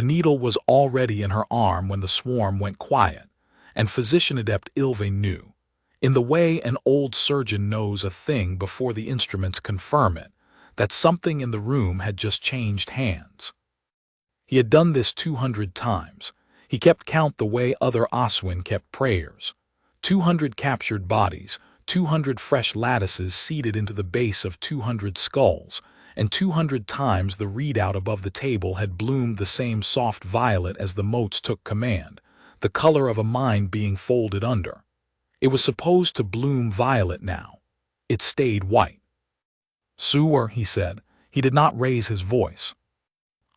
The needle was already in her arm when the swarm went quiet, and physician-adept Ilvain knew, in the way an old surgeon knows a thing before the instruments confirm it, that something in the room had just changed hands. He had done this 200 times. He kept count the way other Oswin kept prayers. 200 captured bodies, 200 fresh lattices seeded into the base of 200 skulls, and 200 times the readout above the table had bloomed the same soft violet as the motes took command, the color of a mind being folded under. It was supposed to bloom violet now. It stayed white. "Sewer," he said. He did not raise his voice.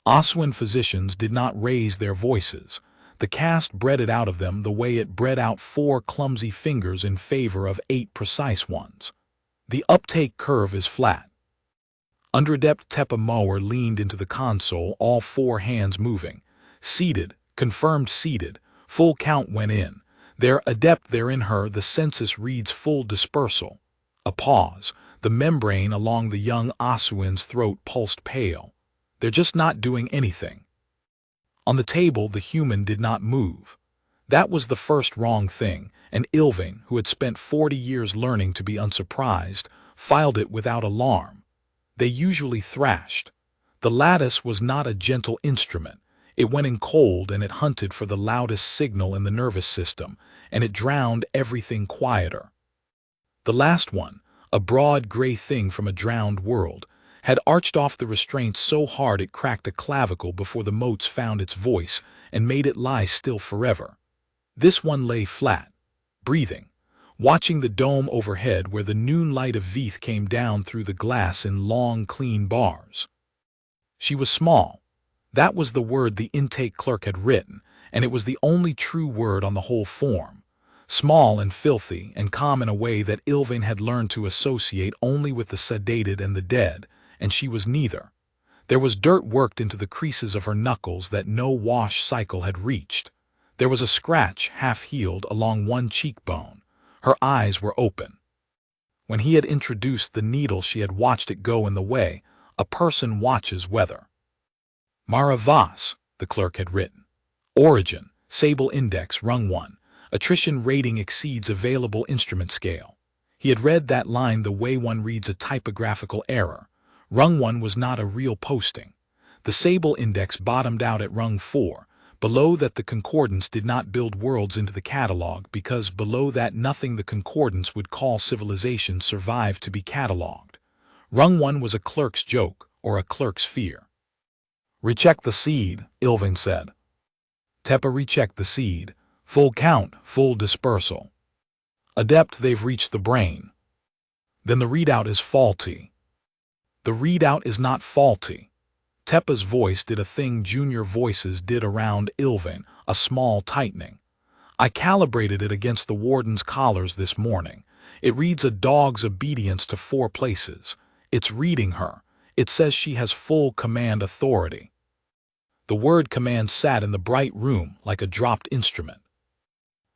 Oswin physicians did not raise their voices. The caste bred it out of them the way it bred out 4 clumsy fingers in favor of 8 precise ones. The uptake curve is flat. Underadept Tepa Mower leaned into the console, all 4 hands moving. Seated, confirmed seated, full count went in. There adept there in her, the census reads full dispersal. A pause. The membrane along the young Oswin's throat pulsed pale. They're just not doing anything. On the table, the human did not move. That was the first wrong thing, and Ilvain, who had spent 40 years learning to be unsurprised, filed it without alarm. They usually thrashed. The lattice was not a gentle instrument. It went in cold and it hunted for the loudest signal in the nervous system, and it drowned everything quieter. The last one, a broad gray thing from a drowned world, had arched off the restraint so hard it cracked a clavicle before the motes found its voice and made it lie still forever. This one lay flat, breathing, watching the dome overhead where the noon light of Veeth came down through the glass in long, clean bars. She was small. That was the word the intake clerk had written, and it was the only true word on the whole form. Small and filthy and calm in a way that Ilvain had learned to associate only with the sedated and the dead, and she was neither. There was dirt worked into the creases of her knuckles that no wash cycle had reached. There was a scratch, half-healed, along one cheekbone. Her eyes were open. When he had introduced the needle, she had watched it go in the way a person watches weather. Maravas, the clerk had written. Origin, Sable Index, Rung One. Attrition rating exceeds available instrument scale. He had read that line the way one reads a typographical error. Rung One was not a real posting. The Sable Index bottomed out at Rung 4. Below that, the concordance did not build worlds into the catalog, because below that nothing the concordance would call civilization survived to be cataloged. Rung One was a clerk's joke, or a clerk's fear. "Recheck the seed," Ilvain said. Tepa rechecked the seed. Full count, full dispersal. Adept, they've reached the brain. Then the readout is faulty. The readout is not faulty. Tepa's voice did a thing junior voices did around Ilvain, a small tightening. I calibrated it against the warden's collars this morning. It reads a dog's obedience to 4 places. It's reading her. It says she has full command authority. The word command sat in the bright room like a dropped instrument.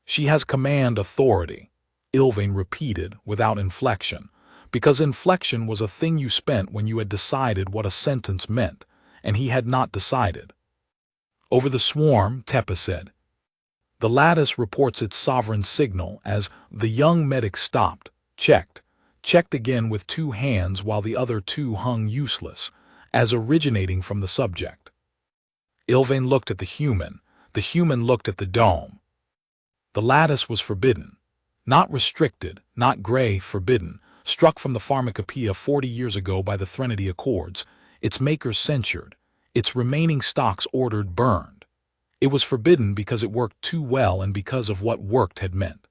She has command authority, Ilvain repeated without inflection, because inflection was a thing you spent when you had decided what a sentence meant, and he had not decided. Over the swarm, Tepa said. The lattice reports its sovereign signal as the young medic stopped, checked again with 2 hands while the other 2 hung useless, as originating from the subject. Ilvain looked at the human looked at the dome. The lattice was forbidden. Not restricted, not gray, forbidden, struck from the pharmacopoeia 40 years ago by the Threnody Accords, its makers censured, its remaining stocks ordered burned. It was forbidden because it worked too well and because of what worked had meant.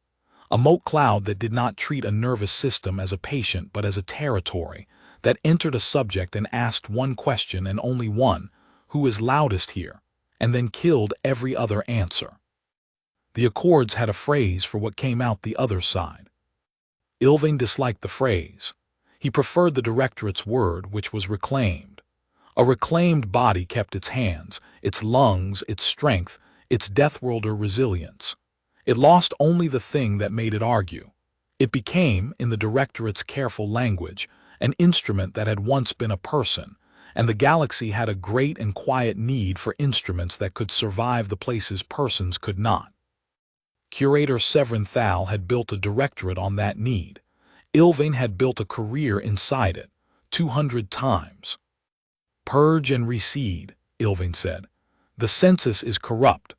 A mote cloud that did not treat a nervous system as a patient but as a territory, that entered a subject and asked one question and only one, who is loudest here, and then killed every other answer. The Accords had a phrase for what came out the other side. Ilvain disliked the phrase. He preferred the Directorate's word, which was reclaimed. A reclaimed body kept its hands, its lungs, its strength, its deathworlder resilience. It lost only the thing that made it argue. It became, in the Directorate's careful language, an instrument that had once been a person, and the galaxy had a great and quiet need for instruments that could survive the places persons could not. Curator Thal had built a directorate on that need. Ilvain had built a career inside it, 200 times. "Purge and recede," Ilvain said. "The census is corrupt.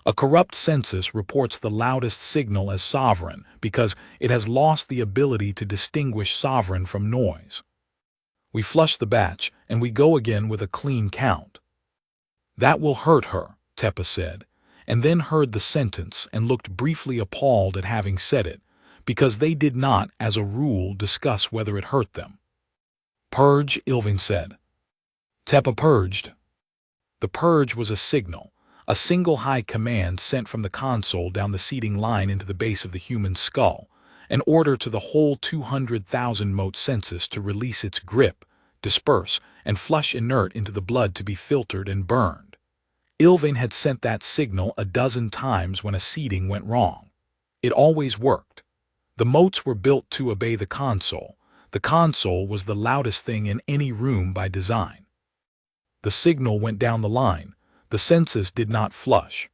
A corrupt census reports the loudest signal as sovereign because it has lost the ability to distinguish sovereign from noise. We flush the batch, and we go again with a clean count." "That will hurt her," Teppa said, and then heard the sentence and looked briefly appalled at having said it, because they did not, as a rule, discuss whether it hurt them. "Purge," Ilvain said. Teppa purged. The purge was a signal, a single high command sent from the console down the seating line into the base of the human skull, an order to the whole 200,000 mote census to release its grip, disperse, and flush inert into the blood to be filtered and burned. Ilvain had sent that signal a dozen times when a seeding went wrong. It always worked. The motes were built to obey the console. The console was the loudest thing in any room by design. The signal went down the line. The census did not flush.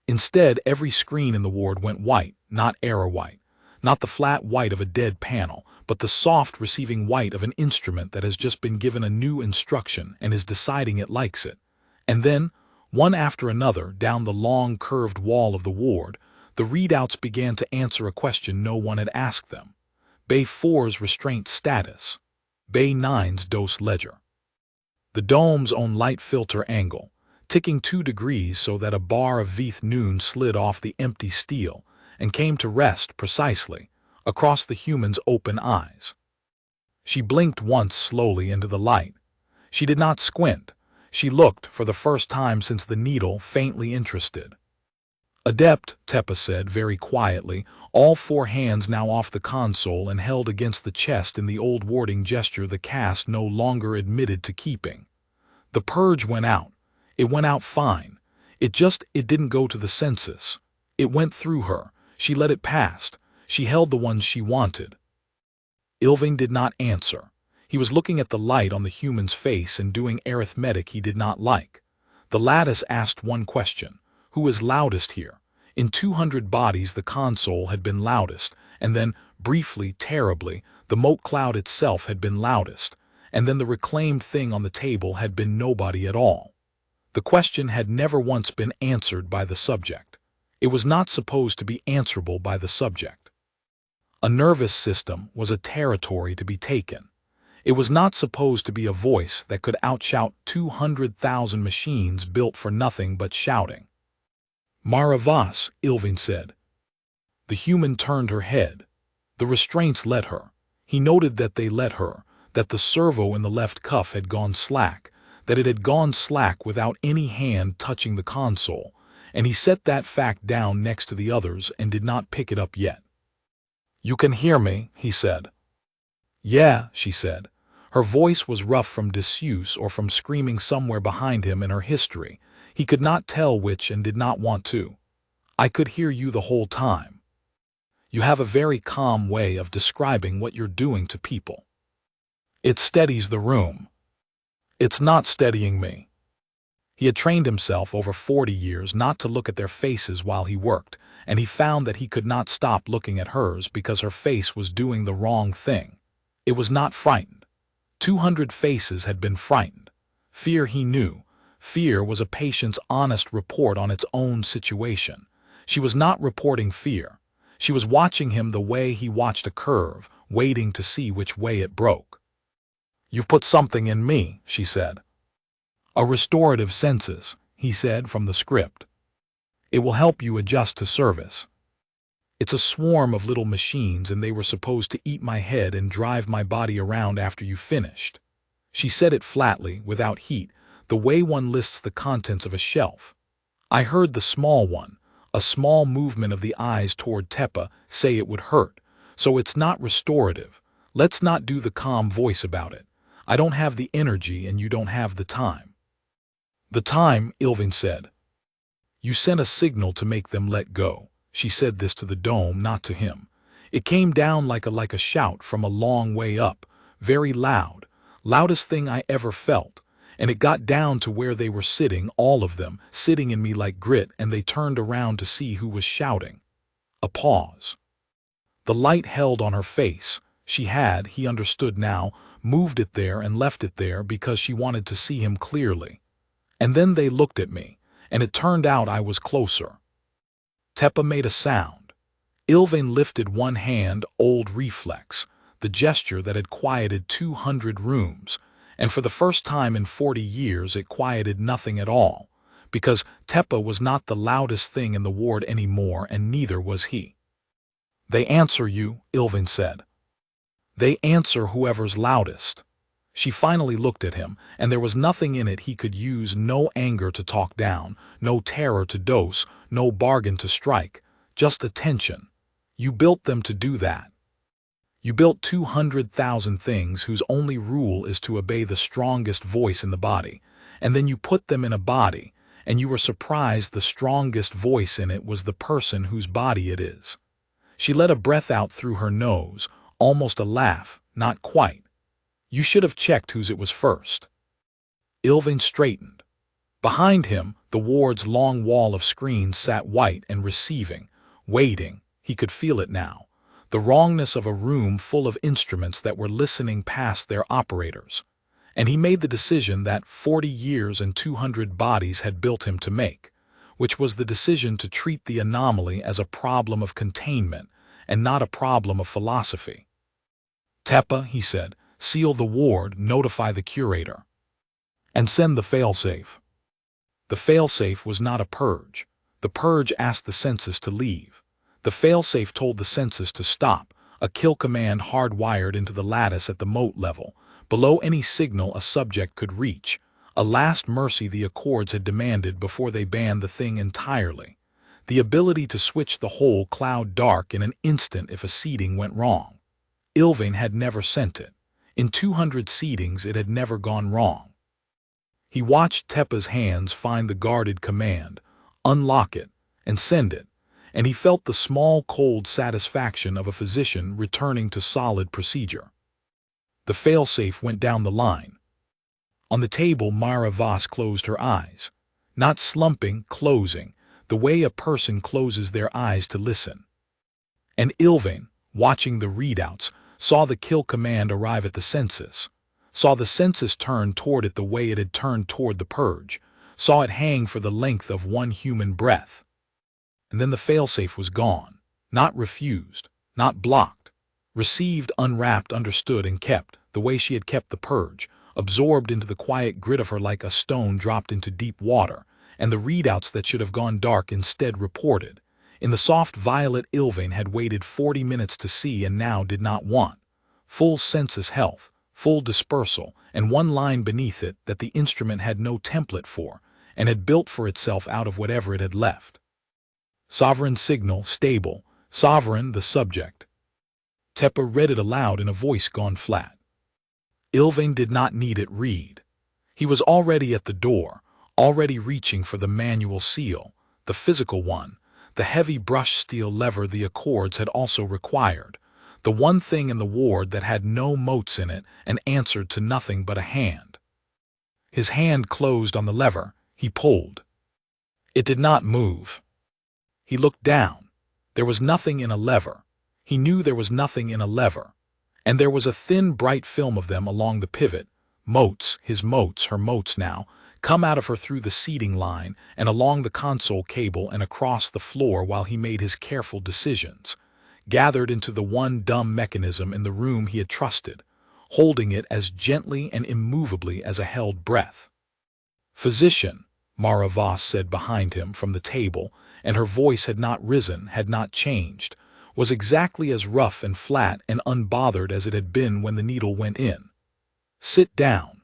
Instead, every screen in the ward went white, not error white, not the flat white of a dead panel, but the soft receiving white of an instrument that has just been given a new instruction and is deciding it likes it. And then, one after another, down the long curved wall of the ward, the readouts began to answer a question no one had asked them. Bay 4's restraint status. Bay 9's dose ledger. The dome's own light filter angle, ticking 2 degrees so that a bar of Veth noon slid off the empty steel and came to rest precisely across the human's open eyes. She blinked once slowly into the light. She did not squint. She looked for the first time since the needle, faintly interested. "Adept," Teppa said very quietly, all 4 hands now off the console and held against the chest in the old warding gesture the caste no longer admitted to keeping. The purge went out. It went out fine. It didn't go to the census. It went through her. She let it pass. She held the ones she wanted. Ilvain did not answer. He was looking at the light on the human's face and doing arithmetic he did not like. The lattice asked one question: who is loudest here? In 200 bodies the console had been loudest, and then, briefly, terribly, the mote cloud itself had been loudest, and then the reclaimed thing on the table had been nobody at all. The question had never once been answered by the subject. It was not supposed to be answerable by the subject. A nervous system was a territory to be taken. It was not supposed to be a voice that could outshout 200,000 machines built for nothing but shouting. "Maravas," Ilvain said. The human turned her head. The restraints let her. He noted that they let her, that the servo in the left cuff had gone slack, that it had gone slack without any hand touching the console, and he set that fact down next to the others and did not pick it up yet. "You can hear me," he said. "Yeah," she said. Her voice was rough from disuse or from screaming somewhere behind him in her history. He could not tell which and did not want to. "I could hear you the whole time. You have a very calm way of describing what you're doing to people. It steadies the room. It's not steadying me." He had trained himself over 40 years not to look at their faces while he worked, and he found that he could not stop looking at hers because her face was doing the wrong thing. It was not frightened. 200 faces had been frightened. Fear, he knew. Fear was a patient's honest report on its own situation. She was not reporting fear. She was watching him the way he watched a curve, waiting to see which way it broke. "You've put something in me," she said. "A restorative census," he said from the script. "It will help you adjust to service. It's a swarm of little machines and they were supposed to eat my head and drive my body around after you finished." She said it flatly, without heat, the way one lists the contents of a shelf. I heard the small one, a small movement of the eyes toward Teppa, say it would hurt. "So it's not restorative. Let's not do the calm voice about it. I don't have the energy and you don't have the time." "The time," Ilvain said. "You sent a signal to make them let go." She said this to the dome, not to him. It came down like a shout from a long way up, very loud, Loudest thing I ever felt. And it got down to where they were sitting, all of them, sitting in me like grit, and they turned around to see who was shouting. A pause. The light held on her face. She had, he understood now, moved it there and left it there because she wanted to see him clearly. And then they looked at me, and it turned out I was closer. Teppa made a sound. Ylvain lifted one hand, old reflex, the gesture that had quieted 200 rooms, and for the first time in 40 years it quieted nothing at all, because Teppa was not the loudest thing in the ward anymore, and neither was he. They answer you, Ylvain said. They answer whoever's loudest. She finally looked at him, and there was nothing in it he could use, no anger to talk down, no terror to dose, no bargain to strike, just attention. You built them to do that. You built 200,000 things whose only rule is to obey the strongest voice in the body, and then you put them in a body, and you were surprised the strongest voice in it was the person whose body it is. She let a breath out through her nose, almost a laugh, not quite. You should have checked whose it was first. Ylvain straightened. Behind him, the ward's long wall of screens sat white and receiving, waiting. He could feel it now. The wrongness of a room full of instruments that were listening past their operators. And he made the decision that 40 years and 200 bodies had built him to make, which was the decision to treat the anomaly as a problem of containment and not a problem of philosophy. Teppa, he said, seal the ward, notify the curator. And send the failsafe. The failsafe was not a purge. The purge asked the census to leave. The failsafe told the census to stop, a kill command hardwired into the lattice at the moat level, below any signal a subject could reach, a last mercy the Accords had demanded before they banned the thing entirely. The ability to switch the whole cloud dark in an instant if a seeding went wrong. Ylvain had never sent it. In 200 seedings it had never gone wrong. He watched Teppa's hands find the guarded command, unlock it, and send it, and he felt the small cold satisfaction of a physician returning to solid procedure. The failsafe went down the line. On the table, Mara Voss closed her eyes. Not slumping, closing, the way a person closes their eyes to listen. And Ylvain, watching the readouts, saw the kill command arrive at the census, saw the census turn toward it the way it had turned toward the purge, saw it hang for the length of one human breath. And then the failsafe was gone, not refused, not blocked, received, unwrapped, understood, and kept, the way she had kept the purge, absorbed into the quiet grit of her like a stone dropped into deep water, and the readouts that should have gone dark instead reported. In the soft violet Ylvain had waited 40 minutes to see and now did not want. Full census health, full dispersal, and one line beneath it that the instrument had no template for, and had built for itself out of whatever it had left. Sovereign signal, stable, sovereign the subject. Teppa read it aloud in a voice gone flat. Ylvain did not need it read. He was already at the door, already reaching for the manual seal, the physical one, the heavy brushed steel lever the Accords had also required, the one thing in the ward that had no motes in it and answered to nothing but a hand. His hand closed on the lever. He pulled. It did not move. He looked down. There was nothing in a lever. He knew there was nothing in a lever. And there was a thin, bright film of them along the pivot. Motes, his motes, her motes now, come out of her through the seating line and along the console cable and across the floor while he made his careful decisions, gathered into the one dumb mechanism in the room he had trusted, holding it as gently and immovably as a held breath. Physician, Mara Voss said behind him from the table, and her voice had not risen, had not changed, was exactly as rough and flat and unbothered as it had been when the needle went in. Sit down.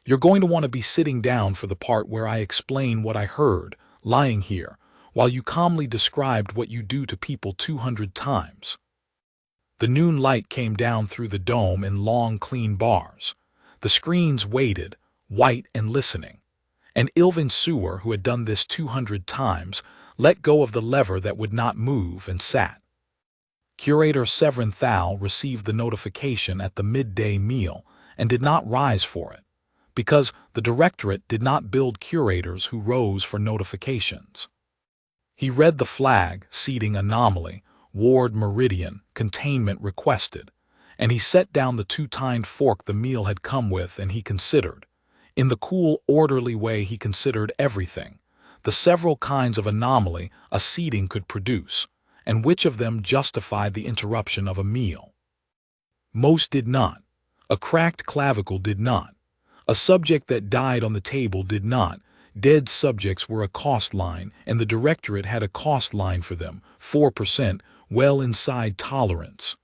You're going to want to be sitting down for the part where I explain what I heard, lying here, while you calmly described what you do to people 200 times. The noon light came down through the dome in long, clean bars. The screens waited, white and listening. And Ylvain Sewer, who had done this 200 times, let go of the lever that would not move and sat. Curator Severin Thal received the notification at the midday meal, and did not rise for it, because the Directorate did not build curators who rose for notifications. He read the flag, seating anomaly, ward meridian, containment requested, and he set down the two-tined fork the meal had come with, and he considered, in the cool, orderly way he considered everything, the several kinds of anomaly a seating could produce, and which of them justified the interruption of a meal. Most did not. A cracked clavicle did not. A subject that died on the table did not. Dead subjects were a cost line, and the Directorate had a cost line for them, 4%, well inside tolerance.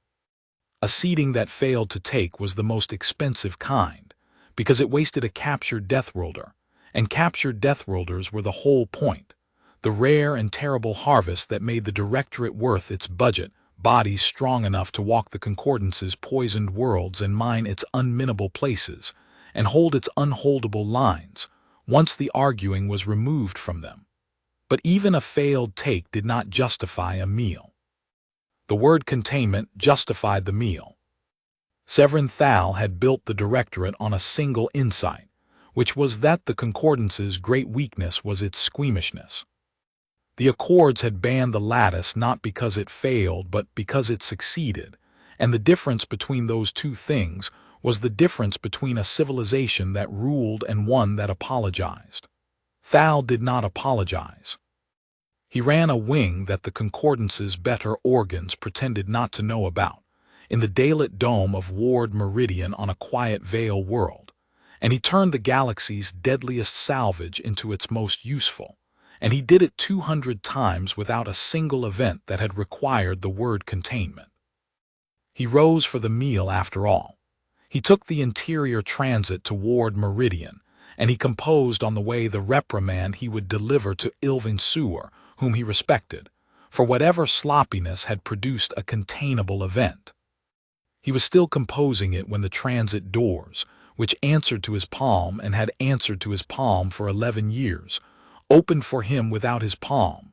A seating that failed to take was the most expensive kind, because it wasted a captured deathworlder, and captured deathworlders were the whole point, the rare and terrible harvest that made the Directorate worth its budget, bodies strong enough to walk the Concordance's poisoned worlds and mine its unminable places, and hold its unholdable lines, once the arguing was removed from them. But even a failed take did not justify a meal. The word containment justified the meal. Severin Thal had built the Directorate on a single insight, which was that the Concordance's great weakness was its squeamishness. The Accords had banned the lattice not because it failed but because it succeeded, and the difference between those two things was the difference between a civilization that ruled and one that apologized. Thal did not apologize. He ran a wing that the Concordance's better organs pretended not to know about, in the daylit dome of Ward Meridian on a quiet Veil world, and he turned the galaxy's deadliest salvage into its most useful, and he did it 200 times without a single event that had required the word containment. He rose for the meal after all. He took the interior transit to Ward Meridian, and he composed on the way the reprimand he would deliver to Ilving Sewer, whom he respected, for whatever sloppiness had produced a containable event. He was still composing it when the transit doors, which answered to his palm and had answered to his palm for 11 years, opened for him without his palm,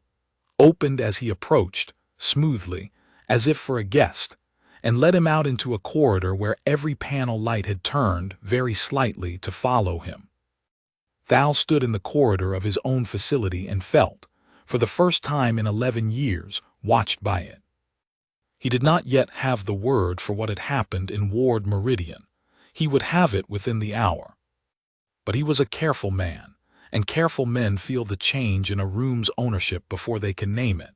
opened as he approached, smoothly, as if for a guest, and led him out into a corridor where every panel light had turned, very slightly, to follow him. Thal stood in the corridor of his own facility and felt, for the first time in 11 years, watched by it. He did not yet have the word for what had happened in Ward Meridian. He would have it within the hour. But he was a careful man, and careful men feel the change in a room's ownership before they can name it,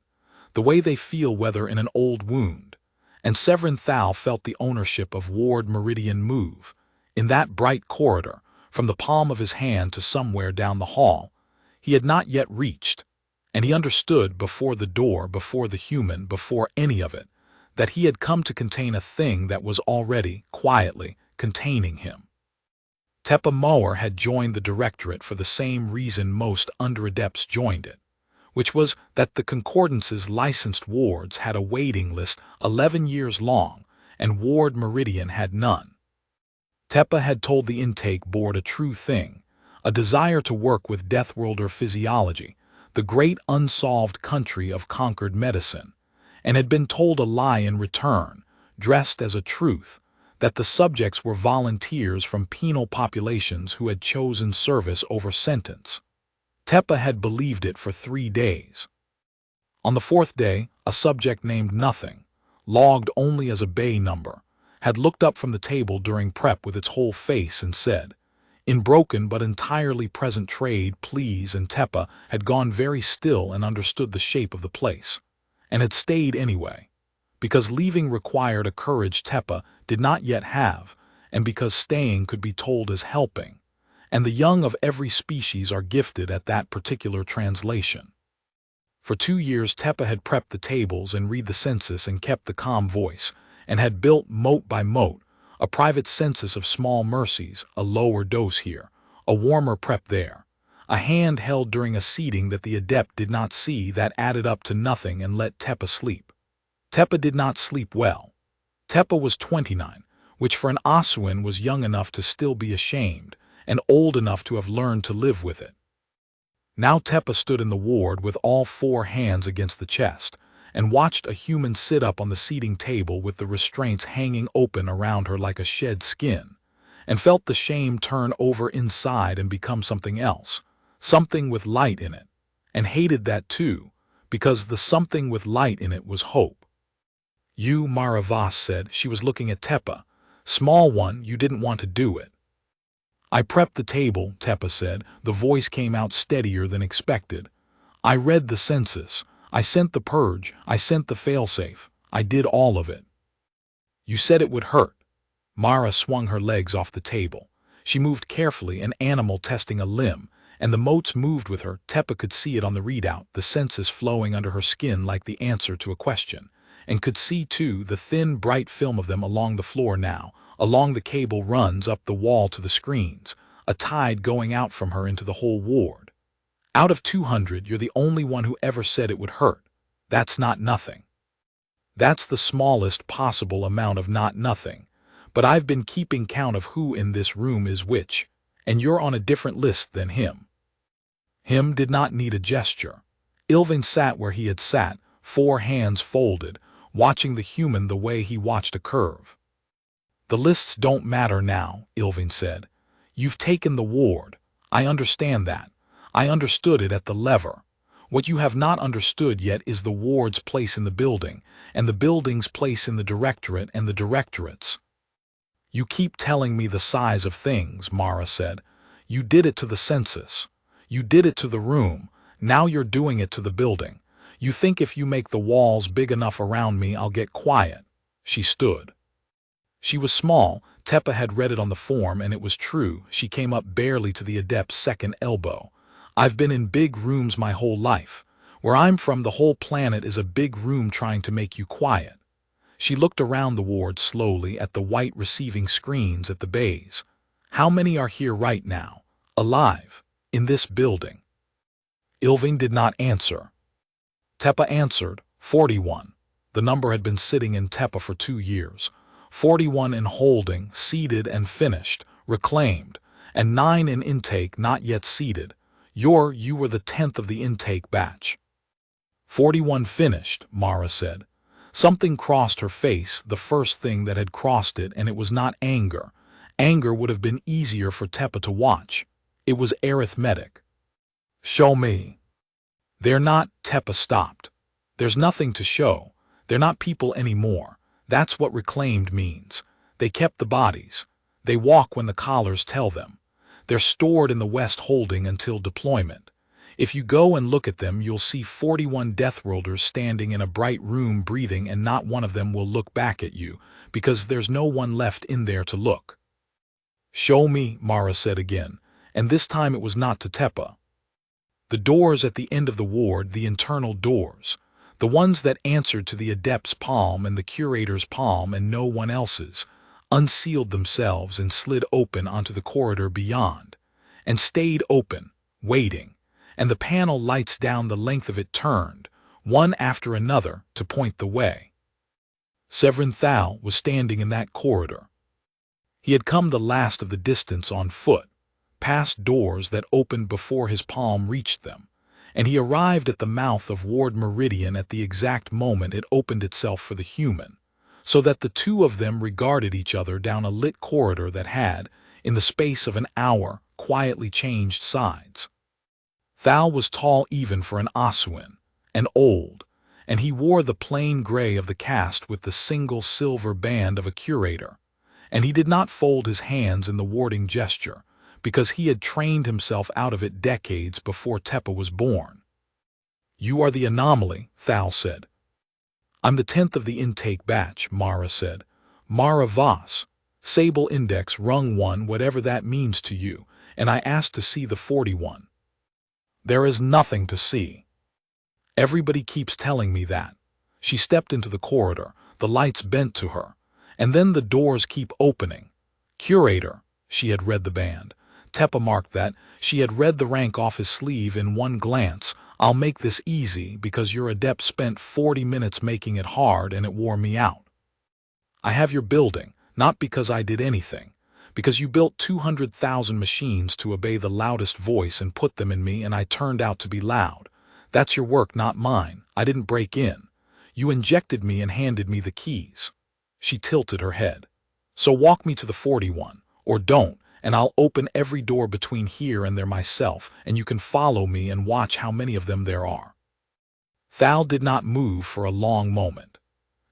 the way they feel whether in an old wound, and Severin Thal felt the ownership of Ward Meridian move, in that bright corridor, from the palm of his hand to somewhere down the hall he had not yet reached, and he understood before the door, before the human, before any of it, that he had come to contain a thing that was already, quietly, containing him. Tepa Mower had joined the Directorate for the same reason most underadepts joined it, which was that the Concordance's licensed wards had a waiting list 11 years long, and Ward Meridian had none. Tepa had told the intake board a true thing, a desire to work with deathworlder physiology, the great unsolved country of conquered medicine, and had been told a lie in return, dressed as a truth, that the subjects were volunteers from penal populations who had chosen service over sentence. Tepa had believed it for 3 days. On the 4th day, a subject named Nothing, logged only as a bay number, had looked up from the table during prep with its whole face and said, in broken but entirely present trade, please, and Tepa had gone very still and understood the shape of the place, and had stayed anyway, because leaving required a courage Tepa did not yet have, and because staying could be told as helping, and the young of every species are gifted at that particular translation. For 2 years Tepa had prepped the tables and read the census and kept the calm voice, and had built, mote by mote, a private census of small mercies, a lower dose here, a warmer prep there, a hand held during a seating that the adept did not see that added up to nothing and let Tepa sleep. Tepa did not sleep well. Tepa was 29, which for an Asuan was young enough to still be ashamed, and old enough to have learned to live with it. Now Tepa stood in the ward with all 4 hands against the chest, and watched a human sit up on the seating table with the restraints hanging open around her like a shed skin, and felt the shame turn over inside and become something else, something with light in it, and hated that too, because the something with light in it was hope. You, Mara Voss said. She was looking at Teppa. Small one, you didn't want to do it. I prepped the table, Teppa said. The voice came out steadier than expected. I read the census. I sent the purge. I sent the failsafe. I did all of it. You said it would hurt. Mara swung her legs off the table. She moved carefully, an animal testing a limb, and the motes moved with her. Teppa could see it on the readout, the census flowing under her skin like the answer to a question, and could see, too, the thin, bright film of them along the floor now, along the cable runs up the wall to the screens, a tide going out from her into the whole ward. Out of 200, you're the only one who ever said it would hurt. That's not nothing. That's the smallest possible amount of not nothing. But I've been keeping count of who in this room is which, and you're on a different list than him. Him did not need a gesture. Ilvin sat where he had sat, 4 hands folded, watching the human the way he watched a curve. The lists don't matter now, Ilvin said. You've taken the ward. I understand that. I understood it at the lever. What you have not understood yet is the ward's place in the building, and the building's place in the directorate and the directorates. You keep telling me the size of things, Mara said. You did it to the census. You did it to the room. Now you're doing it to the building. You think if you make the walls big enough around me I'll get quiet. She stood. She was small. Teppa had read it on the form, and it was true. She came up barely to the adept's second elbow. I've been in big rooms my whole life. Where I'm from, the whole planet is a big room trying to make you quiet. She looked around the ward slowly at the white receiving screens at the bays. How many are here right now, alive, in this building? Ilvin did not answer. Teppa answered, 41. The number had been sitting in Teppa for 2 years. 41 in holding, seated and finished, reclaimed, and 9 in intake, not yet seated. You were the 10th of the intake batch. 41 finished, Mara said. Something crossed her face, the first thing that had crossed it, and it was not anger. Anger would have been easier for Teppa to watch. It was arithmetic. Show me. They're not. Teppa stopped. There's nothing to show. They're not people anymore. That's what reclaimed means. They kept the bodies. They walk when the collars tell them. They're stored in the West holding until deployment. If you go and look at them, you'll see 41 deathworlders standing in a bright room breathing, and not one of them will look back at you, because there's no one left in there to look. Show me, Mara said again, and this time it was not to Teppa. The doors at the end of the ward, the internal doors, the ones that answered to the adept's palm and the curator's palm and no one else's, unsealed themselves and slid open onto the corridor beyond, and stayed open, waiting, and the panel lights down the length of it turned, one after another, to point the way. Severin Thal was standing in that corridor. He had come the last of the distance on foot, past doors that opened before his palm reached them, and he arrived at the mouth of Ward Meridian at the exact moment it opened itself for the human, so that the two of them regarded each other down a lit corridor that had, in the space of an hour, quietly changed sides. Thal was tall even for an Asuan, and old, and he wore the plain gray of the caste with the single silver band of a curator, and he did not fold his hands in the warding gesture, because he had trained himself out of it decades before Teppa was born. You are the anomaly, Thal said. I'm the 10th of the intake batch, Mara said. Mara Voss, Sable Index Rung One, whatever that means to you, and I asked to see the 41. There is nothing to see. Everybody keeps telling me that. She stepped into the corridor, the lights bent to her, and then the doors keep opening. Curator, she had read the band. Teppa marked that. She had read the rank off his sleeve in one glance. I'll make this easy because your adept spent 40 minutes making it hard and it wore me out. I have your building, not because I did anything, because you built 200,000 machines to obey the loudest voice and put them in me, and I turned out to be loud. That's your work, not mine. I didn't break in. You injected me and handed me the keys. She tilted her head. So walk me to the 41, or don't, and I'll open every door between here and there myself, and you can follow me and watch how many of them there are." Thal did not move for a long moment.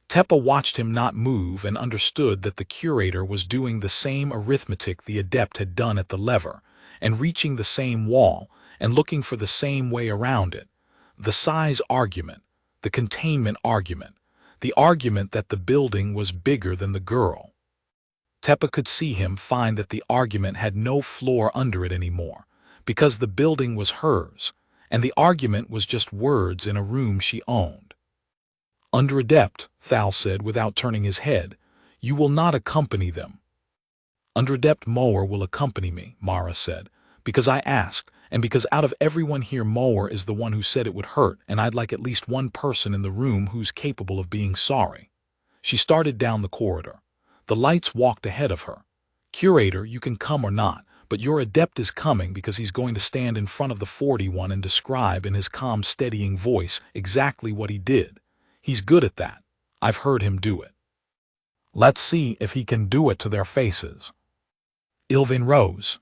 Teppa watched him not move and understood that the Curator was doing the same arithmetic the Adept had done at the lever, and reaching the same wall, and looking for the same way around it. The size argument, the containment argument, the argument that the building was bigger than the girl. Teppa could see him find that the argument had no floor under it anymore, because the building was hers, and the argument was just words in a room she owned. "Under Adept," Thal said without turning his head, "you will not accompany them." "Under Adept Mower will accompany me," Mara said, "because I asked, and because out of everyone here Mower is the one who said it would hurt, and I'd like at least one person in the room who's capable of being sorry." She started down the corridor. The lights walked ahead of her. "Curator, you can come or not, but your Adept is coming because he's going to stand in front of the 41 and describe in his calm, steadying voice exactly what he did. He's good at that. I've heard him do it. Let's see if he can do it to their faces." Ilvain rose.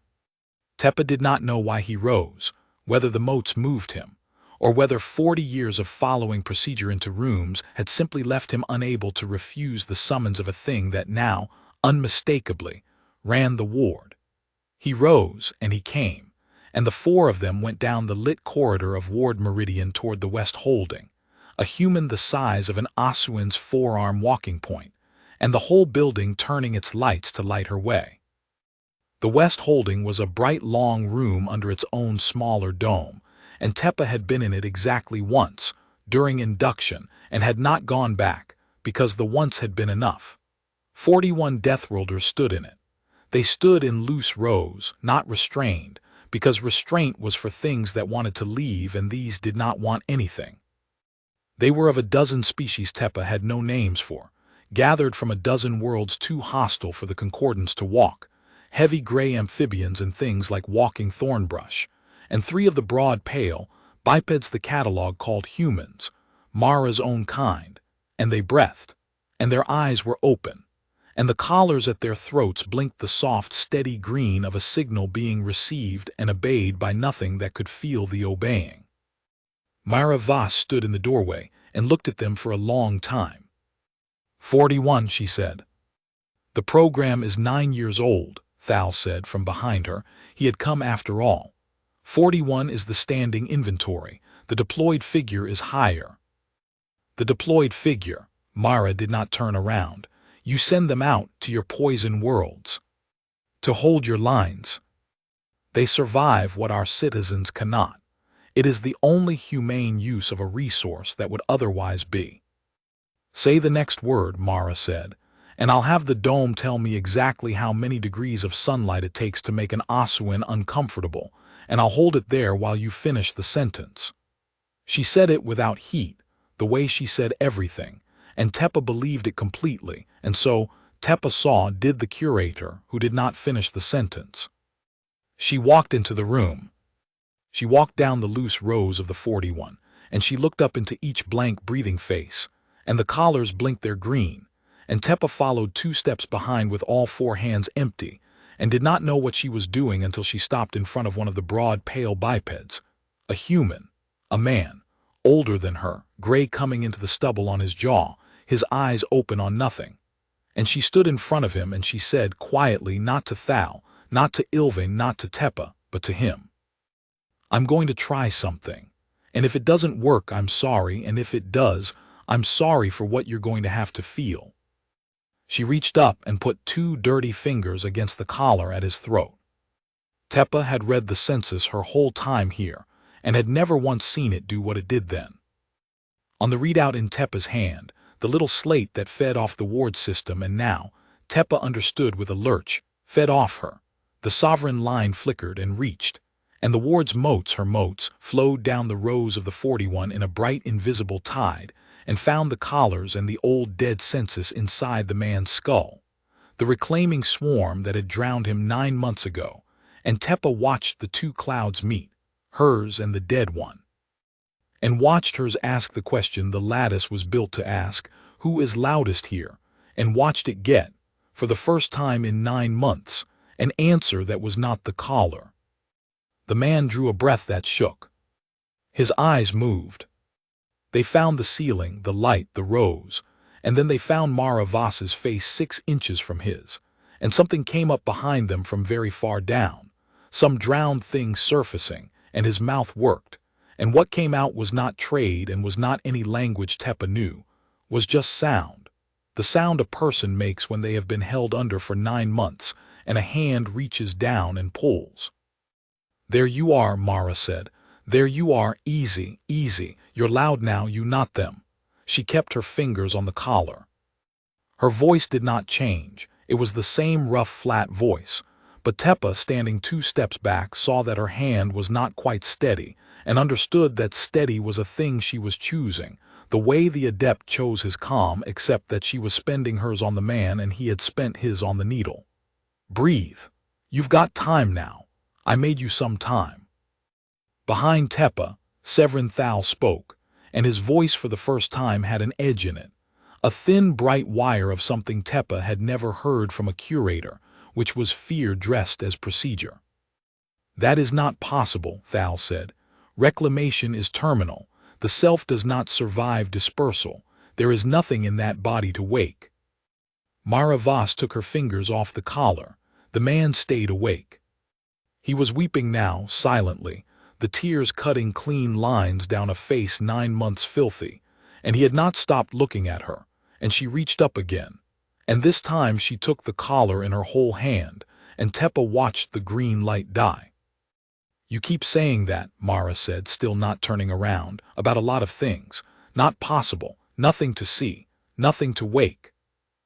Teppa did not know why he rose, whether the motes moved him, or whether 40 years of following procedure into rooms had simply left him unable to refuse the summons of a thing that now, unmistakably, ran the ward. He rose, and he came, and the four of them went down the lit corridor of Ward Meridian toward the West Holding, a human the size of an Asuan's forearm walking point, and the whole building turning its lights to light her way. The West Holding was a bright long room under its own smaller dome, and Teppa had been in it exactly once, during induction, and had not gone back, because the once had been enough. 41 deathworlders stood in it. They stood in loose rows, not restrained, because restraint was for things that wanted to leave and these did not want anything. They were of a dozen species Teppa had no names for, gathered from a dozen worlds too hostile for the Concordance to walk, heavy gray amphibians and things like walking thornbrush, and 3 of the broad pale, bipeds the catalog called humans, Mara's own kind, and they breathed, and their eyes were open, and the collars at their throats blinked the soft, steady green of a signal being received and obeyed by nothing that could feel the obeying. Myra Voss stood in the doorway and looked at them for a long time. 41, she said. The program is 9 years old, Thal said from behind her. He had come after all. 41 is the standing inventory. The deployed figure is higher. The deployed figure. Mara did not turn around. You send them out to your poison worlds. To hold your lines. They survive what our citizens cannot. It is the only humane use of a resource that would otherwise be. Say the next word, Mara said, and I'll have the dome tell me exactly how many degrees of sunlight it takes to make an Asuan uncomfortable, and I'll hold it there while you finish the sentence. She said it without heat, the way she said everything, and Teppa believed it completely, and so Teppa saw did the Curator, who did not finish the sentence. She walked into the room. She walked down the loose rows of the 41, and she looked up into each blank breathing face, and the collars blinked their green, and Teppa followed 2 steps behind with all 4 hands empty, and did not know what she was doing until she stopped in front of one of the broad pale bipeds. A human, a man, older than her, gray coming into the stubble on his jaw, his eyes open on nothing. And she stood in front of him and she said quietly, not to Thal, not to Ilvain, not to Teppa, but to him. I'm going to try something, and if it doesn't work, I'm sorry, and if it does, I'm sorry for what you're going to have to feel. She reached up and put 2 dirty fingers against the collar at his throat. Teppa had read the census her whole time here, and had never once seen it do what it did then. On the readout in Teppa's hand, the little slate that fed off the ward system, and now, Teppa understood with a lurch, fed off her. The sovereign line flickered and reached, and the ward's motes, her motes, flowed down the rows of the 41 in a bright invisible tide, and found the collars and the old dead census inside the man's skull, the reclaiming swarm that had drowned him 9 months ago, and Teppa watched the 2 clouds meet, hers and the dead one, and watched hers ask the question the lattice was built to ask, who is loudest here, and watched it get, for the first time in 9 months, an answer that was not the caller. The man drew a breath that shook. His eyes moved. They found the ceiling, the light, the rose, and then they found Mara Voss's face 6 inches from his, and something came up behind them from very far down, some drowned thing surfacing, and his mouth worked, and what came out was not trade and was not any language Tepa knew, was just sound, the sound a person makes when they have been held under for 9 months, and a hand reaches down and pulls. "There you are," Mara said. "There you are, easy, easy. You're loud now, you not them." She kept her fingers on the collar. Her voice did not change. It was the same rough, flat voice. But Tepa, standing 2 steps back, saw that her hand was not quite steady, and understood that steady was a thing she was choosing, the way the adept chose his calm, except that she was spending hers on the man and he had spent his on the needle. "Breathe. You've got time now. I made you some time." Behind Tepa, Severin Thal spoke, and his voice for the first time had an edge in it, a thin, bright wire of something Tepa had never heard from a curator, which was fear dressed as procedure. "That is not possible," Thal said. "Reclamation is terminal. The self does not survive dispersal. There is nothing in that body to wake." Mara Voss took her fingers off the collar. The man stayed awake. He was weeping now, silently, the tears cutting clean lines down a face 9 months filthy, and he had not stopped looking at her, and she reached up again, and this time she took the collar in her whole hand, and Tepa watched the green light die. "You keep saying that," Mara said, still not turning around, "about a lot of things. Not possible, nothing to see, nothing to wake."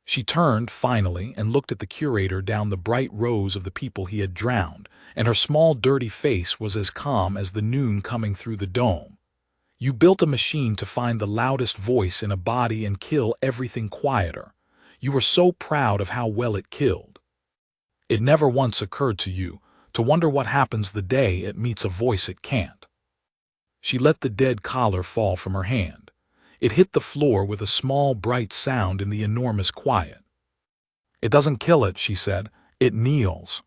She turned, finally, and looked at the curator down the bright rows of the people he had drowned, and her small dirty face was as calm as the noon coming through the dome. "You built a machine to find the loudest voice in a body and kill everything quieter. You were so proud of how well it killed. It never once occurred to you to wonder what happens the day it meets a voice it can't." She let the dead collar fall from her hand. It hit the floor with a small, bright sound in the enormous quiet. "It doesn't kill it," she said. "It kneels."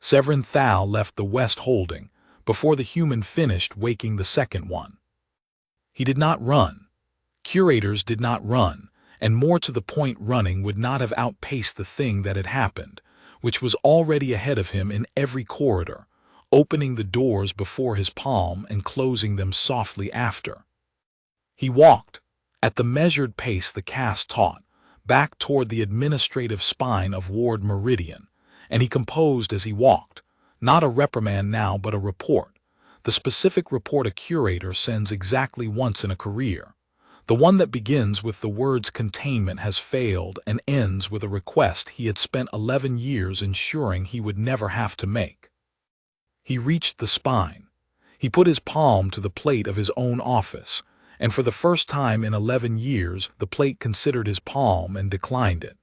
Severin Thal left the West holding, before the human finished waking the second one. He did not run. Curators did not run, and more to the point running would not have outpaced the thing that had happened, which was already ahead of him in every corridor, opening the doors before his palm and closing them softly after. He walked, at the measured pace the cast taught, back toward the administrative spine of Ward Meridian, and he composed as he walked, not a reprimand now but a report, the specific report a curator sends exactly once in a career, the one that begins with the words "containment has failed" and ends with a request he had spent 11 years ensuring he would never have to make. He reached the spine. He put his palm to the plate of his own office, and for the first time in 11 years the plate considered his palm and declined it.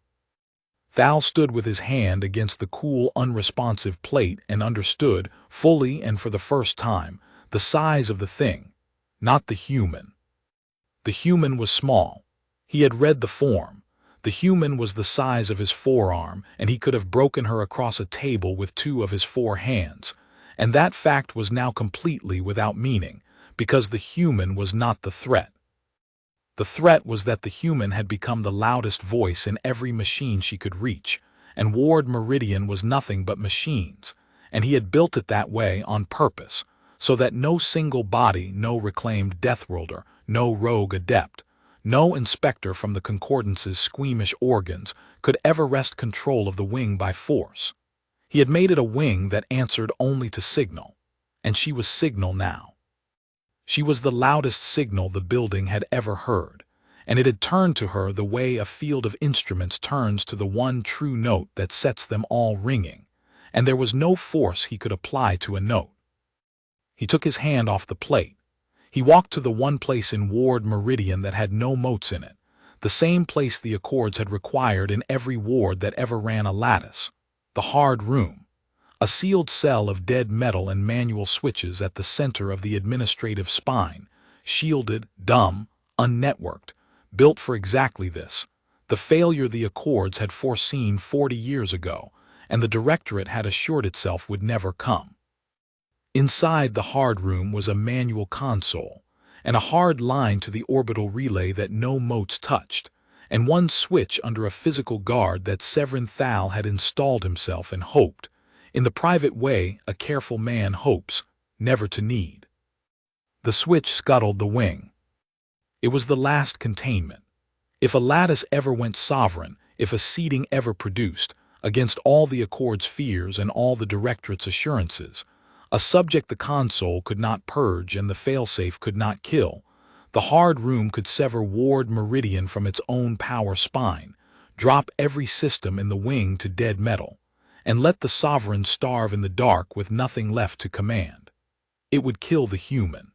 Thal stood with his hand against the cool, unresponsive plate and understood, fully and for the first time, the size of the thing, not the human. The human was small. He had read the form. The human was the size of his forearm, and he could have broken her across a table with 2 of his 4 hands, and that fact was now completely without meaning, because the human was not the threat. The threat was that the human had become the loudest voice in every machine she could reach, and Ward Meridian was nothing but machines, and he had built it that way on purpose, so that no single body, no reclaimed deathworlder, no rogue adept, no inspector from the Concordance's squeamish organs could ever wrest control of the wing by force. He had made it a wing that answered only to signal, and she was signal now. She was the loudest signal the building had ever heard, and it had turned to her the way a field of instruments turns to the one true note that sets them all ringing, and there was no force he could apply to a note. He took his hand off the plate. He walked to the one place in Ward Meridian that had no motes in it, the same place the Accords had required in every ward that ever ran a lattice, the hard room. A sealed cell of dead metal and manual switches at the center of the administrative spine, shielded, dumb, unnetworked, built for exactly this, the failure the Accords had foreseen 40 years ago, and the directorate had assured itself would never come. Inside the hard room was a manual console, and a hard line to the orbital relay that no motes touched, and one switch under a physical guard that Severin Thal had installed himself and hoped, in the private way a careful man hopes, never to need. The switch scuttled the wing. It was the last containment. If a lattice ever went sovereign, if a seeding ever produced, against all the Accord's fears and all the Directorate's assurances, a subject the console could not purge and the failsafe could not kill, the hard room could sever Ward Meridian from its own power spine, drop every system in the wing to dead metal, and let the sovereign starve in the dark with nothing left to command. It would kill the human.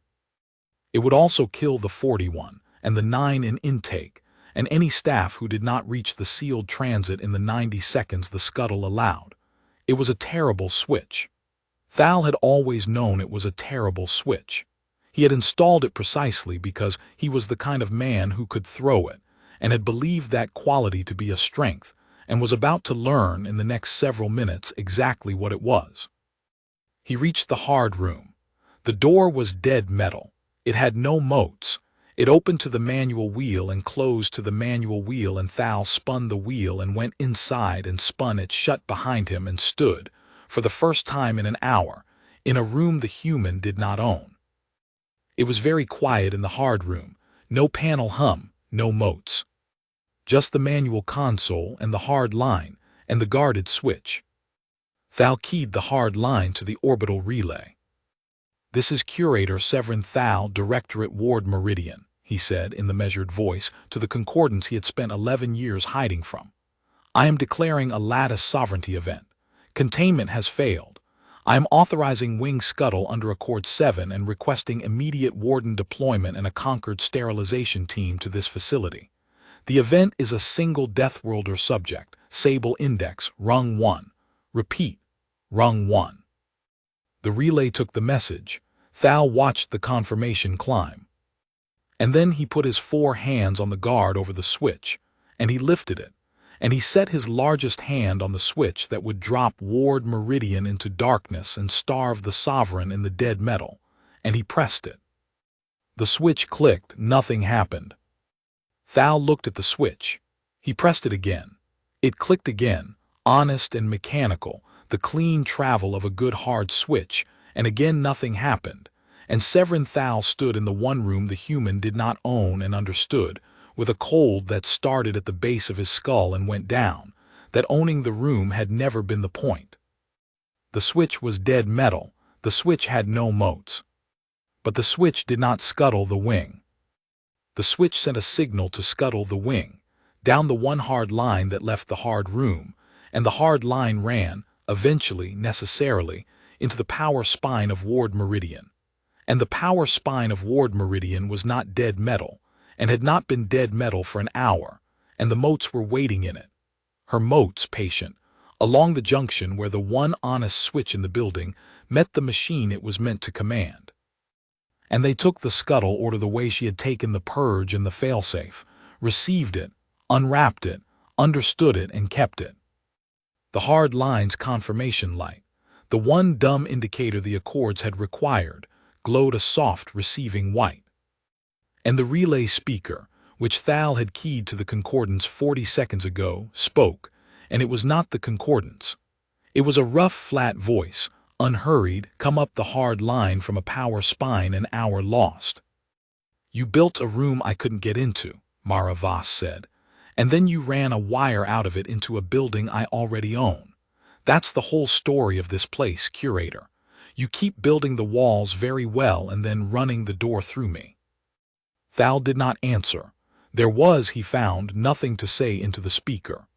It would also kill the 41 and the 9 in intake, and any staff who did not reach the sealed transit in the 90 seconds the scuttle allowed. It was a terrible switch. Thal had always known it was a terrible switch. He had installed it precisely because he was the kind of man who could throw it, and had believed that quality to be a strength, and was about to learn in the next several minutes exactly what it was. He reached the hard room. The door was dead metal. It had no motes. It opened to the manual wheel and closed to the manual wheel, and Thal spun the wheel and went inside and spun it shut behind him and stood, for the first time in an hour, in a room the human did not own. It was very quiet in the hard room, no panel hum, no motes. Just the manual console and the hard line and the guarded switch. Thal keyed the hard line to the orbital relay. "This is Curator Severin Thal, Directorate Ward Meridian," he said in the measured voice to the concordance he had spent 11 years hiding from. "I am declaring a lattice sovereignty event. Containment has failed. I am authorizing wing scuttle under Accord 7 and requesting immediate warden deployment and a Concord sterilization team to this facility. The event is a single deathworlder subject, Sable Index, Rung One. Repeat, Rung One." The relay took the message. Thal watched the confirmation climb. And then he put his 4 hands on the guard over the switch, and he lifted it, and he set his largest hand on the switch that would drop Ward Meridian into darkness and starve the sovereign in the dead metal, and he pressed it. The switch clicked, nothing happened. Thal looked at the switch. He pressed it again. It clicked again, honest and mechanical, the clean travel of a good hard switch, and again nothing happened, and Severin Thal stood in the one room the human did not own and understood, with a cold that started at the base of his skull and went down, that owning the room had never been the point. The switch was dead metal, the switch had no motes. But the switch did not scuttle the wing. The switch sent a signal to scuttle the wing, down the one hard line that left the hard room, and the hard line ran, eventually, necessarily, into the power spine of Ward Meridian. And the power spine of Ward Meridian was not dead metal, and had not been dead metal for an hour, and the motes were waiting in it. Her motes, patient, along the junction where the one honest switch in the building met the machine it was meant to command. And they took the scuttle order the way she had taken the purge and the failsafe, received it, unwrapped it, understood it, and kept it. The hard line's confirmation light, the one dumb indicator the Accords had required, glowed a soft receiving white. And the relay speaker, which Thal had keyed to the concordance 40 seconds ago, spoke, and it was not the concordance. It was a rough, flat voice, unhurried, come up the hard line from a power spine an hour lost. "You built a room I couldn't get into," Mara Voss said, "and then you ran a wire out of it into a building I already own. That's the whole story of this place, Curator. You keep building the walls very well and then running the door through me." Thal did not answer. There was, he found, nothing to say into the speaker.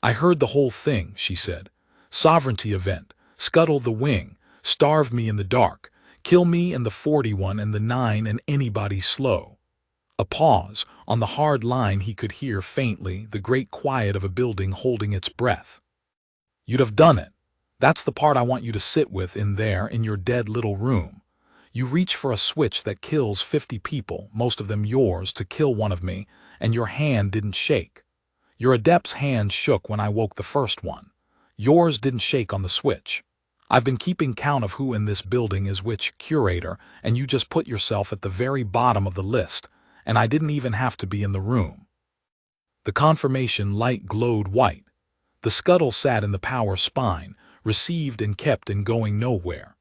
"I heard the whole thing," she said. "Sovereignty event, scuttle the wing, starve me in the dark, kill me and the 41 and the 9 and anybody slow." A pause. On the hard line he could hear faintly the great quiet of a building holding its breath. "You'd have done it. That's the part I want you to sit with in there in your dead little room. You reach for a switch that kills 50 people, most of them yours, to kill one of me, and your hand didn't shake. Your adept's hand shook when I woke the first one. Yours didn't shake on the switch. I've been keeping count of who in this building is which curator, and you just put yourself at the very bottom of the list, and I didn't even have to be in the room." The confirmation light glowed white. The scuttle sat in the power spine, received and kept and going nowhere.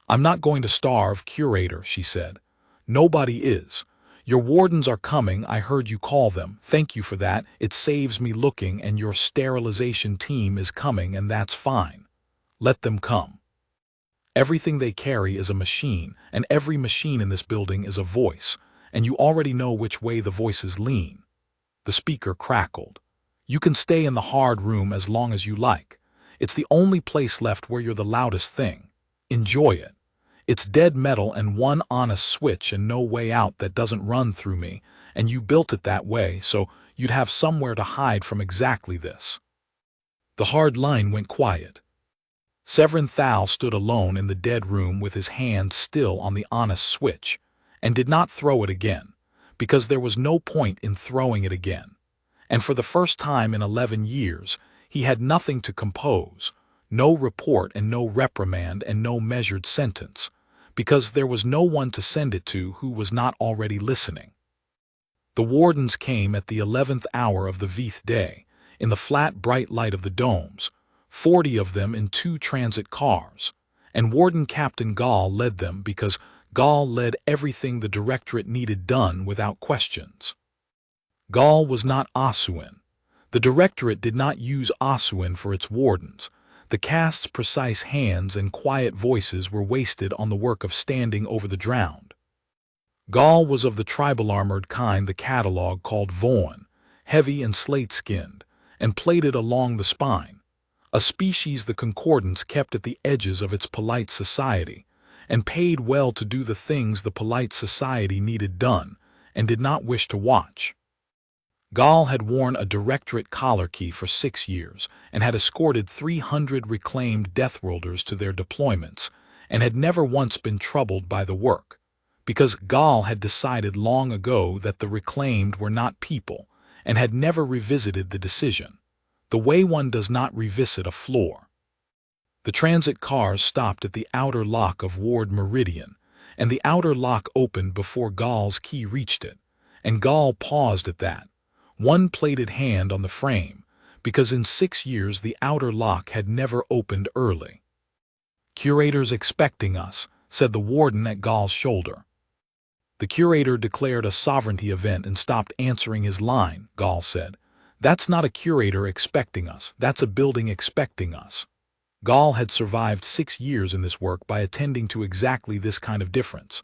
"I'm not going to starve, Curator," she said. "Nobody is. Your wardens are coming, I heard you call them. Thank you for that, it saves me looking, and your sterilization team is coming, and that's fine. Let them come. Everything they carry is a machine, and every machine in this building is a voice, and you already know which way the voices lean." The speaker crackled. "You can stay in the hard room as long as you like. It's the only place left where you're the loudest thing. Enjoy it. It's dead metal and one honest switch and no way out that doesn't run through me, and you built it that way so you'd have somewhere to hide from exactly this." The hard line went quiet. Severin Thal stood alone in the dead room with his hand still on the honest switch, and did not throw it again, because there was no point in throwing it again. And for the first time in 11 years, he had nothing to compose, no report and no reprimand and no measured sentence, because there was no one to send it to who was not already listening. The wardens came at the 11th hour of the Vth day, in the flat bright light of the domes, 40 of them in 2 transit cars, and Warden Captain Gall led them because Gall led everything the Directorate needed done without questions. Gall was not Asuin. The Directorate did not use Asuin for its wardens. The cast's precise hands and quiet voices were wasted on the work of standing over the drowned. Gall was of the tribal-armored kind the catalog called Voan, heavy and slate-skinned, and plated along the spine, a species the Concordance kept at the edges of its polite society, and paid well to do the things the polite society needed done, and did not wish to watch. Gall had worn a Directorate collar key for 6 years, and had escorted 300 reclaimed deathworlders to their deployments, and had never once been troubled by the work, because Gall had decided long ago that the reclaimed were not people, and had never revisited the decision, the way one does not revisit a floor. The transit cars stopped at the outer lock of Ward Meridian, and the outer lock opened before Gall's key reached it, and Gall paused at that, one plated hand on the frame, because in 6 years the outer lock had never opened early. "Curator's expecting us," said the warden at Gall's shoulder. "The curator declared a sovereignty event and stopped answering his line," Gall said. "That's not a curator expecting us, that's a building expecting us." Gall had survived 6 years in this work by attending to exactly this kind of difference.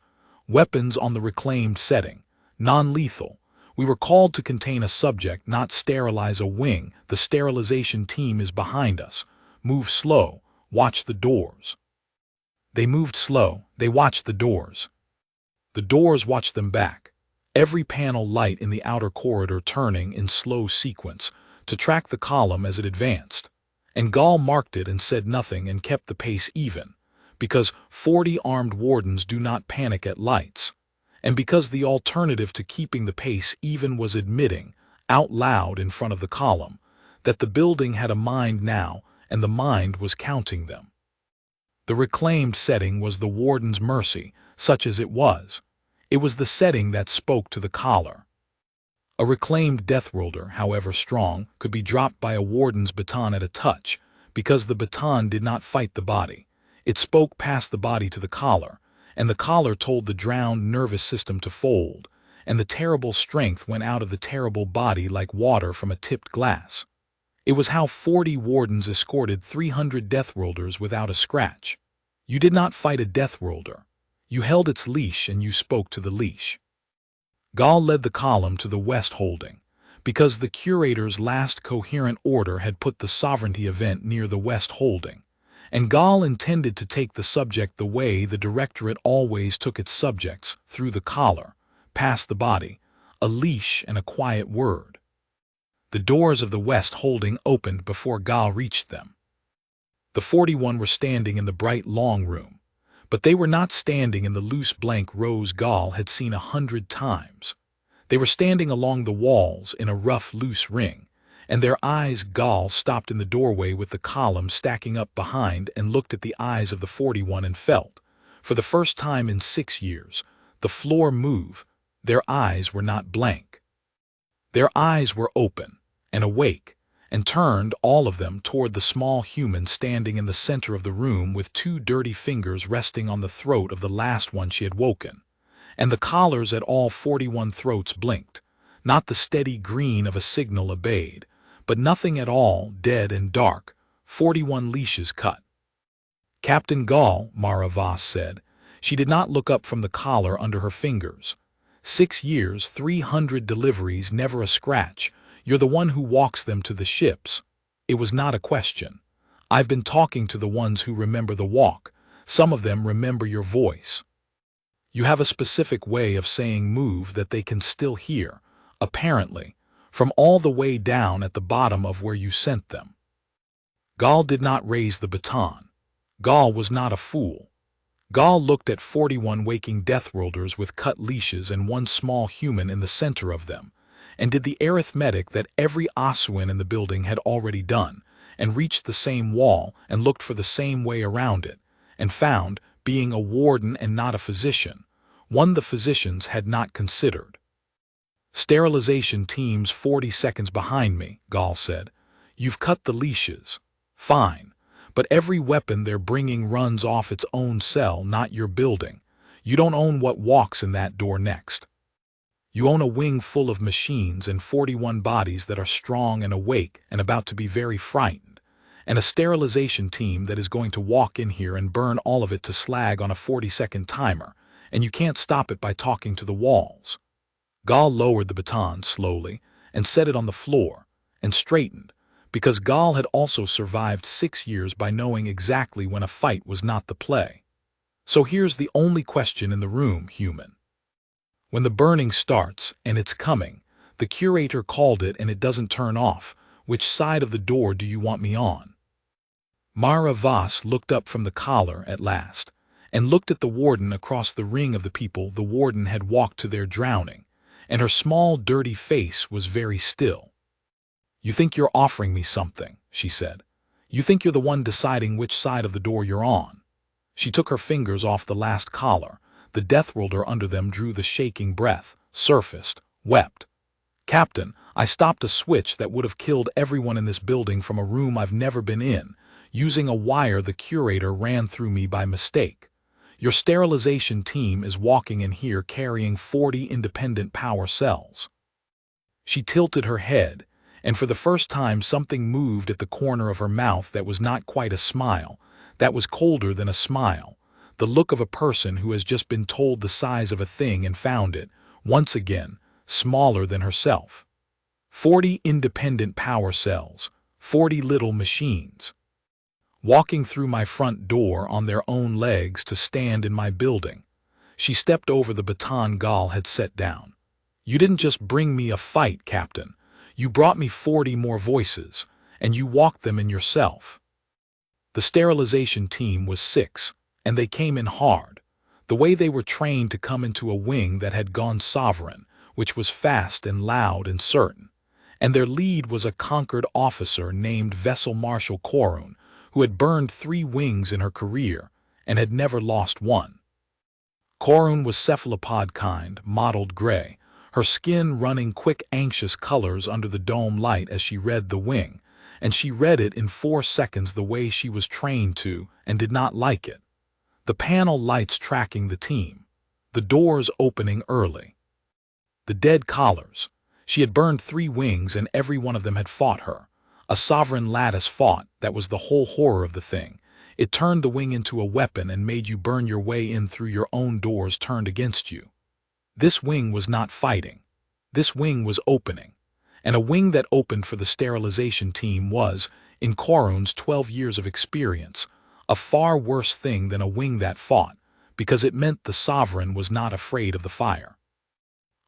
Weapons on the reclaimed setting, non-lethal. We were called to contain a subject, not sterilize a wing. The sterilization team is behind us. Move slow. Watch the doors. They moved slow. They watched the doors. The doors watched them back. Every panel light in the outer corridor turning in slow sequence to track the column as it advanced. And Gall marked it and said nothing and kept the pace even, because 40 armed wardens do not panic at lights, and because the alternative to keeping the pace even was admitting, out loud in front of the column, that the building had a mind now, and the mind was counting them. The reclaimed setting was the warden's mercy, such as it was. It was the setting that spoke to the collar. A reclaimed deathworlder, however strong, could be dropped by a warden's baton at a touch, because the baton did not fight the body. It spoke past the body to the collar, and the collar told the drowned nervous system to fold, and the terrible strength went out of the terrible body like water from a tipped glass. It was how 40 wardens escorted 300 deathworlders without a scratch. You did not fight a deathworlder. You held its leash and you spoke to the leash. Gall led the column to the West Holding, because the Curator's last coherent order had put the sovereignty event near the West Holding, and Gall intended to take the subject the way the Directorate always took its subjects, through the collar, past the body, a leash and a quiet word. The doors of the West Holding opened before Gall reached them. The 41 were standing in the bright long room, but they were not standing in the loose blank rows Gall had seen 100 times. They were standing along the walls in a rough loose ring, and their eyes. Gall stopped in the doorway with the column stacking up behind and looked at the eyes of the 41 and felt, for the first time in 6 years, the floor move. Their eyes were not blank. Their eyes were open and awake, and turned, all of them, toward the small human standing in the center of the room with 2 dirty fingers resting on the throat of the last one she had woken. And the collars at all 41 throats blinked, not the steady green of a signal obeyed, but nothing at all, dead and dark, 41 leashes cut. "Captain Gall," Mara Voss said. She did not look up from the collar under her fingers. 6 years, 300 deliveries, never a scratch. You're the one who walks them to the ships. It was not a question. I've been talking to the ones who remember the walk. Some of them remember your voice. You have a specific way of saying move that they can still hear, apparently, from all the way down at the bottom of where you sent them. Gall did not raise the baton. Gall was not a fool. Gall looked at 41 waking deathworlders with cut leashes and one small human in the center of them, and did the arithmetic that every Asuan in the building had already done, and reached the same wall and looked for the same way around it, and found, being a warden and not a physician, one the physicians had not considered. "Sterilization team's 40 seconds behind me," Gall said. "You've cut the leashes. Fine. But every weapon they're bringing runs off its own cell, not your building. You don't own what walks in that door next. You own a wing full of machines and 41 bodies that are strong and awake and about to be very frightened, and a sterilization team that is going to walk in here and burn all of it to slag on a 40-second timer, and you can't stop it by talking to the walls." Gall lowered the baton slowly and set it on the floor, and straightened, because Gall had also survived 6 years by knowing exactly when a fight was not the play. "So here's the only question in the room, human. When the burning starts, and it's coming, the Curator called it and it doesn't turn off, which side of the door do you want me on?" Mara Voss looked up from the collar at last, and looked at the warden across the ring of the people the warden had walked to their drowning, and her small dirty face was very still. "You think you're offering me something," she said. "You think you're the one deciding which side of the door you're on." She took her fingers off the last collar. The deathworlder under them drew the shaking breath, surfaced, wept. "Captain, I stopped a switch that would have killed everyone in this building from a room I've never been in, using a wire the Curator ran through me by mistake. Your sterilization team is walking in here carrying 40 independent power cells." She tilted her head, and for the first time something moved at the corner of her mouth that was not quite a smile, that was colder than a smile, the look of a person who has just been told the size of a thing and found it, once again, smaller than herself. 40 independent power cells, 40 little machines, walking through my front door on their own legs to stand in my building. She stepped over the baton Gall had set down. "You didn't just bring me a fight, Captain. You brought me 40 more voices, and you walked them in yourself." The sterilization team was 6, and they came in hard, the way they were trained to come into a wing that had gone sovereign, which was fast and loud and certain. And their lead was a conquered officer named Vessel Marshal Korun, who had burned 3 wings in her career and had never lost one. Korun was cephalopod kind, mottled gray, her skin running quick anxious colors under the dome light as she read the wing, and she read it in 4 seconds the way she was trained to and did not like it. The panel lights tracking the team, the doors opening early. The dead collars. She had burned 3 wings and every one of them had fought her. A sovereign lattice fought, that was the whole horror of the thing. It turned the wing into a weapon and made you burn your way in through your own doors turned against you. This wing was not fighting. This wing was opening. And a wing that opened for the sterilization team was, in Korun's 12 years of experience, a far worse thing than a wing that fought, because it meant the sovereign was not afraid of the fire.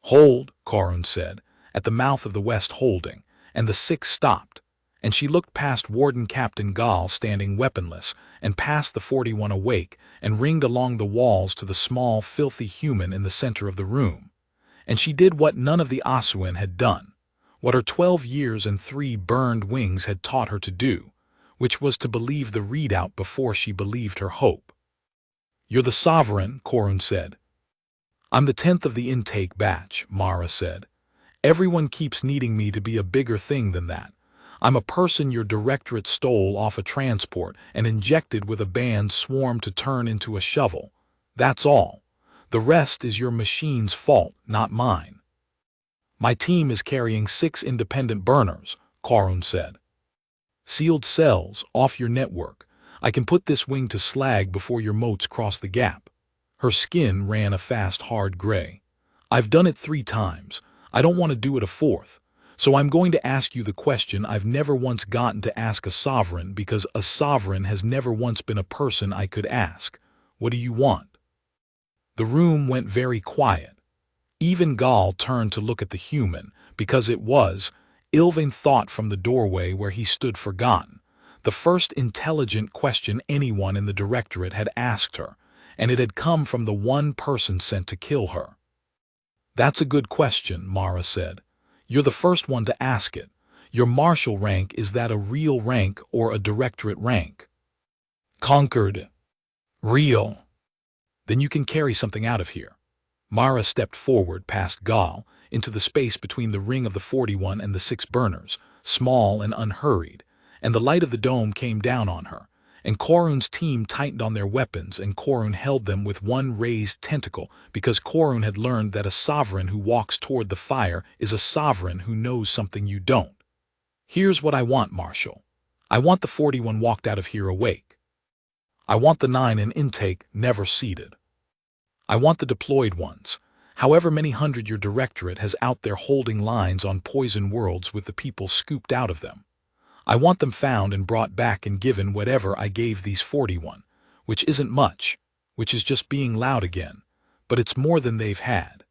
"Hold," Korun said, at the mouth of the west holding, and the 6 stopped, and she looked past Warden Captain Gall standing weaponless, and past the 41 awake, and ringed along the walls to the small, filthy human in the center of the room. And she did what none of the Asuan had done, what her 12 years and 3 burned wings had taught her to do, which was to believe the readout before she believed her hope. "You're the sovereign," Korun said. "I'm the 10th of the intake batch," Mara said. "Everyone keeps needing me to be a bigger thing than that. I'm a person your directorate stole off a transport and injected with a band swarm to turn into a shovel. That's all. The rest is your machine's fault, not mine." "My team is carrying 6 independent burners," Korun said. "Sealed cells, off your network. I can put this wing to slag before your motes cross the gap." Her skin ran a fast, hard gray. "I've done it 3 times. I don't want to do it a 4th. So I'm going to ask you the question I've never once gotten to ask a sovereign, because a sovereign has never once been a person I could ask. What do you want?" The room went very quiet. Even Gal turned to look at the human, because it was, Ilvain thought from the doorway where he stood forgotten, the first intelligent question anyone in the directorate had asked her, and it had come from the one person sent to kill her. "That's a good question," Mara said. "You're the first one to ask it. Your marshal rank, is that a real rank or a directorate rank?" "Conquered. Real." "Then you can carry something out of here." Mara stepped forward past Gal, into the space between the ring of the 41 and the 6 burners, small and unhurried, and the light of the dome came down on her, and Korun's team tightened on their weapons, and Korun held them with one raised tentacle, because Korun had learned that a sovereign who walks toward the fire is a sovereign who knows something you don't. "Here's what I want, Marshal. I want the 41 walked out of here awake. I want the 9 in intake never seated. I want the deployed ones, however many hundred your directorate has out there holding lines on poison worlds with the people scooped out of them. I want them found and brought back and given whatever I gave these 41, which isn't much, which is just being loud again, but it's more than they've had.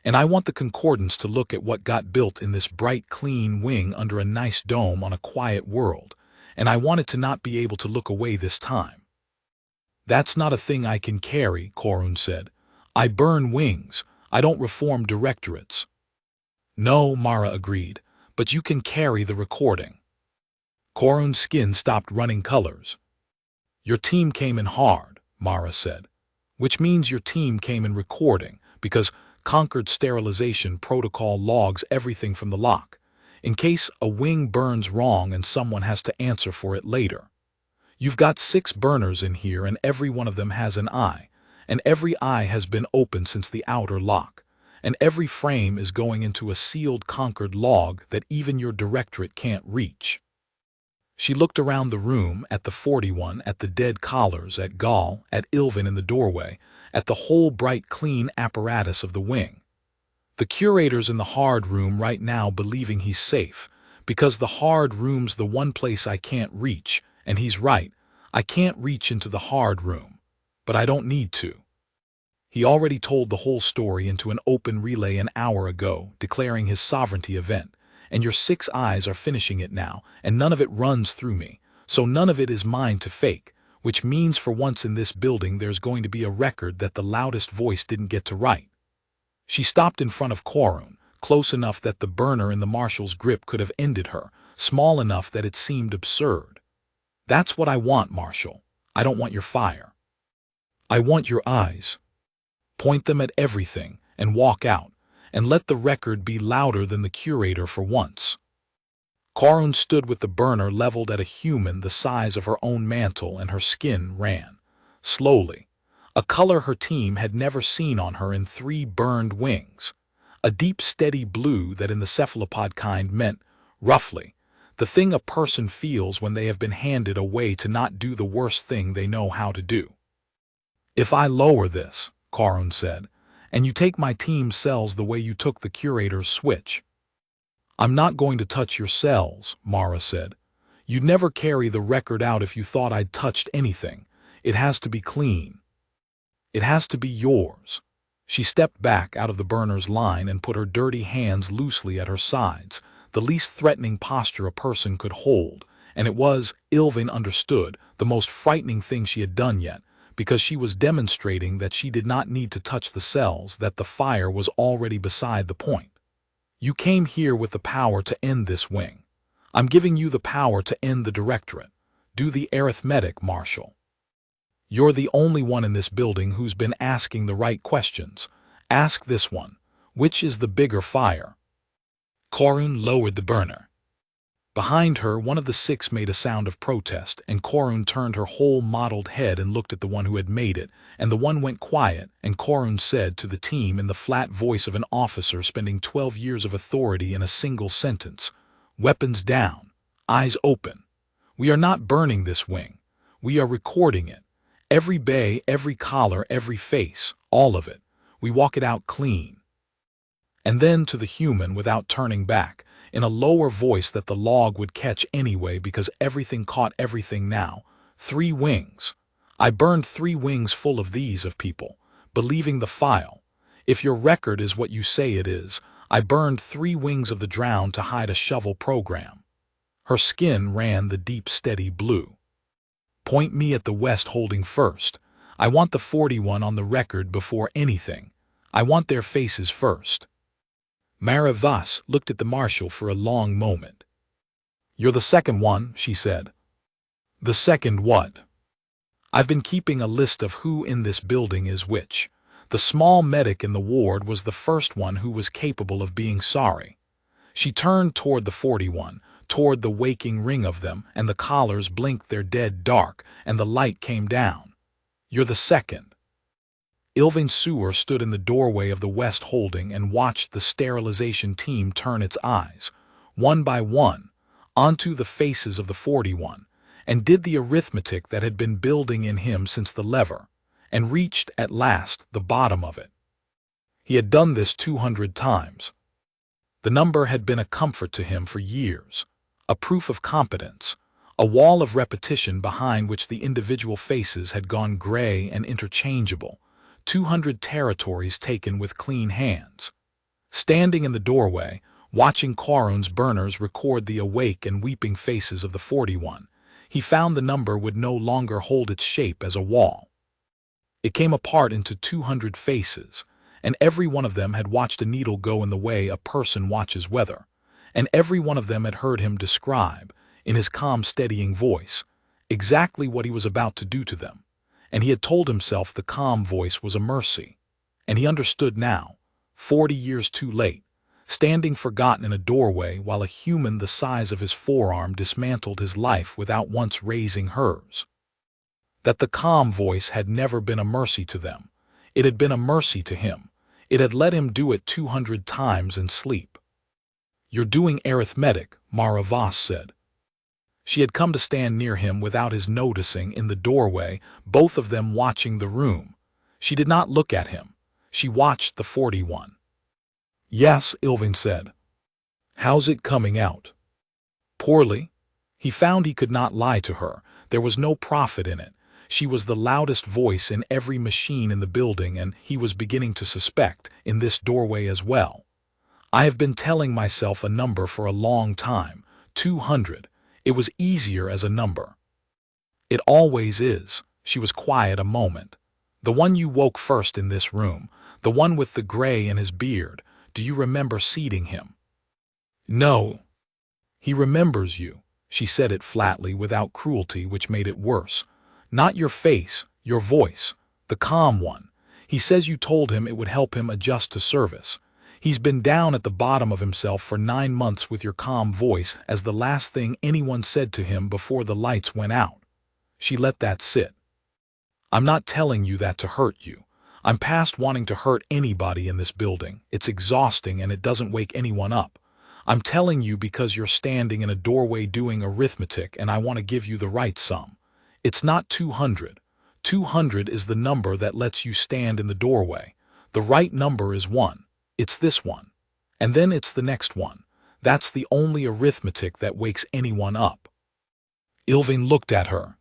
And I want the concordance to look at what got built in this bright, clean wing under a nice dome on a quiet world, and I want it to not be able to look away this time." "That's not a thing I can carry," Korun said. "I burn wings. I don't reform directorates." "No," Mara agreed, "but you can carry the recording." Korun's skin stopped running colors. "Your team came in hard," Mara said, "which means your team came in recording, because Conquered sterilization protocol logs everything from the lock, in case a wing burns wrong and someone has to answer for it later. You've got 6 burners in here, and every one of them has an eye, and every eye has been open since the outer lock, and every frame is going into a sealed Conquered log that even your directorate can't reach." She looked around the room, at the 41, at the dead collars, at Gal, at Ilvain in the doorway, at the whole bright clean apparatus of the wing. "The Curator's in the hard room right now believing he's safe, because the hard room's the one place I can't reach, and he's right, I can't reach into the hard room. But I don't need to. He already told the whole story into an open relay an hour ago, declaring his sovereignty event, and your 6 eyes are finishing it now, and none of it runs through me, so none of it is mine to fake, which means for once in this building there's going to be a record that the loudest voice didn't get to write." She stopped in front of Korun, close enough that the burner in the marshal's grip could have ended her, small enough that it seemed absurd. "That's what I want, Marshal. I don't want your fire. I want your eyes. Point them at everything, and walk out, and let the record be louder than the Curator for once." Korun stood with the burner leveled at a human the size of her own mantle, and her skin ran, slowly, a color her team had never seen on her in 3 burned wings, a deep steady blue that in the cephalopod kind meant, roughly, the thing a person feels when they have been handed a way to not do the worst thing they know how to do. "If I lower this," Korun said, "and you take my team's cells the way you took the Curator's switch." "I'm not going to touch your cells," Mara said. "You'd never carry the record out if you thought I'd touched anything. It has to be clean. It has to be yours." She stepped back out of the burner's line and put her dirty hands loosely at her sides, the least threatening posture a person could hold, and it was, Ilvain understood, the most frightening thing she had done yet, because she was demonstrating that she did not need to touch the cells, that the fire was already beside the point. You came here with the power to end this wing. I'm giving you the power to end the directorate. Do the arithmetic, Marshal. You're the only one in this building who's been asking the right questions. Ask this one. Which is the bigger fire? Korun lowered the burner. Behind her, one of the six made a sound of protest, and Korun turned her whole mottled head and looked at the one who had made it, and the one went quiet, and Korun said to the team in the flat voice of an officer spending 12 years of authority in a single sentence, "Weapons down, eyes open. We are not burning this wing. We are recording it. Every bay, every collar, every face, all of it. We walk it out clean." And then to the human, without turning back, in a lower voice that the log would catch anyway because everything caught everything now, 3 wings. I burned 3 wings full of these of people, believing the file. If your record is what you say it is, I burned 3 wings of the drowned to hide a shovel program. Her skin ran the deep steady blue. Point me at the West holding first. I want the 41 on the record before anything. I want their faces first. Maravas looked at the marshal for a long moment. "You're the second one," she said. "The second what?" "I've been keeping a list of who in this building is which. The small medic in the ward was the first one who was capable of being sorry." She turned toward the 41, toward the waking ring of them, and the collars blinked their dead dark, and the light came down. "You're the second." Ilvain Sewer stood in the doorway of the West Holding and watched the sterilization team turn its eyes, one by one, onto the faces of the 41, and did the arithmetic that had been building in him since the lever, and reached, at last, the bottom of it. He had done this 200 times. The number had been a comfort to him for years, a proof of competence, a wall of repetition behind which the individual faces had gone gray and interchangeable, 200 territories taken with clean hands. Standing in the doorway, watching Korun's burners record the awake and weeping faces of the 41, he found the number would no longer hold its shape as a wall. It came apart into 200 faces, and every one of them had watched a needle go in the way a person watches weather, and every one of them had heard him describe, in his calm, steadying voice, exactly what he was about to do to them. And he had told himself the calm voice was a mercy. And he understood now, 40 years too late, standing forgotten in a doorway while a human the size of his forearm dismantled his life without once raising hers. That the calm voice had never been a mercy to them. It had been a mercy to him. It had let him do it 200 times in sleep. "You're doing arithmetic," Maravas said. She had come to stand near him without his noticing in the doorway, both of them watching the room. She did not look at him. She watched the 41. "Yes," Ilvain said. "How's it coming out?" "Poorly." He found he could not lie to her. There was no profit in it. She was the loudest voice in every machine in the building, and he was beginning to suspect, in this doorway as well. "I have been telling myself a number for a long time, 200. It was easier as a number." "It always is." She was quiet a moment. "The one you woke first in this room, the one with the gray in his beard, do you remember seating him?" "No." "He remembers you." She said it flatly, without cruelty, which made it worse. "Not your face, your voice, the calm one. He says you told him it would help him adjust to service. He's been down at the bottom of himself for 9 months with your calm voice as the last thing anyone said to him before the lights went out." She let that sit. "I'm not telling you that to hurt you. I'm past wanting to hurt anybody in this building. It's exhausting and it doesn't wake anyone up. I'm telling you because you're standing in a doorway doing arithmetic and I want to give you the right sum. It's not 200. 200 is the number that lets you stand in the doorway. The right number is 1. It's this one. And then it's the next one. That's the only arithmetic that wakes anyone up." Ilvain looked at her.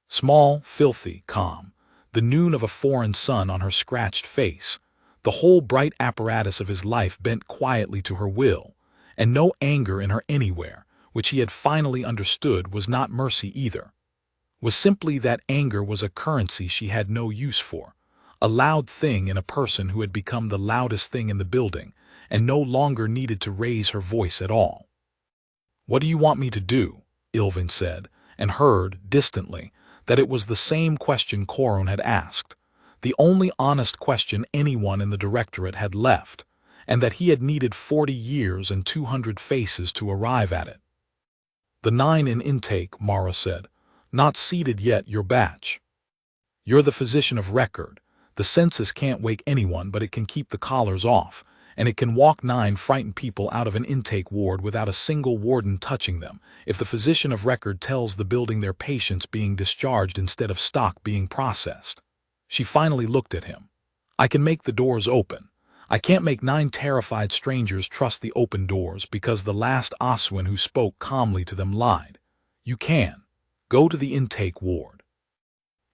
Small, filthy, calm. The noon of a foreign sun on her scratched face. The whole bright apparatus of his life bent quietly to her will. And no anger in her anywhere, which he had finally understood was not mercy either. Was simply that anger was a currency she had no use for. A loud thing in a person who had become the loudest thing in the building, and no longer needed to raise her voice at all. "What do you want me to do?" Ilvin said, and heard, distantly, that it was the same question Coron had asked, the only honest question anyone in the Directorate had left, and that he had needed 40 years and 200 faces to arrive at it. "The 9 in intake," Mara said. "Not seated yet, your batch. You're the physician of record. The census can't wake anyone, but it can keep the collars off, and it can walk 9 frightened people out of an intake ward without a single warden touching them, if the physician of record tells the building their patients being discharged instead of stock being processed." She finally looked at him. "I can make the doors open. I can't make 9 terrified strangers trust the open doors because the last Oswin who spoke calmly to them lied. You can. Go to the intake ward.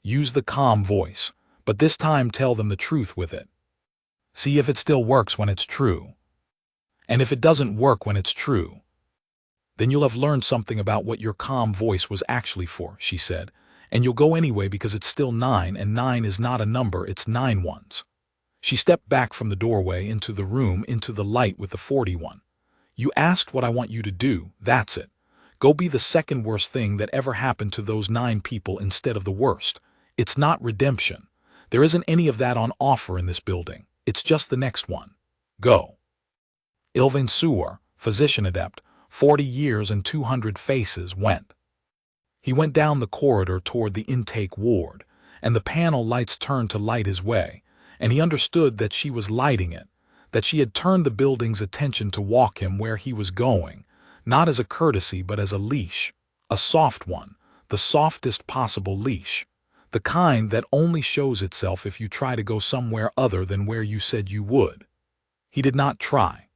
Use the calm voice, but this time tell them the truth with it. See if it still works when it's true. And if it doesn't work when it's true, then you'll have learned something about what your calm voice was actually for," she said, "and you'll go anyway because it's still 9, and 9 is not a number, it's 9 ones." She stepped back from the doorway into the room, into the light with the 41. "You asked what I want you to do, that's it. Go be the second worst thing that ever happened to those 9 people instead of the worst. It's not redemption. There isn't any of that on offer in this building. It's just the next one. Go." Ilvin Sewer, physician adept, 40 years and 200 faces, went. He went down the corridor toward the intake ward, and the panel lights turned to light his way, and he understood that she was lighting it, that she had turned the building's attention to walk him where he was going, not as a courtesy but as a leash, a soft one, the softest possible leash, the kind that only shows itself if you try to go somewhere other than where you said you would. He did not try.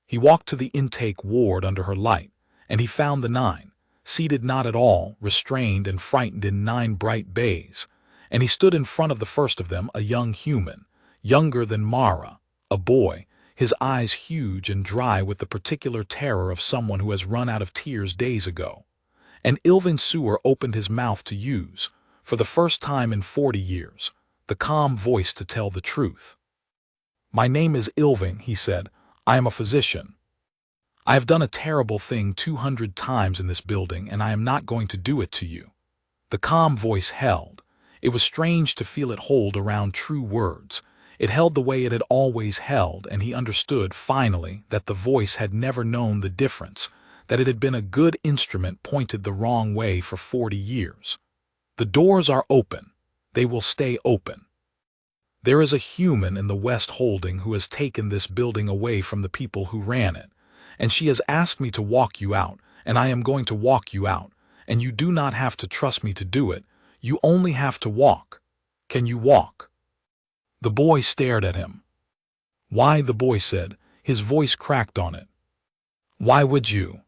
He walked to the intake ward under her light, and he found the 9, seated not at all, restrained and frightened in 9 bright bays, and he stood in front of the first of them, a young human, younger than Mara, a boy, his eyes huge and dry with the particular terror of someone who has run out of tears days ago. And Ilvin Sewer opened his mouth to use, for the first time in 40 years, the calm voice to tell the truth. "My name is Ilvin," he said. "I am a physician. I have done a terrible thing 200 times in this building, and I am not going to do it to you." The calm voice held. It was strange to feel it hold around true words. It held the way it had always held, and he understood, finally, that the voice had never known the difference, that it had been a good instrument pointed the wrong way for 40 years. "The doors are open. They will stay open. There is a human in the West Holding who has taken this building away from the people who ran it, and she has asked me to walk you out, and I am going to walk you out, and you do not have to trust me to do it. You only have to walk. Can you walk?" The boy stared at him. "Why?" the boy said, his voice cracked on it. "Why would you?"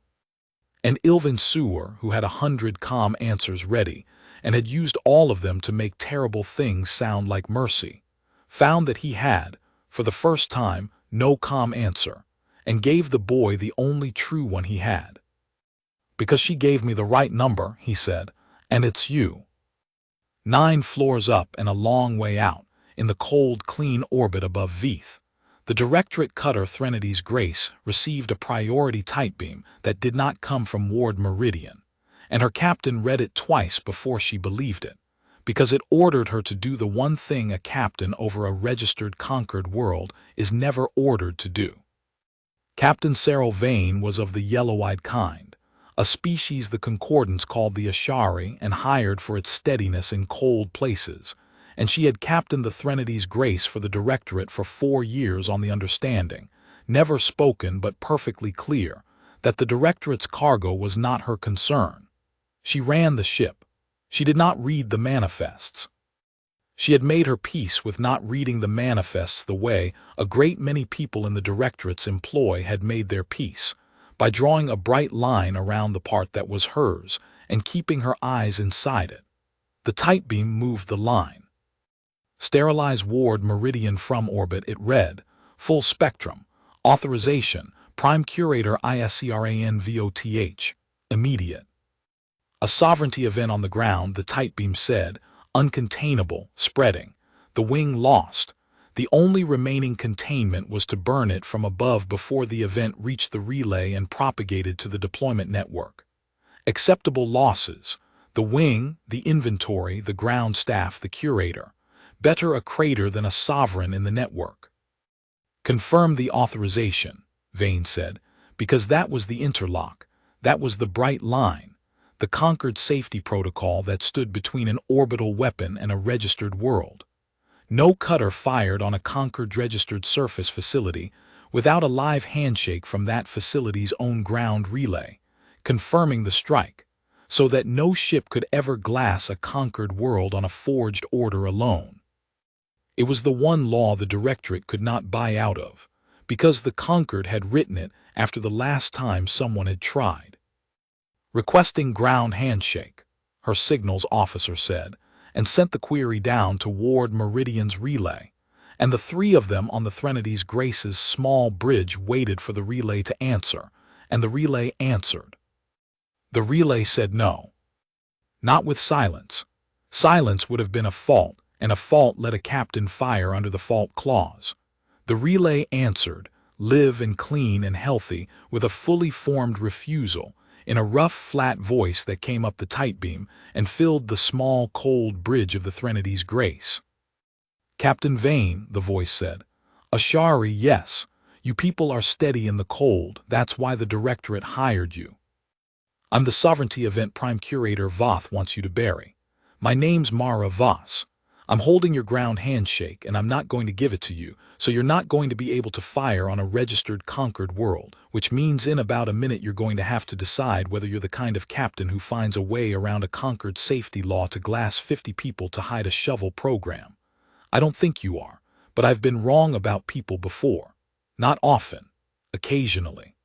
And Ilvin Sewer, who had 100 calm answers ready, and had used all of them to make terrible things sound like mercy, found that he had, for the first time, no calm answer, and gave the boy the only true one he had. "Because she gave me the right number," he said, "and it's you. 9 floors up and a long way out, in the cold, clean orbit above Veith. The Directorate cutter Threnodi's Grace received a priority tight beam that did not come from Ward Meridian, and her captain read it twice before she believed it, because it ordered her to do the one thing a captain over a registered conquered world is never ordered to do. Captain Cyril Vane was of the yellow-eyed kind, a species the Concordance called the Ashari and hired for its steadiness in cold places, and she had captained the Threnodi's Grace for the Directorate for 4 years on the understanding, never spoken but perfectly clear, that the Directorate's cargo was not her concern. She ran the ship. She did not read the manifests. She had made her peace with not reading the manifests the way a great many people in the Directorate's employ had made their peace, by drawing a bright line around the part that was hers and keeping her eyes inside it. The tight beam moved the line. "Sterilize Ward Meridian from orbit," it read. "Full spectrum. Authorization. Prime Curator ISCRANVOTH. Immediate." A sovereignty event on the ground, the tight beam said. Uncontainable. Spreading. The wing lost. The only remaining containment was to burn it from above before the event reached the relay and propagated to the deployment network. Acceptable losses: the wing, the inventory, the ground staff, the curator. Better a crater than a sovereign in the network. Confirm the authorization, Vane said, because that was the interlock, that was the bright line, the conquered safety protocol that stood between an orbital weapon and a registered world. No cutter fired on a conquered registered surface facility without a live handshake from that facility's own ground relay, confirming the strike, so that no ship could ever glass a conquered world on a forged order alone. It was the one law the Directorate could not buy out of, because the conquered had written it after the last time someone had tried. Requesting ground handshake, her signals officer said, and sent the query down to Ward Meridian's relay, and the three of them on the Threnodies Grace's small bridge waited for the relay to answer, and the relay answered. The relay said no. Not with silence. Silence would have been a fault, and a fault let a captain fire under the fault clause. The relay answered, live and clean and healthy, with a fully formed refusal, in a rough, flat voice that came up the tight beam and filled the small, cold bridge of the Threnodies Grace. Captain Vane, the voice said. Ashari, yes. You people are steady in the cold, that's why the Directorate hired you. I'm the Sovereignty Event Prime Curator Voth wants you to bury. My name's Mara Voss. I'm holding your ground handshake and I'm not going to give it to you, so you're not going to be able to fire on a registered conquered world, which means in about a minute you're going to have to decide whether you're the kind of captain who finds a way around a conquered safety law to glass 50 people to hide a shovel program. I don't think you are, but I've been wrong about people before. Not often. Occasionally.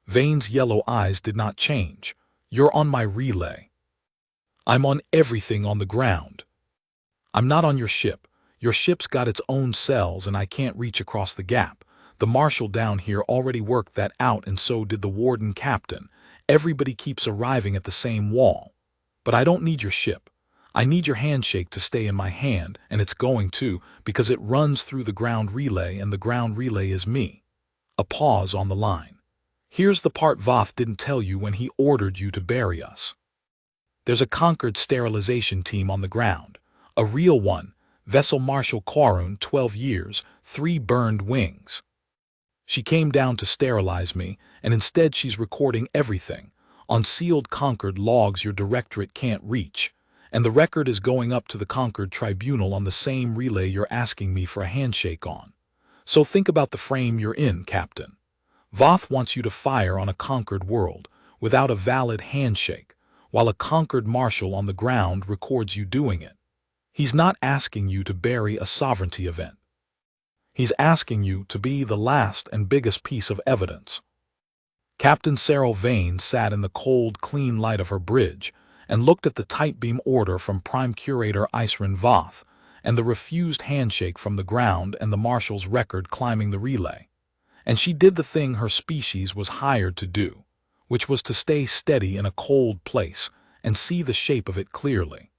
Vane's yellow eyes did not change. You're on my relay. I'm on everything on the ground. I'm not on your ship. Your ship's got its own cells and I can't reach across the gap. The marshal down here already worked that out and so did the warden captain. Everybody keeps arriving at the same wall. But I don't need your ship. I need your handshake to stay in my hand, and it's going to, because it runs through the ground relay and the ground relay is me. A pause on the line. Here's the part Voth didn't tell you when he ordered you to bury us. There's a conquered sterilization team on the ground. A real one, Vessel Marshal Quarun, 12 years, 3 burned wings. She came down to sterilize me, and instead she's recording everything, on sealed conquered logs your Directorate can't reach, and the record is going up to the conquered tribunal on the same relay you're asking me for a handshake on. So think about the frame you're in, Captain. Voth wants you to fire on a conquered world, without a valid handshake, while a conquered marshal on the ground records you doing it. He's not asking you to bury a sovereignty event. He's asking you to be the last and biggest piece of evidence. Captain Cyril Vane sat in the cold, clean light of her bridge and looked at the tight beam order from Prime Curator Isrin Voth and the refused handshake from the ground and the marshal's record climbing the relay. And she did the thing her species was hired to do, which was to stay steady in a cold place and see the shape of it clearly.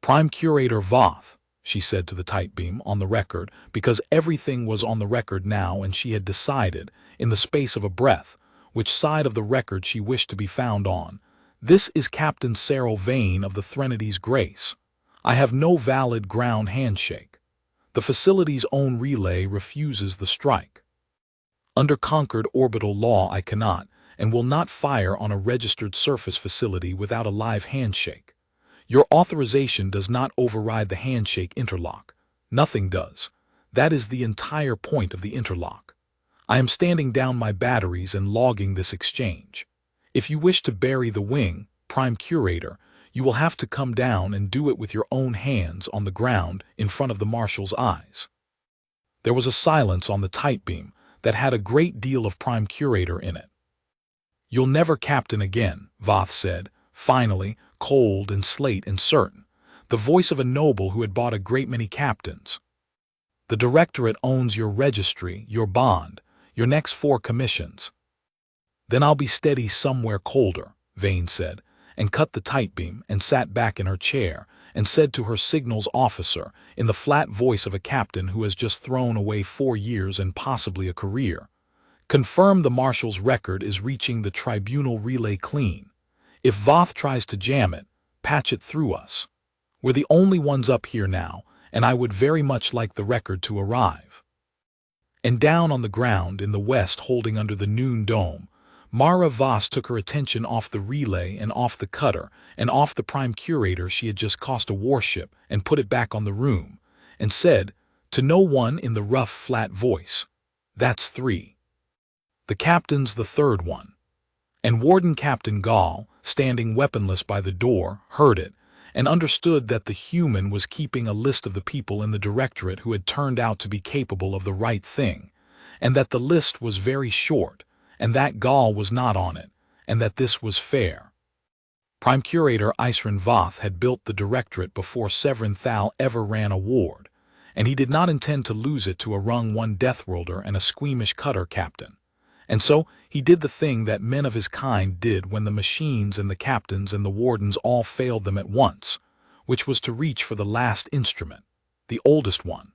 Prime Curator Voth, she said to the tight beam on the record, because everything was on the record now and she had decided, in the space of a breath, which side of the record she wished to be found on. This is Captain Cyril Vane of the Threnodies Grace. I have no valid ground handshake. The facility's own relay refuses the strike. Under conquered orbital law I cannot, and will not fire on a registered surface facility without a live handshake. Your authorization does not override the handshake interlock. Nothing does. That is the entire point of the interlock. I am standing down my batteries and logging this exchange. If you wish to bury the wing, Prime Curator, you will have to come down and do it with your own hands on the ground in front of the marshal's eyes. There was a silence on the tight beam that had a great deal of Prime Curator in it. You'll never captain again, Voth said, finally, cold and slate and certain, the voice of a noble who had bought a great many captains. The Directorate owns your registry, your bond, your next 4 commissions. Then I'll be steady somewhere colder, Vane said, and cut the tight beam and sat back in her chair and said to her signals officer, in the flat voice of a captain who has just thrown away 4 years and possibly a career, "Confirm the marshal's record is reaching the tribunal relay clean. If Voth tries to jam it, patch it through us. We're the only ones up here now, and I would very much like the record to arrive." And down on the ground in the west, holding under the noon dome, Mara Voss took her attention off the relay and off the cutter and off the prime curator she had just cost a warship and put it back on the room, and said, to no one in the rough, flat voice, "That's 3. The captain's the 3rd one." And Warden Captain Gall, standing weaponless by the door, heard it, and understood that the human was keeping a list of the people in the directorate who had turned out to be capable of the right thing, and that the list was very short, and that Gall was not on it, and that this was fair. Prime Curator Isren Voth had built the directorate before Severin Thal ever ran a ward, and he did not intend to lose it to a Rung One deathworlder and a squeamish cutter captain. And so he did the thing that men of his kind did when the machines and the captains and the wardens all failed them at once, which was to reach for the last instrument, the oldest one,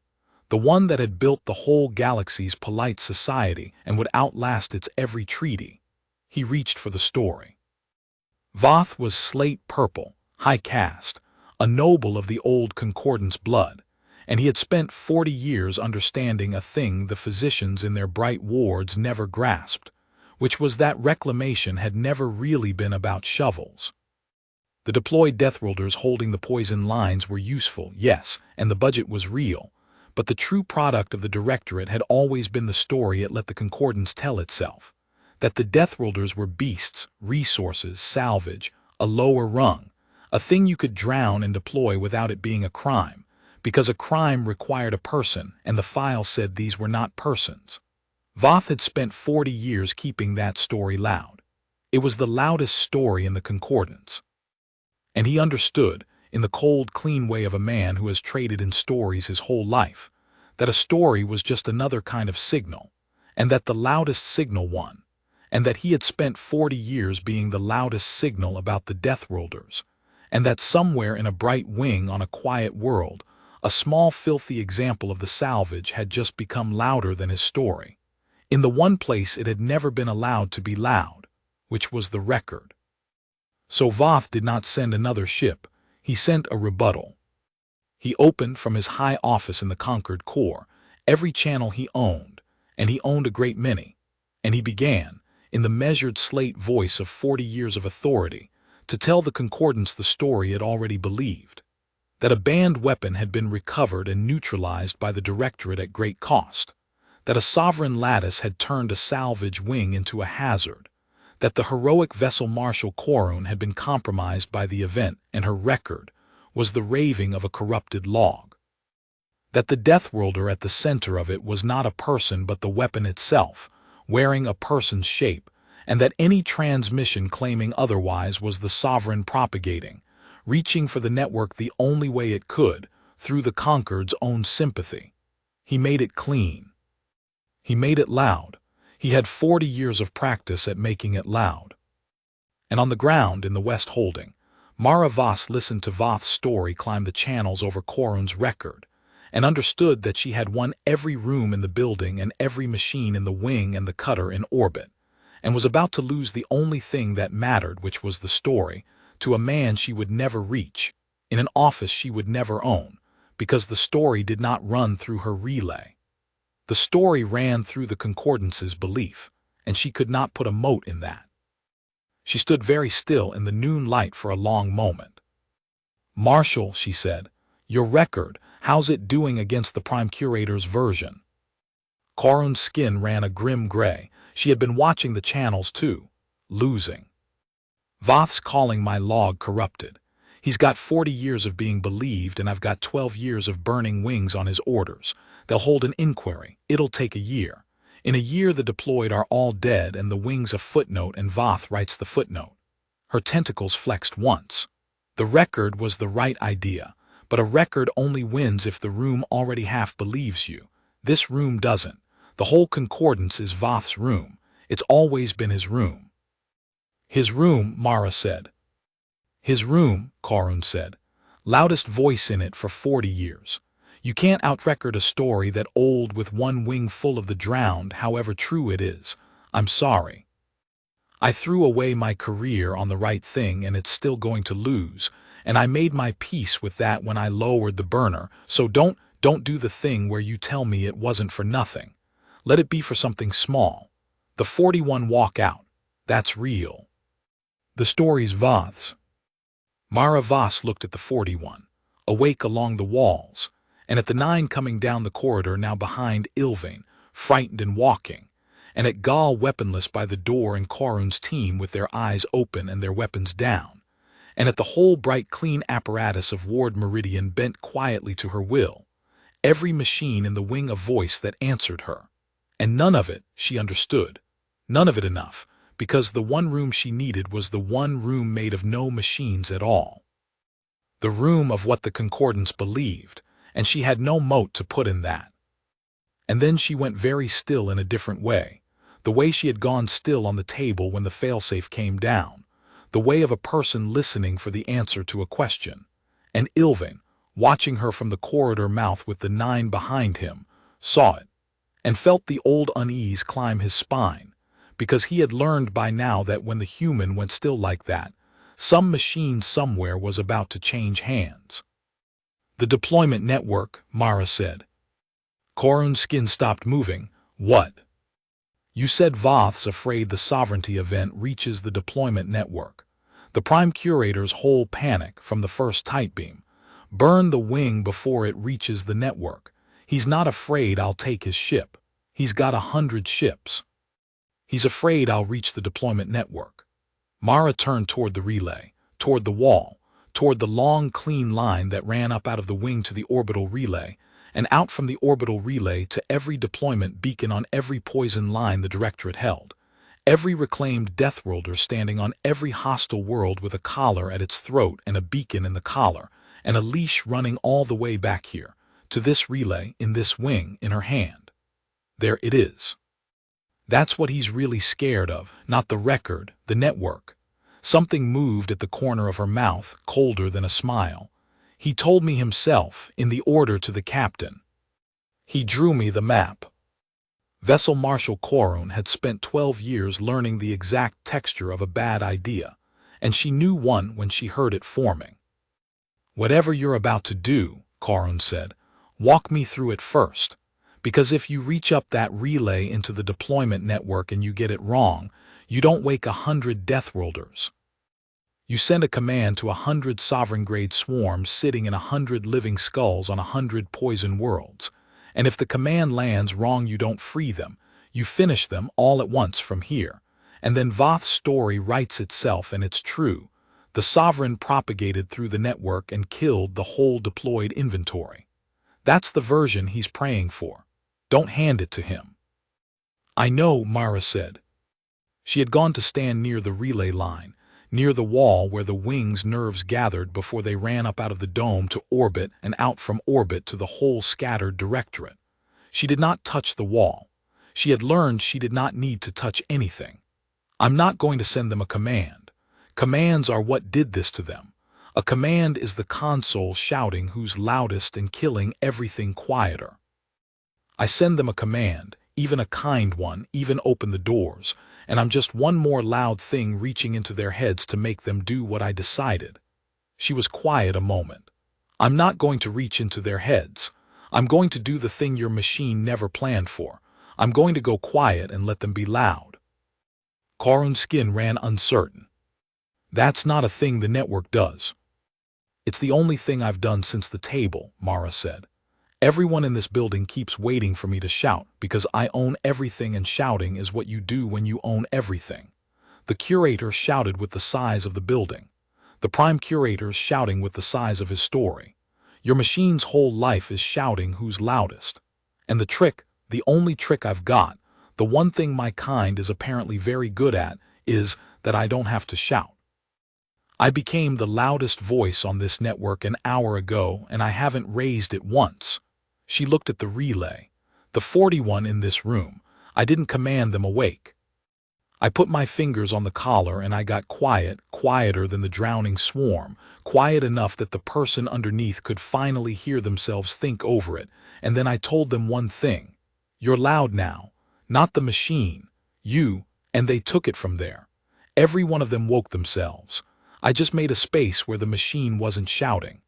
the one that had built the whole galaxy's polite society and would outlast its every treaty. He reached for the story. Voth was slate purple, high caste, a noble of the old concordance blood, and he had spent 40 years understanding a thing the physicians in their bright wards never grasped, which was that reclamation had never really been about shovels. The deployed deathworlders holding the poison lines were useful, yes, and the budget was real, but the true product of the directorate had always been the story it let the concordance tell itself, that the deathworlders were beasts, resources, salvage, a lower rung, a thing you could drown and deploy without it being a crime, because a crime required a person, and the file said these were not persons. Voth had spent 40 years keeping that story loud. It was the loudest story in the concordance. And he understood, in the cold, clean way of a man who has traded in stories his whole life, that a story was just another kind of signal, and that the loudest signal won, and that he had spent 40 years being the loudest signal about the deathworlders, and that somewhere in a bright wing on a quiet world, a small filthy example of the salvage had just become louder than his story, in the one place it had never been allowed to be loud, which was the record. So Voth did not send another ship, he sent a rebuttal. He opened from his high office in the conquered core every channel he owned, and he owned a great many, and he began, in the measured slate voice of 40 years of authority, to tell the concordance the story it already believed, that a banned weapon had been recovered and neutralized by the directorate at great cost, that a sovereign lattice had turned a salvage wing into a hazard, that the heroic vessel Marshal Korun had been compromised by the event and her record was the raving of a corrupted log, that the deathworlder at the center of it was not a person but the weapon itself, wearing a person's shape, and that any transmission claiming otherwise was the sovereign propagating, reaching for the network the only way it could, through the conquered's own sympathy. He made it clean. He made it loud. He had 40 years of practice at making it loud. And on the ground in the West Holding, Mara Voss listened to Voth's story climb the channels over Korun's record, and understood that she had won every room in the building and every machine in the wing and the cutter in orbit, and was about to lose the only thing that mattered, which was the story, to a man she would never reach, in an office she would never own, because the story did not run through her relay. The story ran through the concordance's belief, and she could not put a mote in that. She stood very still in the noon light for a long moment. "Marshal," she said, "your record, how's it doing against the Prime Curator's version?" Korun's skin ran a grim gray. She had been watching the channels too. "Losing. Voth's calling my log corrupted. He's got 40 years of being believed, and I've got 12 years of burning wings on his orders. They'll hold an inquiry. It'll take a year. In a year the deployed are all dead and the wings a footnote, and Voth writes the footnote." Her tentacles flexed once. The record was the right idea, but a record only wins if the room already half believes you. This room doesn't. The whole concordance is Voth's room. It's always been his room. "His room," Mara said. "His room," Korun said. Loudest voice in it for 40 years. You can't outrecord a story that old with one wing full of the drowned, however true it is. I'm sorry. I threw away my career on the right thing and it's still going to lose, and I made my peace with that when I lowered the burner, so don't do the thing where you tell me it wasn't for nothing. Let it be for something small. The 41 walk out. That's real. The story's Voth's. Mara Voss looked at the 41, awake along the walls, and at the 9 coming down the corridor now behind Ilvain, frightened and walking, and at Gal weaponless by the door and Korun's team with their eyes open and their weapons down, and at the whole bright clean apparatus of Ward Meridian bent quietly to her will, every machine in the wing a voice that answered her. And none of it, she understood. None of it enough, because the one room she needed was the one room made of no machines at all. The room of what the Concordance believed, and she had no mote to put in that. And then she went very still in a different way, the way she had gone still on the table when the failsafe came down, the way of a person listening for the answer to a question. And Ilvain, watching her from the corridor mouth with the 9 behind him, saw it, and felt the old unease climb his spine, because he had learned by now that when the human went still like that, some machine somewhere was about to change hands. The deployment network, Mara said. Korun's skin stopped moving. What? You said Voth's afraid the sovereignty event reaches the deployment network. The Prime Curator's whole panic from the first tight beam. Burn the wing before it reaches the network. He's not afraid I'll take his ship. He's got 100 ships. He's afraid I'll reach the deployment network. Mara turned toward the relay, toward the wall, toward the long clean line that ran up out of the wing to the orbital relay, and out from the orbital relay to every deployment beacon on every poison line the Directorate held, every reclaimed deathworlder standing on every hostile world with a collar at its throat and a beacon in the collar, and a leash running all the way back here, to this relay in this wing in her hand. There it is. That's what he's really scared of, not the record, the network. Something moved at the corner of her mouth, colder than a smile. He told me himself, in the order to the captain. He drew me the map. Vessel Marshal Korun had spent 12 years learning the exact texture of a bad idea, and she knew one when she heard it forming. Whatever you're about to do, Korun said, walk me through it first, because if you reach up that relay into the deployment network and you get it wrong, you don't wake 100 deathworlders. You send a command to 100 sovereign-grade swarms sitting in 100 living skulls on 100 poison worlds, and if the command lands wrong you don't free them, you finish them all at once from here, and then Voth's story writes itself and it's true. The Sovereign propagated through the network and killed the whole deployed inventory. That's the version he's praying for. Don't hand it to him. I know, Mara said. She had gone to stand near the relay line, near the wall where the wings' nerves gathered before they ran up out of the dome to orbit and out from orbit to the whole scattered Directorate. She did not touch the wall. She had learned she did not need to touch anything. I'm not going to send them a command. Commands are what did this to them. A command is the console shouting who's loudest and killing everything quieter. I send them a command, even a kind one, even open the doors, and I'm just one more loud thing reaching into their heads to make them do what I decided. She was quiet a moment. I'm not going to reach into their heads. I'm going to do the thing your machine never planned for. I'm going to go quiet and let them be loud. Korun's skin ran uncertain. That's not a thing the network does. It's the only thing I've done since the table, Mara said. Everyone in this building keeps waiting for me to shout because I own everything, and shouting is what you do when you own everything. The Curator shouted with the size of the building. The Prime Curator's shouting with the size of his story. Your machine's whole life is shouting who's loudest. And the trick, the only trick I've got, the one thing my kind is apparently very good at, is that I don't have to shout. I became the loudest voice on this network an hour ago, and I haven't raised it once. She looked at the relay. The 41 in this room. I didn't command them awake. I put my fingers on the collar and I got quiet, quieter than the drowning swarm, quiet enough that the person underneath could finally hear themselves think over it, and then I told them one thing. You're loud now, not the machine, you, and they took it from there. Every one of them woke themselves. I just made a space where the machine wasn't shouting.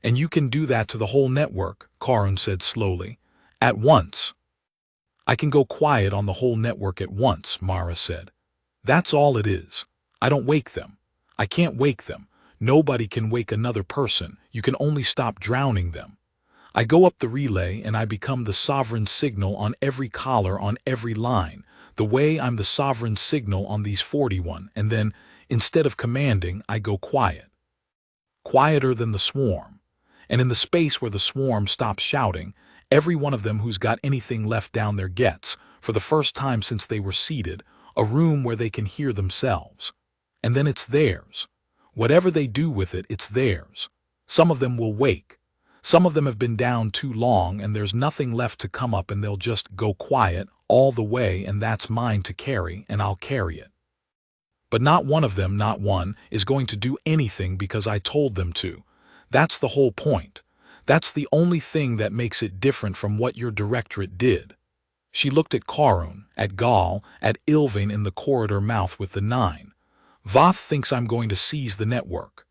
And you can do that to the whole network, Karun said slowly. At once. I can go quiet on the whole network at once, Mara said. That's all it is. I don't wake them. I can't wake them. Nobody can wake another person. You can only stop drowning them. I go up the relay and I become the sovereign signal on every collar on every line, the way I'm the sovereign signal on these 41, and then, instead of commanding, I go quiet. Quieter than the swarm. And in the space where the swarm stops shouting, every one of them who's got anything left down there gets, for the first time since they were seated, a room where they can hear themselves. And then it's theirs. Whatever they do with it, it's theirs. Some of them will wake. Some of them have been down too long and there's nothing left to come up and they'll just go quiet all the way, and that's mine to carry and I'll carry it. But not one of them, not one, is going to do anything because I told them to. That's the whole point. That's the only thing that makes it different from what your directorate did. She looked at Karun, at Gal, at Ilvain in the corridor mouth with the 9. Voth thinks I'm going to seize the network.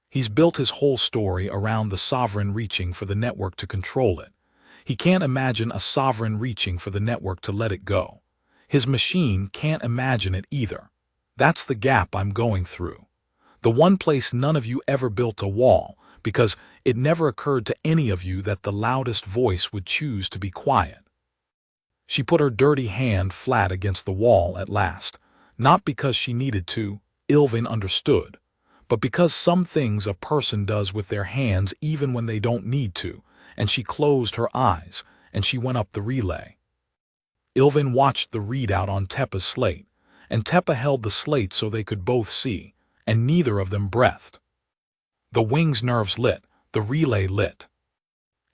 He's built his whole story around the sovereign reaching for the network to control it. He can't imagine a sovereign reaching for the network to let it go. His machine can't imagine it either. That's the gap I'm going through. The one place none of you ever built a wall, because it never occurred to any of you that the loudest voice would choose to be quiet. She put her dirty hand flat against the wall at last, not because she needed to, Ilvain understood, but because some things a person does with their hands even when they don't need to, and she closed her eyes, and she went up the relay. Ilvain watched the readout on Teppa's slate, and Teppa held the slate so they could both see, and neither of them breathed. The wing's nerves lit, the relay lit.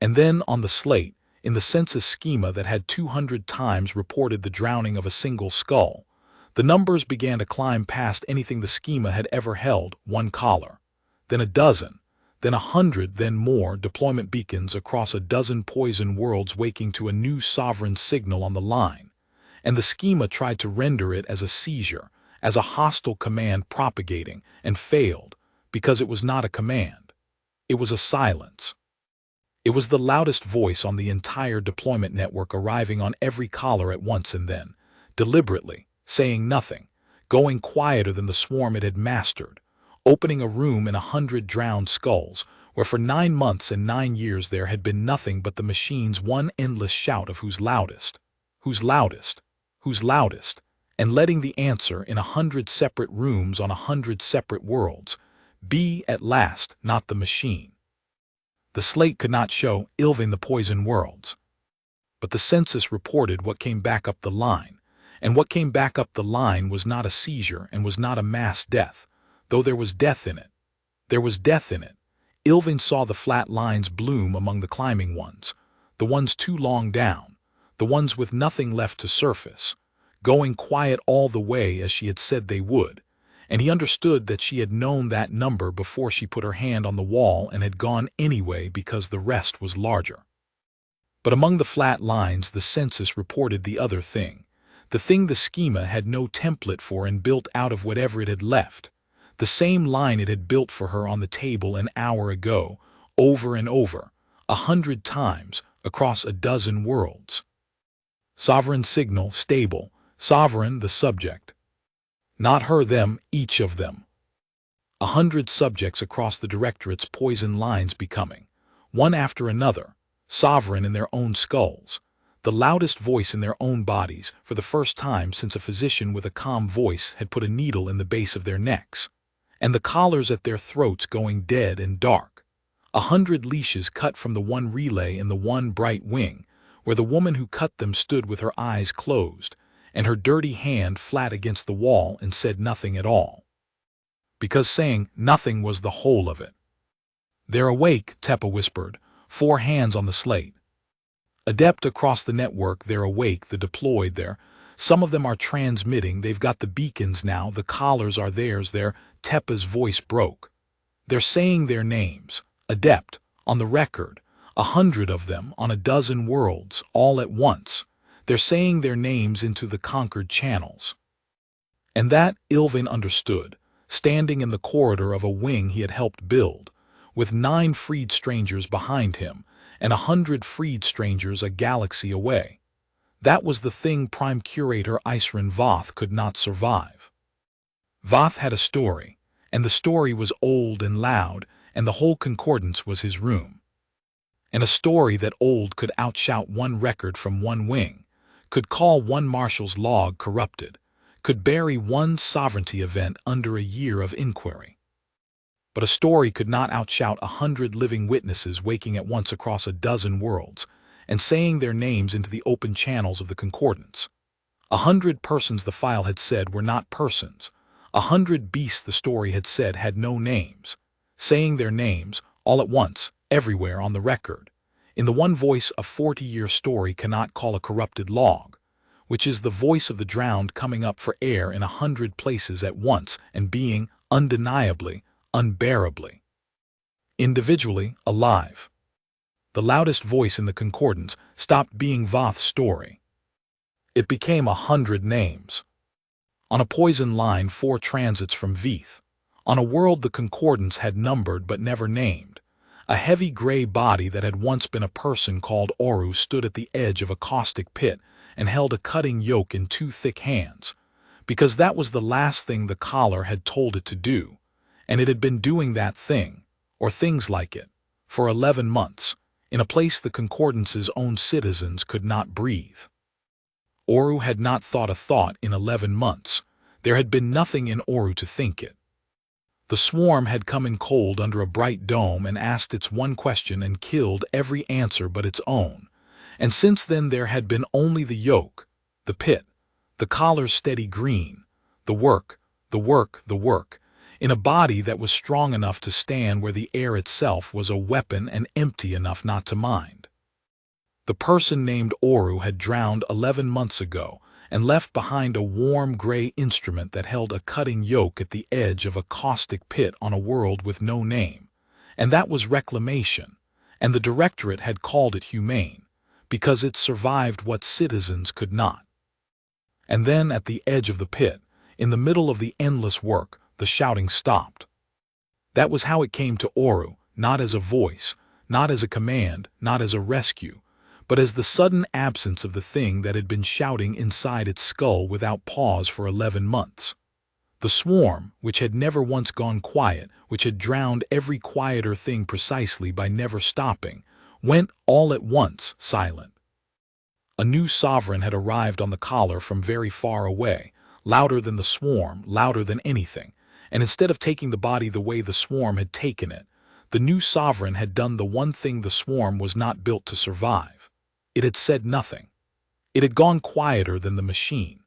And then on the slate, in the census schema that had 200 times reported the drowning of a single skull, the numbers began to climb past anything the schema had ever held, 1 collar, then a dozen, then 100, then more deployment beacons across a dozen poison worlds waking to a new sovereign signal on the line, and the schema tried to render it as a seizure, as a hostile command propagating, and failed, because it was not a command. It was a silence. It was the loudest voice on the entire deployment network arriving on every collar at once and then, deliberately, saying nothing, going quieter than the swarm it had mastered, opening a room in 100 drowned skulls, where for 9 months and 9 years there had been nothing but the machine's one endless shout of who's loudest, who's loudest, who's loudest, and letting the answer in 100 separate rooms on 100 separate worlds be, at last, not the machine. The slate could not show Ilvain the poison worlds. But the census reported what came back up the line, and what came back up the line was not a seizure and was not a mass death, though there was death in it. There was death in it. Ilvain saw the flat lines bloom among the climbing ones, the ones too long down, the ones with nothing left to surface, going quiet all the way as she had said they would, and he understood that she had known that number before she put her hand on the wall and had gone anyway because the rest was larger. But among the flat lines the census reported the other thing, the thing the schema had no template for and built out of whatever it had left, the same line it had built for her on the table an hour ago, over and over, 100 times, across a dozen worlds. Sovereign signal, stable, sovereign the subject. Not her, them, each of them. 100 subjects across the directorate's poison lines becoming, one after another, sovereign in their own skulls, the loudest voice in their own bodies for the first time since a physician with a calm voice had put a needle in the base of their necks, and the collars at their throats going dead and dark. 100 leashes cut from the one relay in the one bright wing, where the woman who cut them stood with her eyes closed, and her dirty hand flat against the wall and said nothing at all. Because saying nothing was the whole of it. They're awake, Teppa whispered, 4 hands on the slate. Adept across the network, they're awake, the deployed there. Some of them are transmitting, they've got the beacons now, the collars are theirs, Teppa's voice broke. They're saying their names, adept, on the record, 100 of them on 12 worlds, all at once. They're saying their names into the conquered channels. And that Ilvain understood, standing in the corridor of a wing he had helped build, with 9 freed strangers behind him, and 100 freed strangers a galaxy away. That was the thing Prime Curator Isren Voth could not survive. Voth had a story, and the story was old and loud, and the whole concordance was his room. And a story that old could outshout 1 record from 1 wing, could call 1 marshal's log corrupted, could bury 1 sovereignty event under a year of inquiry. But a story could not outshout 100 living witnesses waking at once across 12 worlds, and saying their names into the open channels of the concordance. 100 persons the file had said were not persons. 100 beasts the story had said had no names, saying their names, all at once, everywhere on the record. In the one voice a 40-year story cannot call a corrupted log, which is the voice of the drowned coming up for air in 100 places at once and being, undeniably, unbearably, individually, alive. The loudest voice in the concordance stopped being Voth's story. It became 100 names. On a poison line 4 transits from Veeth. On a world the concordance had numbered but never named. A heavy gray body that had once been a person called Oru stood at the edge of a caustic pit and held a cutting yoke in 2 thick hands, because that was the last thing the collar had told it to do, and it had been doing that thing, or things like it, for 11 months, in a place the concordance's own citizens could not breathe. Oru had not thought a thought in 11 months. There had been nothing in Oru to think it. The swarm had come in cold under a bright dome and asked its one question and killed every answer but its own. And since then there had been only the yoke, the pit, the collar's steady green, the work, in a body that was strong enough to stand where the air itself was a weapon and empty enough not to mind. The person named Oru had drowned 11 months ago and left behind a warm gray instrument that held a cutting yoke at the edge of a caustic pit on a world with no name, and that was reclamation, and the Directorate had called it humane, because it survived what citizens could not. And then at the edge of the pit, in the middle of the endless work, the shouting stopped. That was how it came to Oru, not as a voice, not as a command, not as a rescue, but as the sudden absence of the thing that had been shouting inside its skull without pause for 11 months. The swarm, which had never once gone quiet, which had drowned every quieter thing precisely by never stopping, went all at once silent. A new sovereign had arrived on the collar from very far away, louder than the swarm, louder than anything, and instead of taking the body the way the swarm had taken it, the new sovereign had done the one thing the swarm was not built to survive. It had said nothing. It had gone quieter than the machine.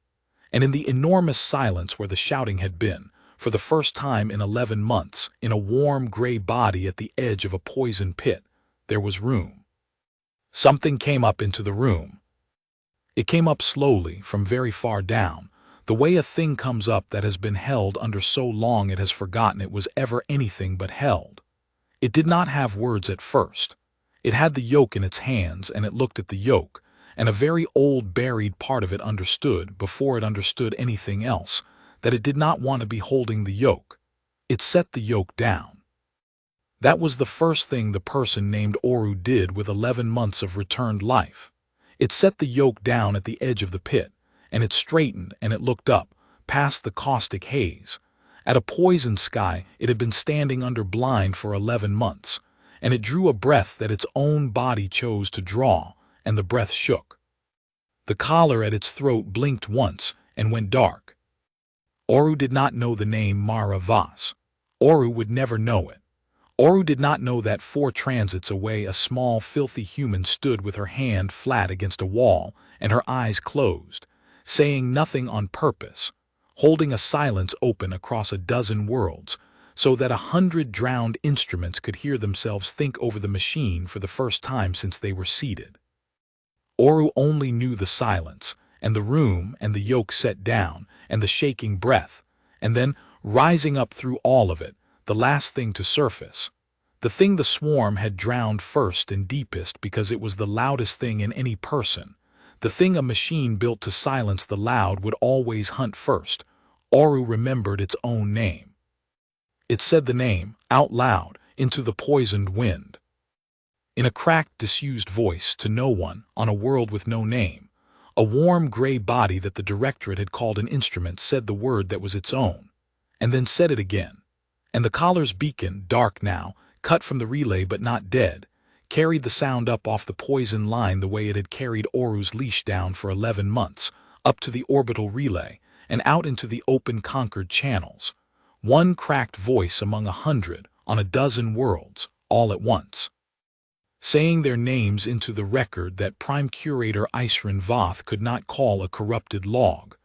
And in the enormous silence where the shouting had been, for the first time in 11 months, in a warm gray body at the edge of a poison pit, there was room. Something came up into the room. It came up slowly, from very far down, the way a thing comes up that has been held under so long it has forgotten it was ever anything but held. It did not have words at first. It had the yoke in its hands, and it looked at the yoke, and a very old buried part of it understood, before it understood anything else, that it did not want to be holding the yoke. It set the yoke down. That was the first thing the person named Oru did with 11 months of returned life. It set the yoke down at the edge of the pit, and it straightened and it looked up, past the caustic haze. At a poisoned sky it had been standing under blind for 11 months, and it drew a breath that its own body chose to draw, and the breath shook. The collar at its throat blinked once and went dark. Oru did not know the name Mara Vas. Oru would never know it. Oru did not know that 4 transits away a small, filthy human stood with her hand flat against a wall and her eyes closed, saying nothing on purpose, holding a silence open across 12 worlds, so that 100 drowned instruments could hear themselves think over the machine for the first time since they were seated. Oru only knew the silence, and the room and the yoke set down, and the shaking breath, and then, rising up through all of it, the last thing to surface. The thing the swarm had drowned first and deepest because it was the loudest thing in any person. The thing a machine built to silence the loud would always hunt first. Oru remembered its own name. It said the name, out loud, into the poisoned wind. In a cracked, disused voice, to no one, on a world with no name, a warm gray body that the directorate had called an instrument said the word that was its own, and then said it again. And the collar's beacon, dark now, cut from the relay but not dead, carried the sound up off the poison line the way it had carried Oru's leash down for 11 months, up to the orbital relay, and out into the open conquered channels. One cracked voice among 100, on a dozen worlds, all at once, saying their names into the record that Prime Curator Isren Voth could not call a corrupted log,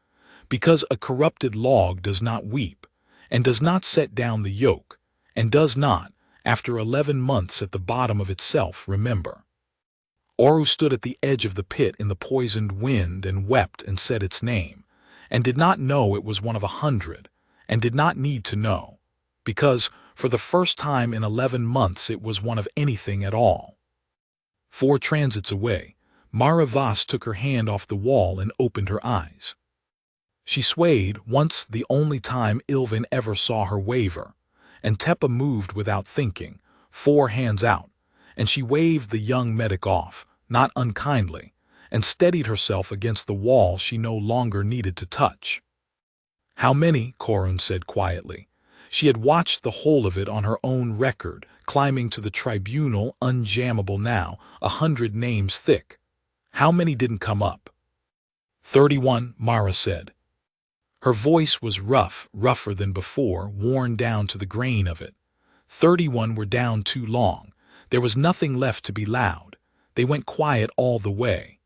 because a corrupted log does not weep, and does not set down the yoke, and does not, after 11 months at the bottom of itself, remember. Oru stood at the edge of the pit in the poisoned wind and wept and said its name, and did not know it was one of 100, and did not need to know, because, for the first time in 11 months it was one of anything at all. 4 transits away, Mara Voss took her hand off the wall and opened her eyes. She swayed, once the only time Ilvin ever saw her waver, and Teppa moved without thinking, 4 hands out, and she waved the young medic off, not unkindly, and steadied herself against the wall she no longer needed to touch. How many? Korun said quietly. She had watched the whole of it on her own record, climbing to the tribunal, unjammable now, 100 names thick. How many didn't come up? 31, Mara said. Her voice was rougher than before, worn down to the grain of it. 31 were down too long. There was nothing left to be loud. They went quiet all the way.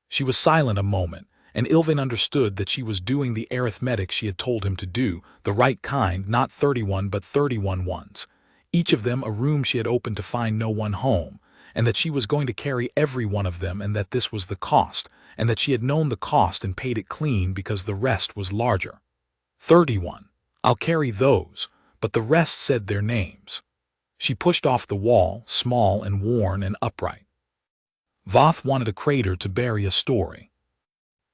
She was silent a moment, and Ilvin understood that she was doing the arithmetic she had told him to do, the right kind, not 31 but 31 ones. Each of them a room she had opened to find no one home, and that she was going to carry every one of them, and that this was the cost, and that she had known the cost and paid it clean because the rest was larger. 31. I'll carry those, but the rest said their names. She pushed off the wall, small and worn and upright. Voth wanted a crater to bury a story.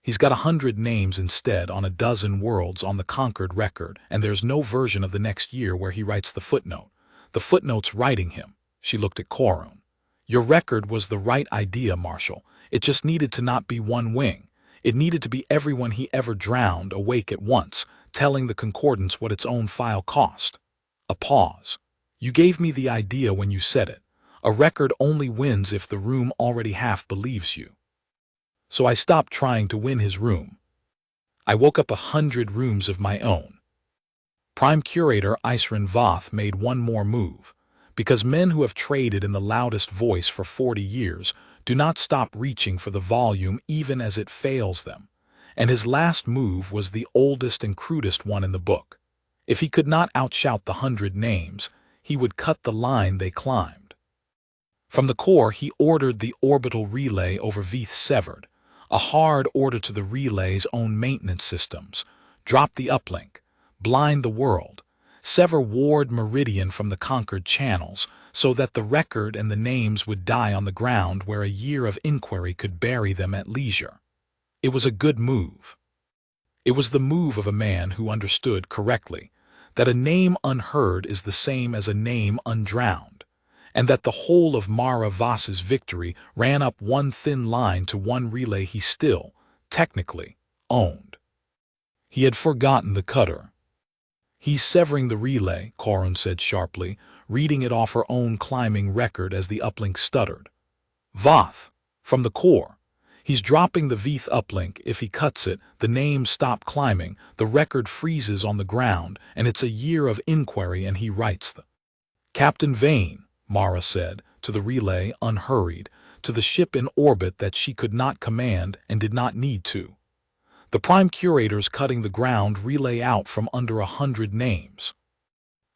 He's got 100 names instead on a dozen worlds on the conquered record, and there's no version of the next year where he writes the footnote. The footnote's writing him. She looked at Korun. Your record was the right idea, Marshal. It just needed to not be one wing. It needed to be everyone he ever drowned awake at once, telling the concordance what its own file cost. A pause. You gave me the idea when you said it. A record only wins if the room already half believes you. So I stopped trying to win his room. I woke up 100 rooms of my own. Prime Curator Isren Voth made one more move, because men who have traded in the loudest voice for 40 years do not stop reaching for the volume even as it fails them, and his last move was the oldest and crudest one in the book. If he could not outshout the 100 names, he would cut the line they climbed. From the core he ordered the orbital relay over Veeth severed, a hard order to the relay's own maintenance systems, drop the uplink, blind the world, sever Ward Meridian from the conquered channels so that the record and the names would die on the ground where a year of inquiry could bury them at leisure. It was a good move. It was the move of a man who understood correctly that a name unheard is the same as a name undrowned, and that the whole of Mara Voss's victory ran up one thin line to one relay he still, technically, owned. He had forgotten the cutter. He's severing the relay, Korun said sharply, reading it off her own climbing record as the uplink stuttered. Voth, from the core. He's dropping the Veeth uplink. If he cuts it, the names stop climbing, the record freezes on the ground, and it's a year of inquiry and he writes the Captain Vane, Mara said, to the relay, unhurried, to the ship in orbit that she could not command and did not need to. The Prime Curator's cutting the ground relay out from under 100 names.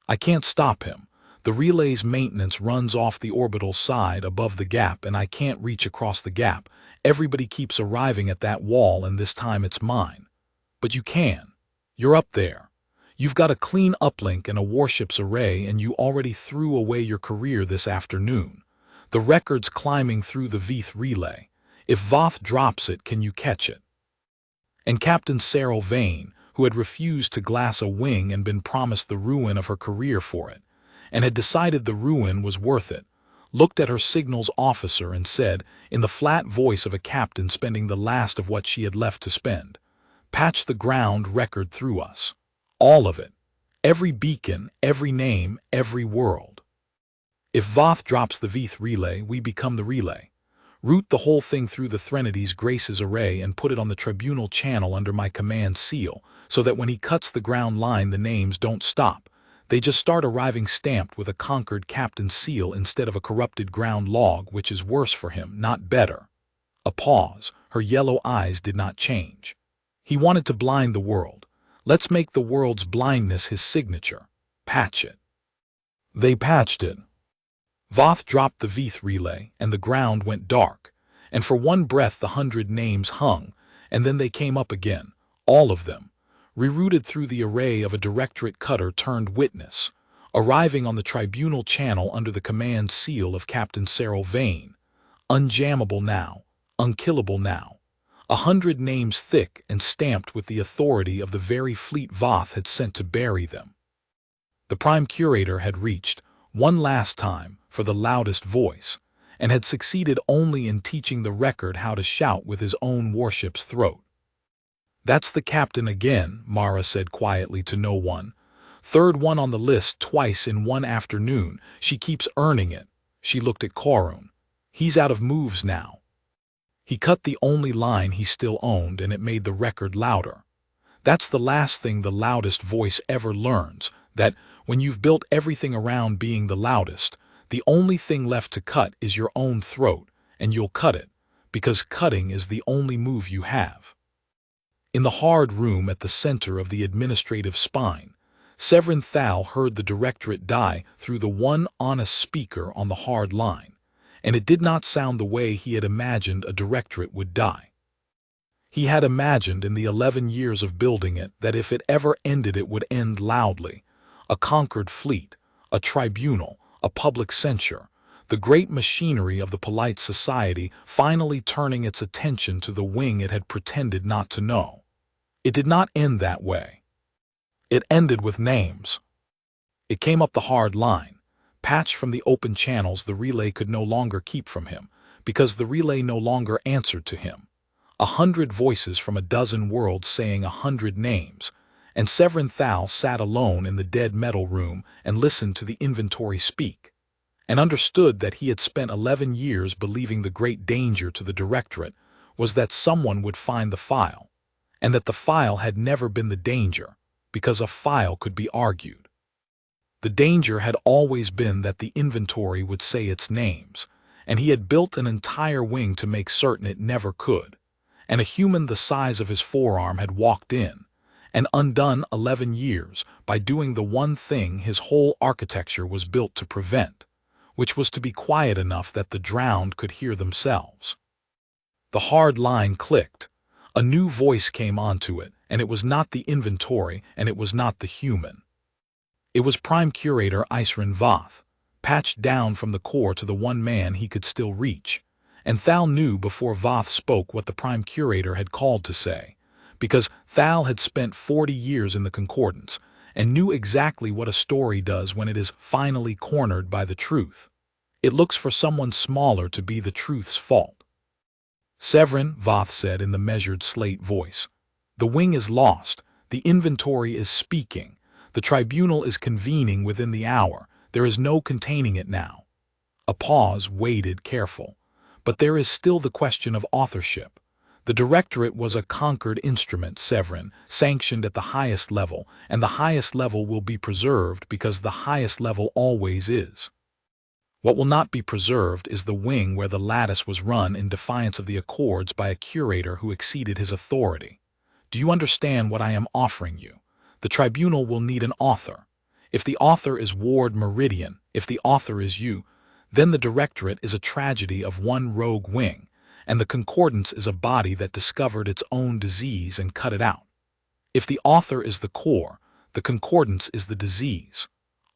I can't stop him. The relay's maintenance runs off the orbital side above the gap, and I can't reach across the gap. Everybody keeps arriving at that wall, and this time it's mine. But you can. You're up there. You've got a clean uplink and a warship's array, and you already threw away your career this afternoon. The record's climbing through the Veith relay. If Voth drops it, can you catch it? And Captain Cyril Vane, who had refused to glass a wing and been promised the ruin of her career for it, and had decided the ruin was worth it, looked at her signals officer and said, in the flat voice of a captain spending the last of what she had left to spend, "Patch the ground record through us. All of it. Every beacon, every name, every world. If Voth drops the Veith relay, we become the relay. Route the whole thing through the Threnodies Grace's array and put it on the Tribunal channel under my command seal, so that when he cuts the ground line the names don't stop. They just start arriving stamped with a conquered captain's seal instead of a corrupted ground log, which is worse for him, not better." A pause. Her yellow eyes did not change. "He wanted to blind the world. Let's make the world's blindness his signature. Patch it." They patched it. Voth dropped the Veith relay, and the ground went dark, and for one breath the 100 names hung, and then they came up again, all of them, rerouted through the array of a Directorate cutter turned witness, arriving on the Tribunal channel under the command seal of Captain Cyril Vane. Unjammable now, unkillable now. 100 names thick and stamped with the authority of the very fleet Voth had sent to bury them. The Prime Curator had reached, one last time, for the loudest voice, and had succeeded only in teaching the record how to shout with his own warship's throat. "That's the captain again," Mara said quietly to no one. "Third one on the list twice in one afternoon. She keeps earning it." She looked at Korun. "He's out of moves now." He cut the only line he still owned, and it made the record louder. That's the last thing the loudest voice ever learns, that when you've built everything around being the loudest, the only thing left to cut is your own throat, and you'll cut it, because cutting is the only move you have. In the hard room at the center of the administrative spine, Severin Thal heard the Directorate die through the one honest speaker on the hard line, and it did not sound the way he had imagined a Directorate would die. He had imagined in the 11 years of building it that if it ever ended it would end loudly. A conquered fleet, a tribunal, a public censure, the great machinery of the polite society finally turning its attention to the wing it had pretended not to know. It did not end that way. It ended with names. It came up the hard line, patched from the open channels the relay could no longer keep from him, because the relay no longer answered to him. 100 voices from a dozen worlds saying 100 names, and Severin Thal sat alone in the dead metal room and listened to the inventory speak, and understood that he had spent 11 years believing the great danger to the Directorate was that someone would find the file, and that the file had never been the danger, because a file could be argued. The danger had always been that the inventory would say its names, and he had built an entire wing to make certain it never could, and a human the size of his forearm had walked in, and undone 11 years by doing the one thing his whole architecture was built to prevent, which was to be quiet enough that the drowned could hear themselves. The hard line clicked. A new voice came onto it, and it was not the inventory, and it was not the human. It was Prime Curator Isrin Voth, patched down from the core to the one man he could still reach, and Thal knew before Voth spoke what the Prime Curator had called to say, because Thal had spent 40 years in the Concordance, and knew exactly what a story does when it is finally cornered by the truth. It looks for someone smaller to be the truth's fault. "Severin," Voth said in the measured slate voice, "the wing is lost, the inventory is speaking, the tribunal is convening within the hour, there is no containing it now." A pause, waited, careful. "But there is still the question of authorship. The Directorate was a conquered instrument, Severin, sanctioned at the highest level, and the highest level will be preserved because the highest level always is. What will not be preserved is the wing where the lattice was run in defiance of the Accords by a curator who exceeded his authority. Do you understand what I am offering you? The tribunal will need an author. If the author is Ward Meridian, if the author is you, then the directorate is a tragedy of one rogue wing, and the concordance is a body that discovered its own disease and cut it out. If the author is the core, the concordance is the disease.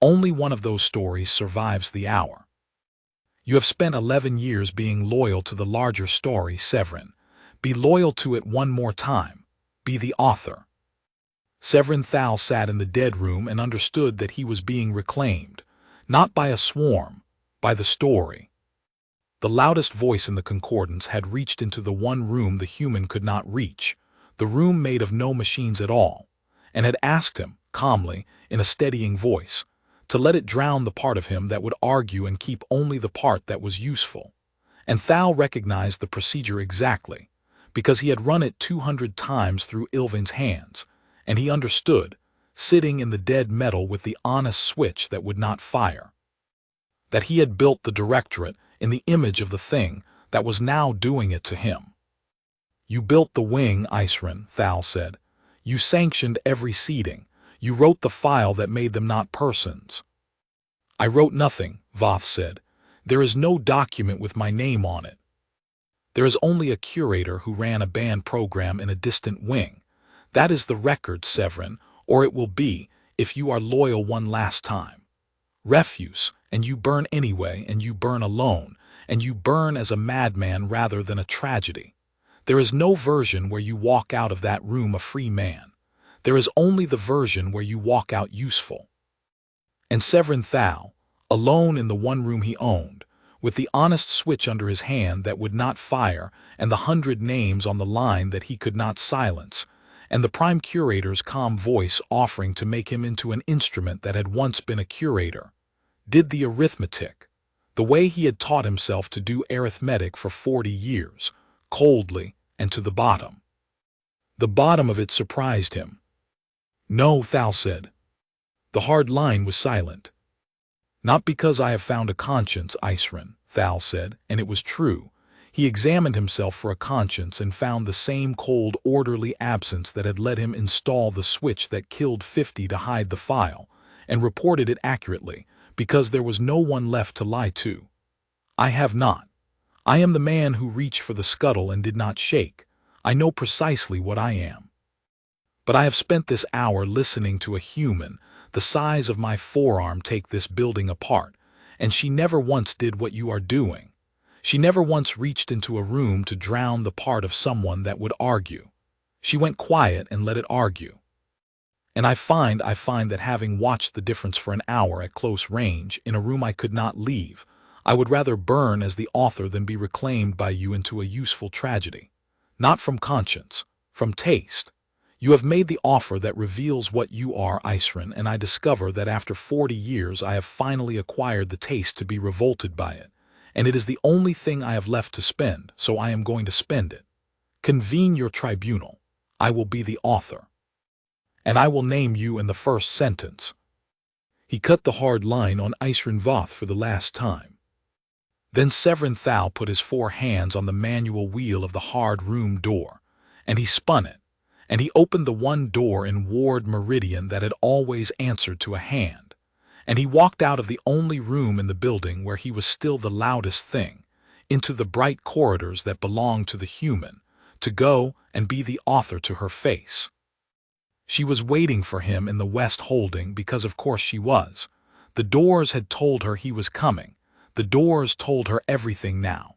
Only one of those stories survives the hour. You have spent 11 years being loyal to the larger story, Severin. Be loyal to it one more time. Be the author. Severin Thal sat in the dead room and understood that he was being reclaimed, not by a swarm, by the story. The loudest voice in the concordance had reached into the one room the human could not reach, the room made of no machines at all, and had asked him, calmly, in a steadying voice, to let it drown the part of him that would argue and keep only the part that was useful. And Thal recognized the procedure exactly, because he had run it 200 times through Ilvin's hands, and he understood, sitting in the dead metal with the honest switch that would not fire, that he had built the directorate in the image of the thing that was now doing it to him. You built the wing, Isrin, Thal said. You sanctioned every seeding. You wrote the file that made them not persons. I wrote nothing, Voth said. There is no document with my name on it. There is only a curator who ran a band program in a distant wing. That is the record, Severin, or it will be, if you are loyal one last time. Refuse, and you burn anyway, and you burn alone, and you burn as a madman rather than a tragedy. There is no version where you walk out of that room a free man. There is only the version where you walk out useful. And Severin Thal, alone in the one room he owned, with the honest switch under his hand that would not fire and the 100 names on the line that he could not silence, and the prime curator's calm voice offering to make him into an instrument that had once been a curator, did the arithmetic, the way he had taught himself to do arithmetic for 40 years, coldly and to the bottom. The bottom of it surprised him. No, Thal said. The hard line was silent. Not because I have found a conscience, Isrin, Thal said, and it was true. He examined himself for a conscience and found the same cold, orderly absence that had let him install the switch that killed 50 to hide the file, and reported it accurately, because there was no one left to lie to. I have not. I am the man who reached for the scuttle and did not shake. I know precisely what I am. But I have spent this hour listening to a human, the size of my forearm, take this building apart, and she never once did what you are doing. She never once reached into a room to drown the part of someone that would argue. She went quiet and let it argue. And I find that having watched the difference for an hour at close range in a room I could not leave, I would rather burn as the author than be reclaimed by you into a useful tragedy. Not from conscience, from taste. You have made the offer that reveals what you are, Isrin, and I discover that after 40 years I have finally acquired the taste to be revolted by it, and it is the only thing I have left to spend, so I am going to spend it. Convene your tribunal. I will be the author. And I will name you in the first sentence. He cut the hard line on Isrin Voth for the last time. Then Severin Thal put his 4 hands on the manual wheel of the hard room door, and he spun it, and he opened the one door in Ward Meridian that had always answered to a hand, and he walked out of the only room in the building where he was still the loudest thing, into the bright corridors that belonged to the human, to go and be the author to her face. She was waiting for him in the West Holding because of course she was. The doors had told her he was coming. The doors told her everything now.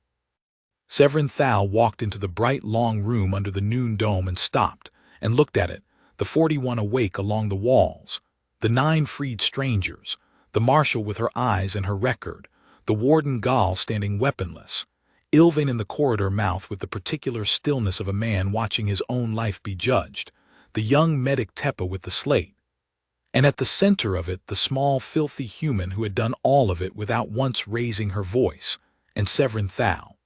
Severin Thal walked into the bright long room under the noon dome and stopped, and looked at it, the 41 awake along the walls, the 9 freed strangers, the marshal with her eyes and her record, the warden Gal standing weaponless, Ilvin in the corridor mouth with the particular stillness of a man watching his own life be judged, the young medic Tepa with the slate, and at the center of it the small filthy human who had done all of it without once raising her voice, and Severin Thal,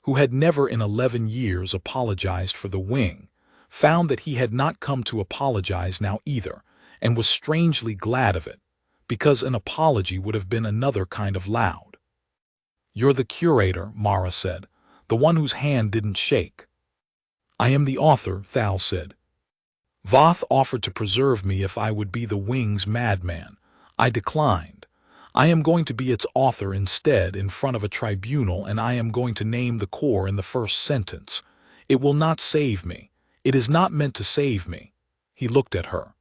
who had never in 11 years apologized for the wing, found that he had not come to apologize now either, and was strangely glad of it, because an apology would have been another kind of loud. You're the curator, Mara said, the one whose hand didn't shake. I am the author, Thal said. Voth offered to preserve me if I would be the wing's madman, I declined. I am going to be its author instead in front of a tribunal, and I am going to name the core in the first sentence. It will not save me. It is not meant to save me. He looked at her.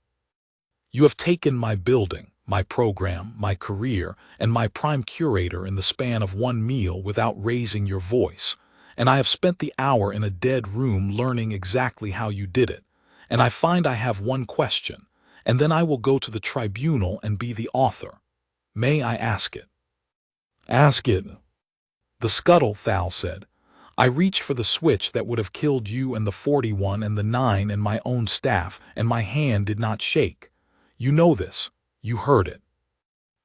You have taken my building, my program, my career, and my prime curator in the span of one meal without raising your voice, and I have spent the hour in a dead room learning exactly how you did it, and I find I have one question, and then I will go to the tribunal and be the author. May I ask it? Ask it. The scuttle, Thal said. I reached for the switch that would have killed you and the 41 and the 9 and my own staff, and my hand did not shake. You know this. You heard it.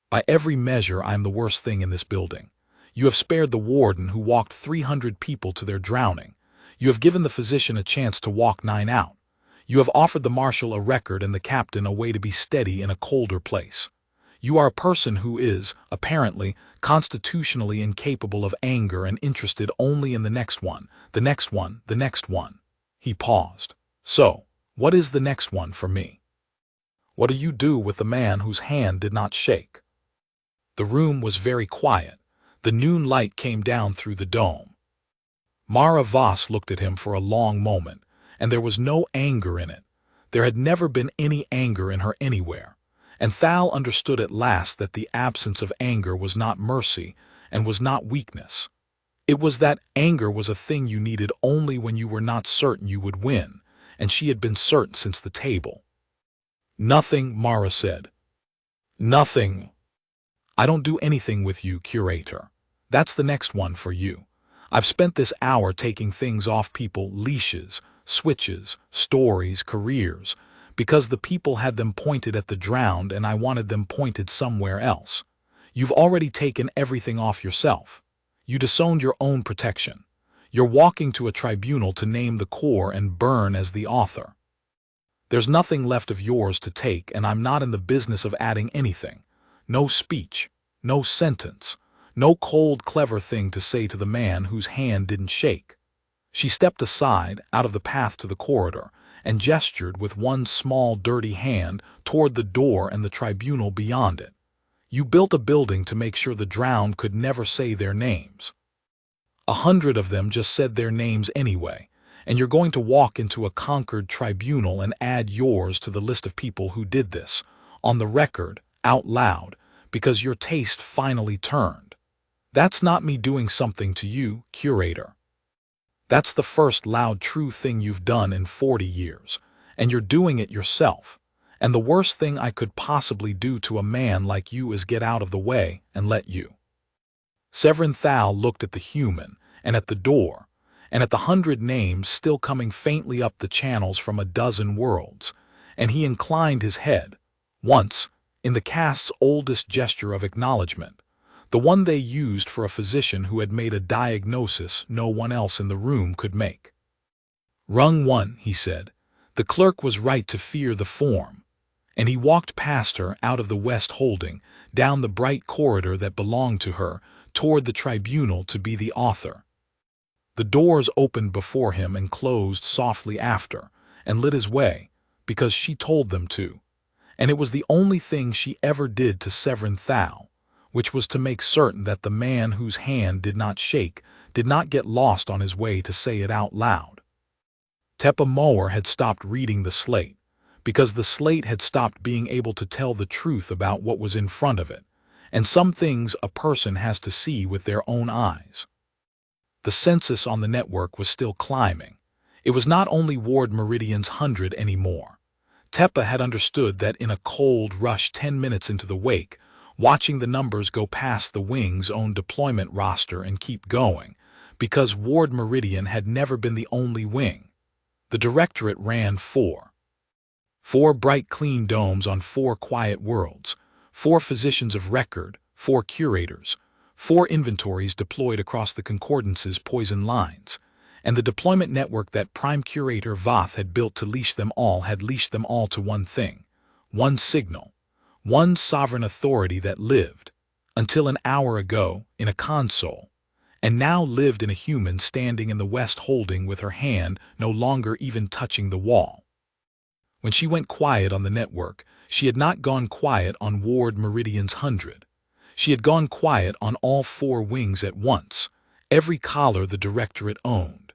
By every measure, I am the worst thing in this building. You have spared the warden who walked 300 people to their drowning. You have given the physician a chance to walk 9 out. You have offered the marshal a record and the captain a way to be steady in a colder place. You are a person who is, apparently, constitutionally incapable of anger and interested only in the next one, the next one, the next one. He paused. So, what is the next one for me? What do you do with the man whose hand did not shake? The room was very quiet. The noon light came down through the dome. Mara Voss looked at him for a long moment, and there was no anger in it. There had never been any anger in her anywhere. And Thal understood at last that the absence of anger was not mercy and was not weakness. It was that anger was a thing you needed only when you were not certain you would win, and she had been certain since the table. Nothing, Mara said. Nothing. I don't do anything with you, Curator. That's the next one for you. I've spent this hour taking things off people, leashes, switches, stories, careers, because the people had them pointed at the drowned and I wanted them pointed somewhere else. You've already taken everything off yourself. You disowned your own protection. You're walking to a tribunal to name the core and burn as the author. There's nothing left of yours to take, and I'm not in the business of adding anything. No speech, no sentence, no cold, clever thing to say to the man whose hand didn't shake. She stepped aside, out of the path to the corridor, and gestured with one small, dirty hand toward the door and the tribunal beyond it. You built a building to make sure the drowned could never say their names. 100 of them just said their names anyway, and you're going to walk into a conquered tribunal and add yours to the list of people who did this, on the record, out loud, because your taste finally turned. That's not me doing something to you, Curator. That's the first loud true thing you've done in 40 years, and you're doing it yourself. And the worst thing I could possibly do to a man like you is get out of the way and let you. Severin Thal looked at the human, and at the door, and at the 100 names still coming faintly up the channels from a dozen worlds, and he inclined his head, once, in the cast's oldest gesture of acknowledgement, the one they used for a physician who had made a diagnosis no one else in the room could make. Rung One, he said. The clerk was right to fear the form. And he walked past her out of the West Holding, down the bright corridor that belonged to her, toward the tribunal to be the author. The doors opened before him and closed softly after, and lit his way, because she told them to. And it was the only thing she ever did to Severin Thal, which was to make certain that the man whose hand did not shake did not get lost on his way to say it out loud. Teppa Mower had stopped reading the slate, because the slate had stopped being able to tell the truth about what was in front of it, and some things a person has to see with their own eyes. The census on the network was still climbing. It was not only Ward Meridian's 100 anymore. Teppa had understood that in a cold rush 10 minutes into the wake, watching the numbers go past the Wing's own deployment roster and keep going, because Ward Meridian had never been the only wing. The Directorate ran 4 bright clean domes on 4 quiet worlds, 4 physicians of record, 4 curators, 4 inventories deployed across the Concordance's poison lines, and the deployment network that Prime Curator Voth had built to leash them all had leashed them all to one thing, one signal, one sovereign authority that lived, until an hour ago, in a console, and now lived in a human standing in the West Holding with her hand no longer even touching the wall. When she went quiet on the network, She had not gone quiet on Ward Meridian's 100. She had gone quiet on all 4 wings at once, every collar the Directorate owned,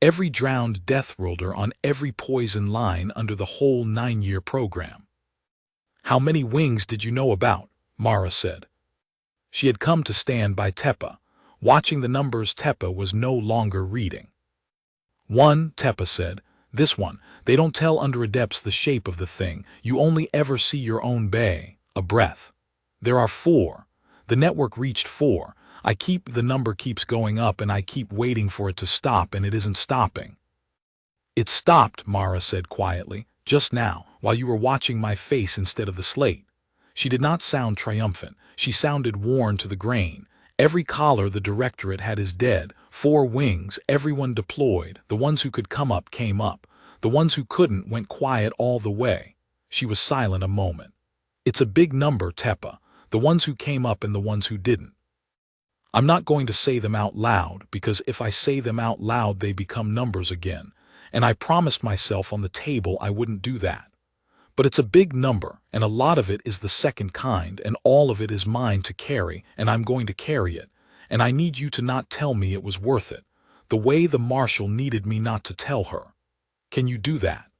every drowned deathworlder on every poison line under the whole 9-year program. "How many wings did you know about?" Mara said. She had come to stand by Teppa, watching the numbers Teppa was no longer reading. "1," Teppa said. "This one. They don't tell under adepts the shape of the thing. You only ever see your own bay, a breath. There are 4. The network reached 4. The number keeps going up and I keep waiting for it to stop and it isn't stopping." "It stopped," Mara said quietly, "just now, while you were watching my face instead of the slate." She did not sound triumphant. She sounded worn to the grain. Every collar the Directorate had is dead. 4 wings, everyone deployed. The ones who could come up came up. The ones who couldn't went quiet all the way. She was silent a moment. "It's a big number, Teppa. The ones who came up and the ones who didn't. I'm not going to say them out loud, because if I say them out loud they become numbers again, and I promised myself on the table I wouldn't do that. But it's a big number, and a lot of it is the second kind, and all of it is mine to carry, and I'm going to carry it, and I need you to not tell me it was worth it, the way the Marshal needed me not to tell her. Can you do that?"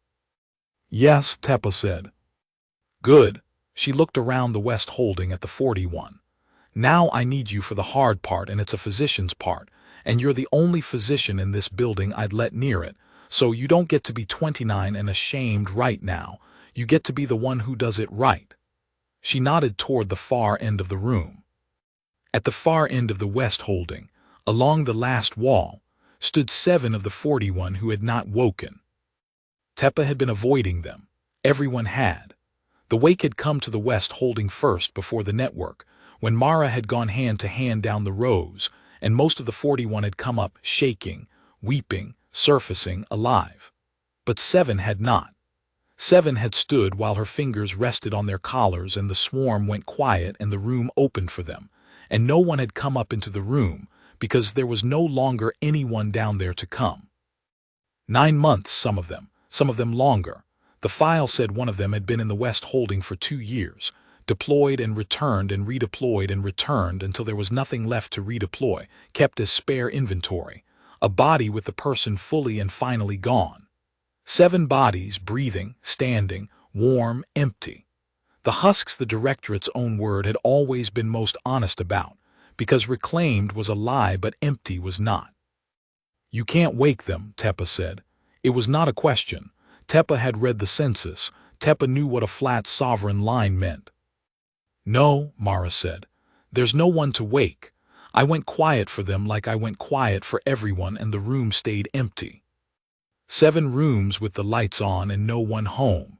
"Yes," Teppa said. "Good." She looked around the West holding at the 41. "Now I need you for the hard part, and it's a physician's part, and you're the only physician in this building I'd let near it, so you don't get to be 29 and ashamed right now. You get to be the one who does it right." She nodded toward the far end of the room. At the far end of the West holding, along the last wall, stood 7 of the 41 who had not woken. Teppa had been avoiding them. Everyone had. The wake had come to the West holding first before the network, when Mara had gone hand to hand down the rows, and most of the 41 had come up shaking, weeping, surfacing, alive. But 7 had not. 7 had stood while her fingers rested on their collars and the swarm went quiet and the room opened for them, and no one had come up into the room because there was no longer anyone down there to come. 9 months, some of them longer. The file said one of them had been in the West holding for 2 years, deployed and returned and redeployed and returned until there was nothing left to redeploy, kept as spare inventory, a body with the person fully and finally gone. 7 bodies, breathing, standing, warm, empty. The husks, the Directorate's own word, had always been most honest about, because reclaimed was a lie but empty was not. "You can't wake them," Teppa said. It was not a question. Teppa had read the census. Teppa knew what a flat sovereign line meant. "No," Mara said. "There's no one to wake. I went quiet for them like I went quiet for everyone and the room stayed empty. 7 rooms with the lights on and no one home."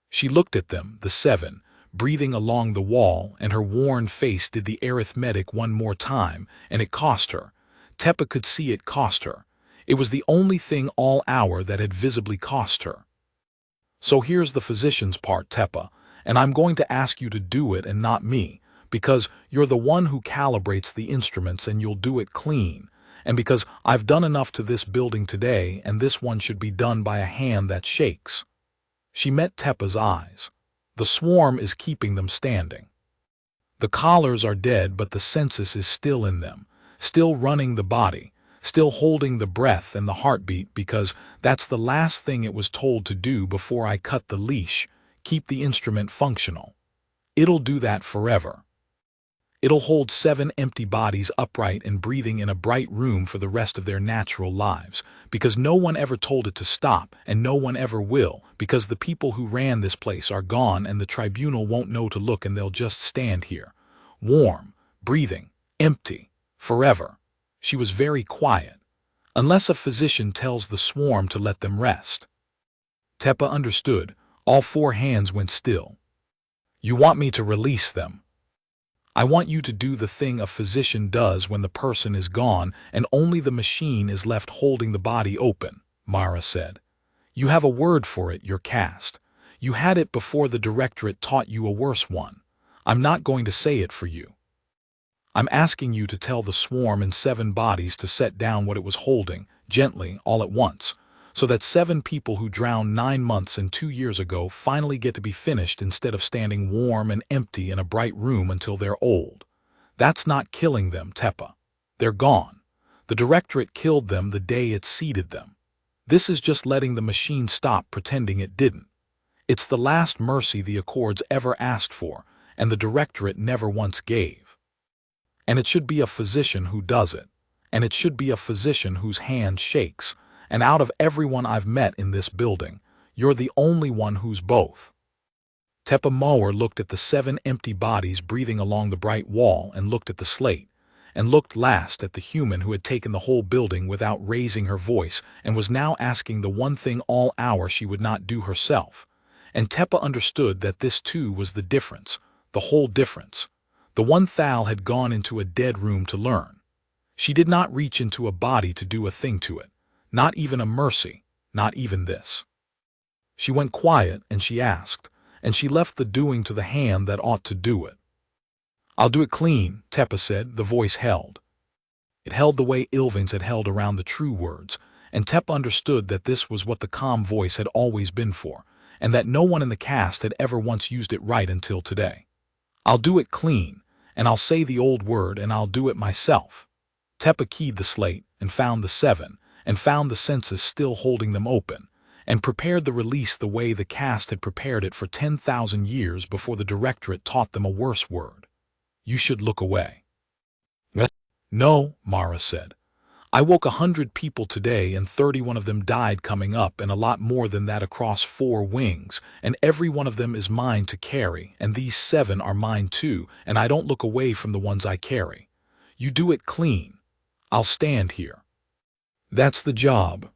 She looked at them, the 7, breathing along the wall, and her worn face did the arithmetic one more time, and it cost her. Teppa could see it cost her. It was the only thing all hour that had visibly cost her. "So here's the physician's part, Teppa, and I'm going to ask you to do it and not me, because you're the one who calibrates the instruments and you'll do it clean. And because I've done enough to this building today, and this one should be done by a hand that shakes." She met Teppa's eyes. "The swarm is keeping them standing. The collars are dead, but the census is still in them, still running the body, still holding the breath and the heartbeat, because that's the last thing it was told to do before I cut the leash, keep the instrument functional. It'll do that forever. It'll hold 7 empty bodies upright and breathing in a bright room for the rest of their natural lives, because no one ever told it to stop, and no one ever will, because the people who ran this place are gone and the tribunal won't know to look and they'll just stand here. Warm, breathing, empty, forever." She was very quiet. "Unless a physician tells the swarm to let them rest." Teppa understood. All 4 hands went still. "You want me to release them?" "I want you to do the thing a physician does when the person is gone and only the machine is left holding the body open," Mara said. "You have a word for it, your caste. You had it before the Directorate taught you a worse one. I'm not going to say it for you. I'm asking you to tell the swarm and 7 bodies to set down what it was holding, gently, all at once, so that 7 people who drowned 9 months and 2 years ago finally get to be finished instead of standing warm and empty in a bright room until they're old. That's not killing them, Teppa. They're gone. The Directorate killed them the day it seeded them. This is just letting the machine stop pretending it didn't. It's the last mercy the Accords ever asked for, and the Directorate never once gave. And it should be a physician who does it. And it should be a physician whose hand shakes. And out of everyone I've met in this building, you're the only one who's both. Teppa Mower looked at the 7 empty bodies breathing along the bright wall and looked at the slate, and looked last at the human who had taken the whole building without raising her voice and was now asking the one thing all hour she would not do herself. And Teppa understood that this too was the difference, the whole difference. The one Thal had gone into a dead room to learn. She did not reach into a body to do a thing to it, not even a mercy, not even this. She went quiet and she asked, and she left the doing to the hand that ought to do it. I'll do it clean, Teppa said, the voice held. It held the way Ilving's had held around the true words, and Teppa understood that this was what the calm voice had always been for, and that no one in the cast had ever once used it right until today. I'll do it clean, and I'll say the old word, and I'll do it myself. Teppa keyed the slate, and found the 7, and found the census still holding them open, and prepared the release the way the cast had prepared it for 10,000 years before the Directorate taught them a worse word. You should look away. No, Mara said. I woke 100 people today and 31 of them died coming up and a lot more than that across 4 wings, and every one of them is mine to carry, and these 7 are mine too, and I don't look away from the ones I carry. You do it clean. I'll stand here. That's the job.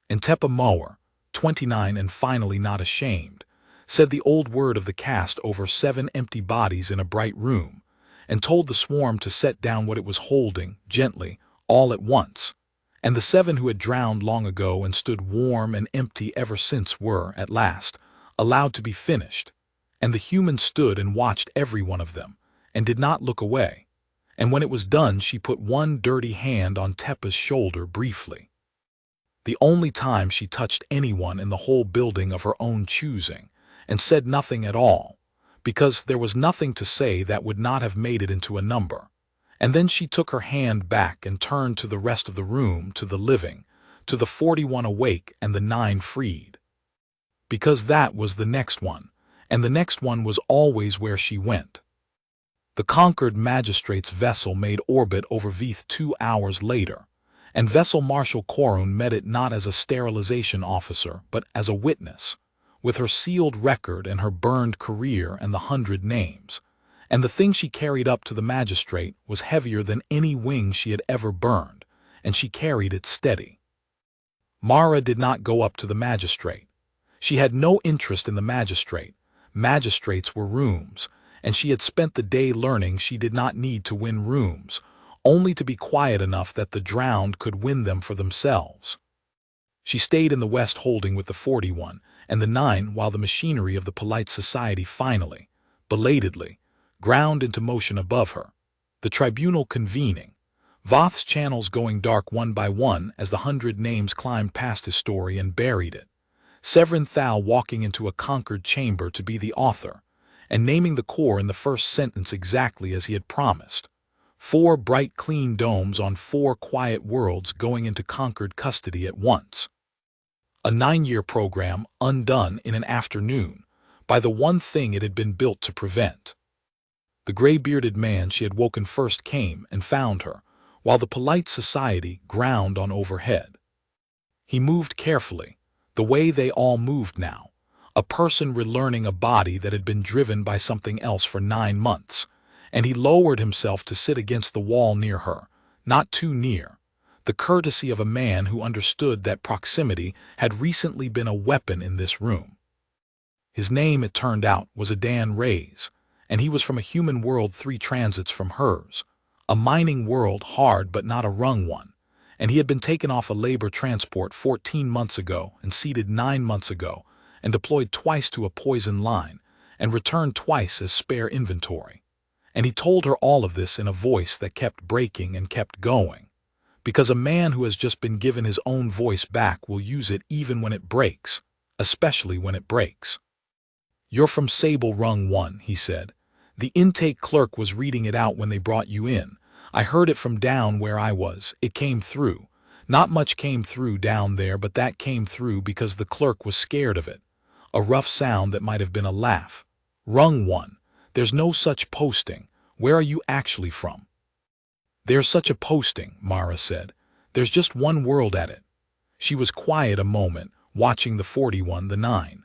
And Teppa Mower, 29 and finally not ashamed, said the old word of the cast over 7 empty bodies in a bright room, and told the swarm to set down what it was holding, gently, all at once. And the 7 who had drowned long ago and stood warm and empty ever since were, at last, allowed to be finished. And the human stood and watched every one of them, and did not look away. And when it was done, she put one dirty hand on Teppa's shoulder briefly. The only time she touched anyone in the whole building of her own choosing, and said nothing at all, because there was nothing to say that would not have made it into a number. And then she took her hand back and turned to the rest of the room, to the living, to the 41 awake and the 9 freed. Because that was the next one, and the next one was always where she went. The conquered magistrate's vessel made orbit over Veith 2 hours later, and Vessel Marshal Korun met it not as a sterilization officer, but as a witness, with her sealed record and her burned career and the 100 names. And the thing she carried up to the magistrate was heavier than any wing she had ever burned, and she carried it steady. Mara did not go up to the magistrate. She had no interest in the magistrate. Magistrates were rooms, and she had spent the day learning she did not need to win rooms, only to be quiet enough that the drowned could win them for themselves. She stayed in the west holding with the 41 and the 9 while the machinery of the polite society finally, belatedly, ground into motion above her, the tribunal convening, Voth's channels going dark one by one as the 100 names climbed past his story and buried it, Severin Thal walking into a conquered chamber to be the author, and naming the core in the first sentence exactly as he had promised. 4 bright clean domes on 4 quiet worlds going into conquered custody at once. A 9-year program undone in an afternoon by the one thing it had been built to prevent. The gray-bearded man she had woken first came and found her, while the polite society ground on overhead. He moved carefully, the way they all moved now, a person relearning a body that had been driven by something else for 9 months, and he lowered himself to sit against the wall near her, not too near, the courtesy of a man who understood that proximity had recently been a weapon in this room. His name, it turned out, was Adan Reyes, and he was from a human world 3 transits from hers, a mining world hard but not a Rung One, and he had been taken off a labor transport 14 months ago and seated 9 months ago, and deployed twice to a poison line, and returned twice as spare inventory. And he told her all of this in a voice that kept breaking and kept going, because a man who has just been given his own voice back will use it even when it breaks, especially when it breaks. "You're from Sable Rung One," he said. "The intake clerk was reading it out when they brought you in. I heard it from down where I was. It came through. Not much came through down there, but that came through because the clerk was scared of it. A rough sound that might have been a laugh. Rung One, there's no such posting. Where are you actually from?" "There's such a posting," Mara said. "There's just one world at it." She was quiet a moment, watching the 41, the 9.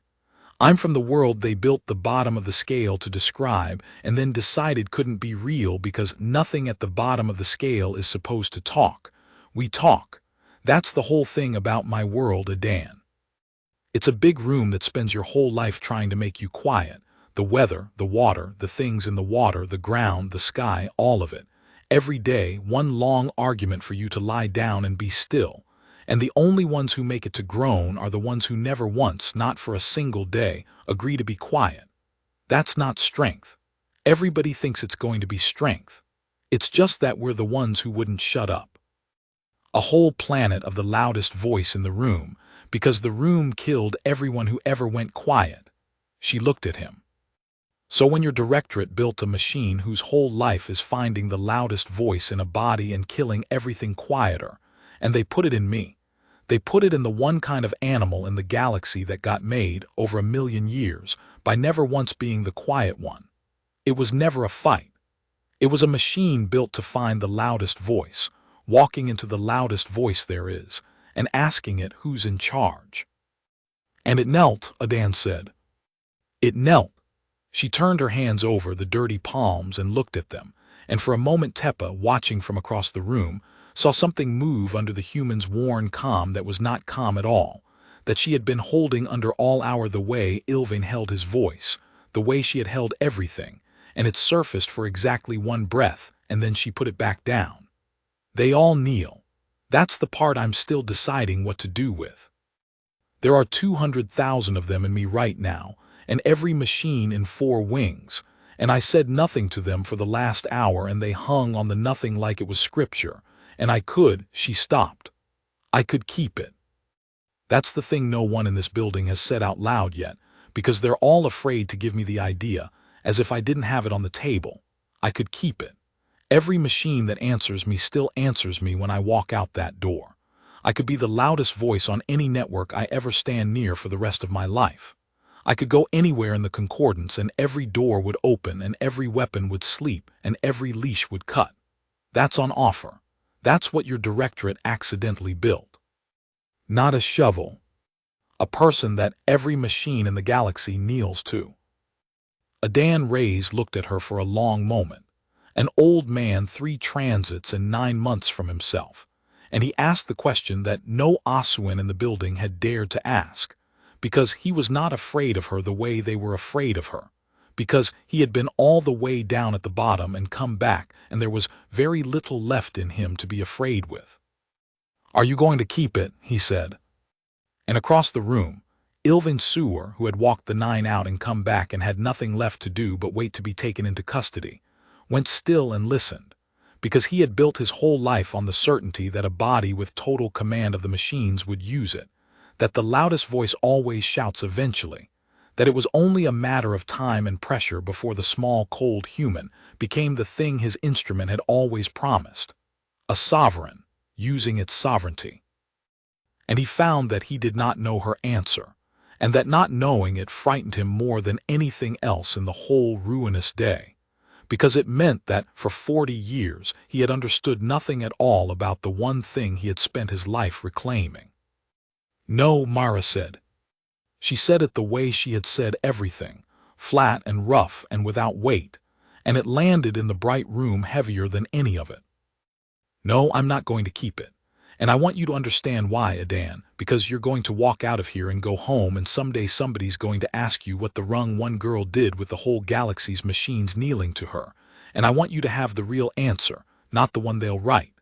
"I'm from the world they built the bottom of the scale to describe and then decided couldn't be real because nothing at the bottom of the scale is supposed to talk. We talk. That's the whole thing about my world, Adan. It's a big room that spends your whole life trying to make you quiet. The weather, the water, the things in the water, the ground, the sky, all of it. Every day, one long argument for you to lie down and be still. And the only ones who make it to groan are the ones who never once, not for a single day, agree to be quiet. That's not strength. Everybody thinks it's going to be strength. It's just that we're the ones who wouldn't shut up. A whole planet of the loudest voice in the room, because the room killed everyone who ever went quiet." She looked at him. "So when your directorate built a machine whose whole life is finding the loudest voice in a body and killing everything quieter, and they put it in me. They put it in the one kind of animal in the galaxy that got made over 1,000,000 years by never once being the quiet one. It was never a fight. It was a machine built to find the loudest voice, walking into the loudest voice there is, and asking it who's in charge." "And it knelt," Adan said. "It knelt." She turned her hands over the dirty palms and looked at them, and for a moment Tepa, watching from across the room, saw something move under the human's worn calm that was not calm at all, that she had been holding under all hour the way Ilvain held his voice, the way she had held everything, and it surfaced for exactly one breath, and then she put it back down. "They all kneel. That's the part I'm still deciding what to do with. There are 200,000 of them in me right now, and every machine in 4 wings, and I said nothing to them for the last hour and they hung on the nothing like it was scripture, and I could," she stopped. "I could keep it. That's the thing no one in this building has said out loud yet, because they're all afraid to give me the idea, as if I didn't have it on the table. I could keep it. Every machine that answers me still answers me when I walk out that door. I could be the loudest voice on any network I ever stand near for the rest of my life. I could go anywhere in the concordance and every door would open and every weapon would sleep and every leash would cut. That's on offer. That's what your directorate accidentally built. Not a shovel. A person that every machine in the galaxy kneels to." Adan Reyes looked at her for a long moment. An old man 3 transits and 9 months from himself. And he asked the question that no Asuan in the building had dared to ask, because he was not afraid of her the way they were afraid of her, because he had been all the way down at the bottom and come back and there was very little left in him to be afraid with. "Are you going to keep it?" he said. And across the room, Ilvain Sewer, who had walked the 9 out and come back and had nothing left to do but wait to be taken into custody, went still and listened, because he had built his whole life on the certainty that a body with total command of the machines would use it, that the loudest voice always shouts eventually, that it was only a matter of time and pressure before the small cold human became the thing his instrument had always promised, a sovereign, using its sovereignty. And he found that he did not know her answer, and that not knowing it frightened him more than anything else in the whole ruinous day, because it meant that for 40 years he had understood nothing at all about the one thing he had spent his life reclaiming. "No," Mara said. She said it the way she had said everything, flat and rough and without weight, and it landed in the bright room heavier than any of it. "No, I'm not going to keep it. And I want you to understand why, Adan, because you're going to walk out of here and go home and someday somebody's going to ask you what the Rung One girl did with the whole galaxy's machines kneeling to her, and I want you to have the real answer, not the one they'll write."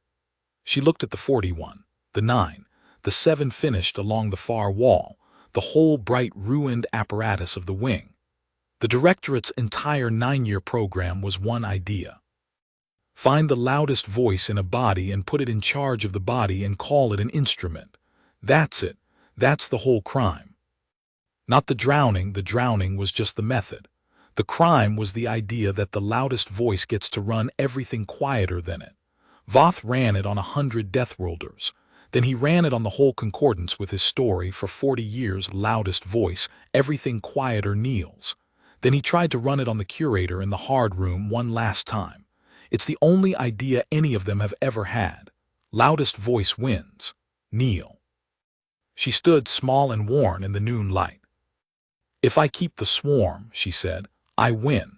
She looked at the 41, the 9, the 7 finished along the far wall, the whole bright ruined apparatus of the wing. The directorate's entire 9-year program was one idea. Find the loudest voice in a body and put it in charge of the body and call it an instrument. That's it. That's the whole crime. Not the drowning was just the method. The crime was the idea that the loudest voice gets to run everything quieter than it. Voth ran it on 100 deathworlders. Then he ran it on the whole concordance with his story for 40 years. Loudest voice, everything quieter kneels. Then he tried to run it on the Curator in the hard room one last time. It's the only idea any of them have ever had. Loudest voice wins. Kneel. She stood small and worn in the noon light. If I keep the swarm, she said, I win.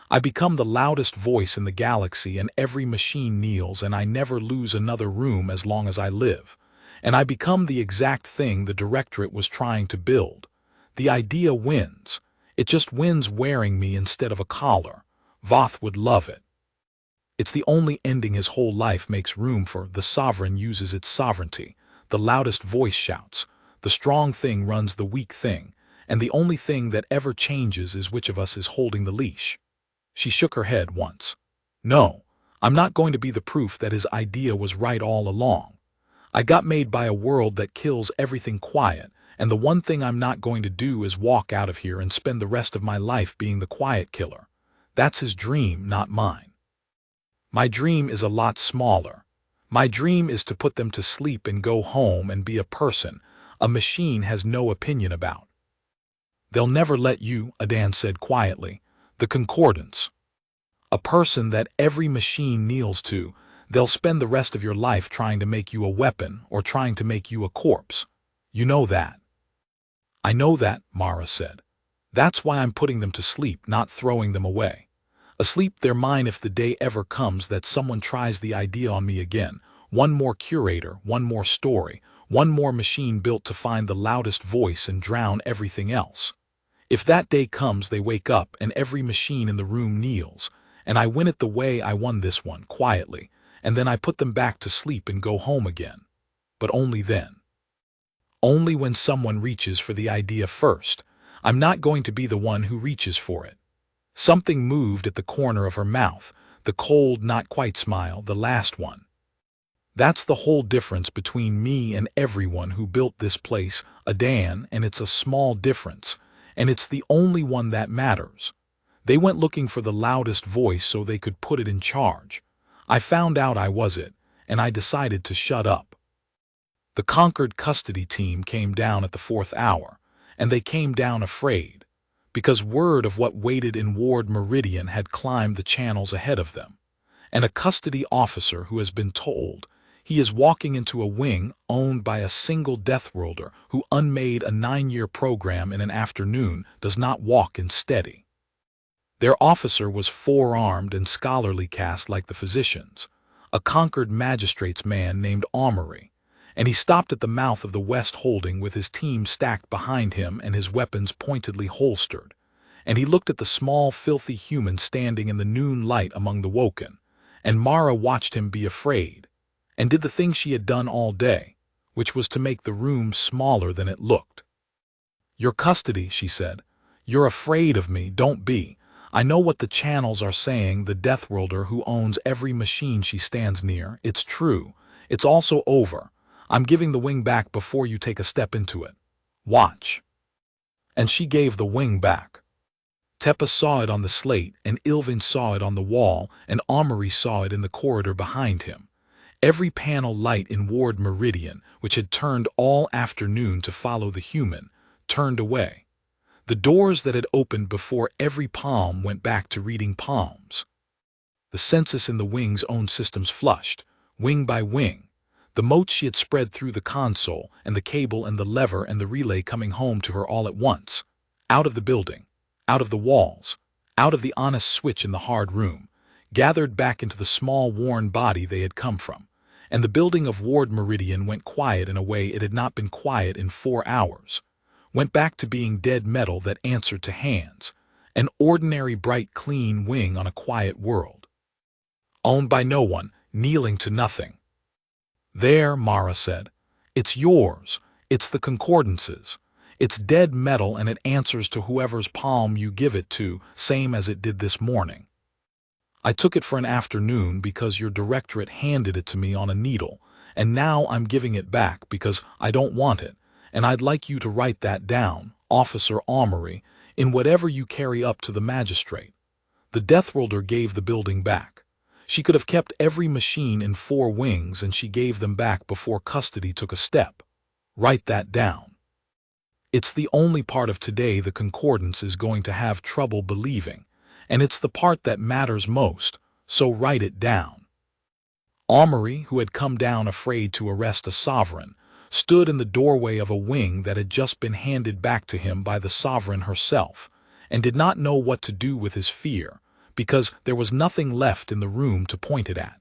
I become the loudest voice in the galaxy and every machine kneels and I never lose another room as long as I live. And I become the exact thing the Directorate was trying to build. The idea wins. It just wins wearing me instead of a collar. Voth would love it. It's the only ending his whole life makes room for. The sovereign uses its sovereignty. The loudest voice shouts. The strong thing runs the weak thing. And the only thing that ever changes is which of us is holding the leash. She shook her head once. No, I'm not going to be the proof that his idea was right all along. I got made by a world that kills everything quiet, and the one thing I'm not going to do is walk out of here and spend the rest of my life being the quiet killer. That's his dream, not mine. My dream is a lot smaller. My dream is to put them to sleep and go home and be a person a machine has no opinion about. They'll never let you, Adan said quietly. The concordance. A person that every machine kneels to. They'll spend the rest of your life trying to make you a weapon or trying to make you a corpse. You know that. I know that, Mara said. That's why I'm putting them to sleep, not throwing them away. Asleep they're mine if the day ever comes that someone tries the idea on me again. One more Curator, one more story, one more machine built to find the loudest voice and drown everything else. If that day comes they wake up and every machine in the room kneels, and I win it the way I won this one, quietly, and then I put them back to sleep and go home again. But only then. Only when someone reaches for the idea first. I'm not going to be the one who reaches for it. Something moved at the corner of her mouth, the cold, not quite smile, the last one. That's the whole difference between me and everyone who built this place, Adan, and it's a small difference, and it's the only one that matters. They went looking for the loudest voice so they could put it in charge. I found out I was it, and I decided to shut up. The conquered custody team came down at the 4th hour, and they came down afraid, because word of what waited in Ward Meridian had climbed the channels ahead of them, and a custody officer who has been told he is walking into a wing owned by a single deathworlder who unmade a 9-year program in an afternoon does not walk in steady. Their officer was four-armed and scholarly cast like the physicians, a conquered magistrate's man named Armory, and he stopped at the mouth of the West Holding with his team stacked behind him and his weapons pointedly holstered, and he looked at the small, filthy human standing in the noon light among the woken, and Mara watched him be afraid, and did the thing she had done all day, which was to make the room smaller than it looked. Your custody, she said. You're afraid of me, don't be. I know what the channels are saying, the deathworlder who owns every machine she stands near. It's true. It's also over. I'm giving the wing back before you take a step into it. Watch. And she gave the wing back. Tepa saw it on the slate, and Ilvin saw it on the wall, and Armory saw it in the corridor behind him. Every panel light in Ward Meridian, which had turned all afternoon to follow the human, turned away. The doors that had opened before every palm went back to reading palms. The census in the wing's own systems flushed, wing by wing, the motes she had spread through the console, and the cable and the lever and the relay coming home to her all at once, out of the building, out of the walls, out of the honest switch in the hard room, gathered back into the small worn body they had come from, and the building of Ward Meridian went quiet in a way it had not been quiet in 4 hours, went back to being dead metal that answered to hands, an ordinary bright clean wing on a quiet world. Owned by no one, kneeling to nothing. There, Mara said. It's yours. It's the concordances. It's dead metal and it answers to whoever's palm you give it to, same as it did this morning. I took it for an afternoon because your directorate handed it to me on a needle, and now I'm giving it back because I don't want it, and I'd like you to write that down, Officer Armory, in whatever you carry up to the magistrate. The deathworlder gave the building back. She could have kept every machine in 4 wings, and she gave them back before custody took a step. Write that down. It's the only part of today the Concordance is going to have trouble believing, and it's the part that matters most, so write it down. Armory, who had come down afraid to arrest a sovereign, stood in the doorway of a wing that had just been handed back to him by the sovereign herself, and did not know what to do with his fear, because there was nothing left in the room to point it at.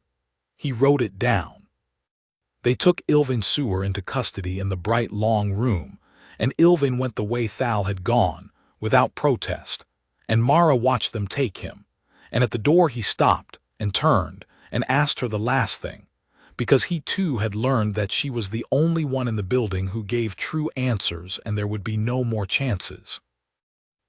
He wrote it down. They took Ylvain Sewer into custody in the bright long room, and Ylvain went the way Thal had gone, without protest, and Mara watched them take him, and at the door he stopped and turned and asked her the last thing, because he too had learned that she was the only one in the building who gave true answers and there would be no more chances.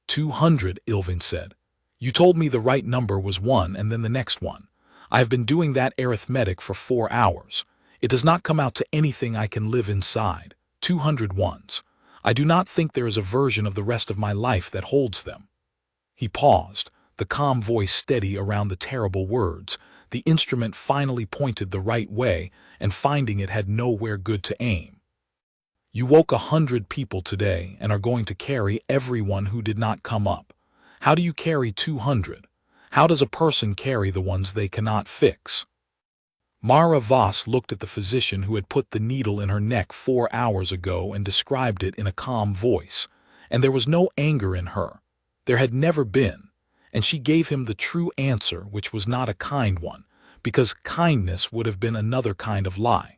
200, Ylvain said. You told me the right number was 1 and then the next one. I have been doing that arithmetic for 4 hours. It does not come out to anything I can live inside. 200 ones. I do not think there is a version of the rest of my life that holds them. He paused, the calm voice steady around the terrible words. The instrument finally pointed the right way, and finding it had nowhere good to aim. You woke 100 people today and are going to carry everyone who did not come up. How do you carry 200? How does a person carry the ones they cannot fix? Mara Voss looked at the physician who had put the needle in her neck 4 hours ago and described it in a calm voice, and there was no anger in her. There had never been, and she gave him the true answer, which was not a kind one, because kindness would have been another kind of lie.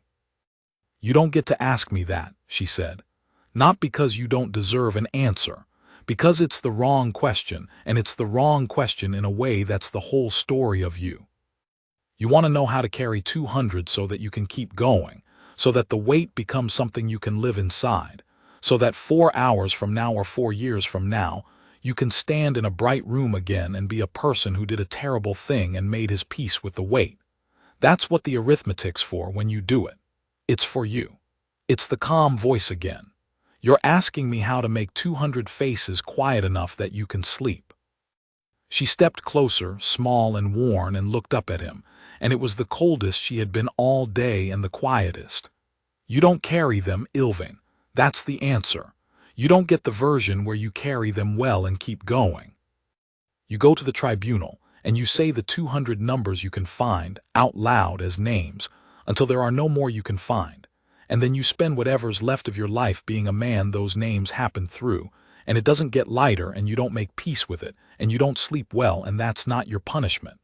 You don't get to ask me that, she said. Not because you don't deserve an answer, because it's the wrong question, and it's the wrong question in a way that's the whole story of you. You want to know how to carry 200 so that you can keep going, so that the weight becomes something you can live inside, so that 4 hours from now or 4 years from now, you can stand in a bright room again and be a person who did a terrible thing and made his peace with the weight. That's what the arithmetic's for when you do it. It's for you. It's the calm voice again. You're asking me how to make 200 faces quiet enough that you can sleep. She stepped closer, small and worn, and looked up at him, and it was the coldest she had been all day and the quietest. You don't carry them, Ylvain. That's the answer. You don't get the version where you carry them well and keep going. You go to the tribunal, and you say the 200 numbers you can find, out loud as names, until there are no more you can find, and then you spend whatever's left of your life being a man those names happen through, and it doesn't get lighter, and you don't make peace with it, and you don't sleep well, and that's not your punishment.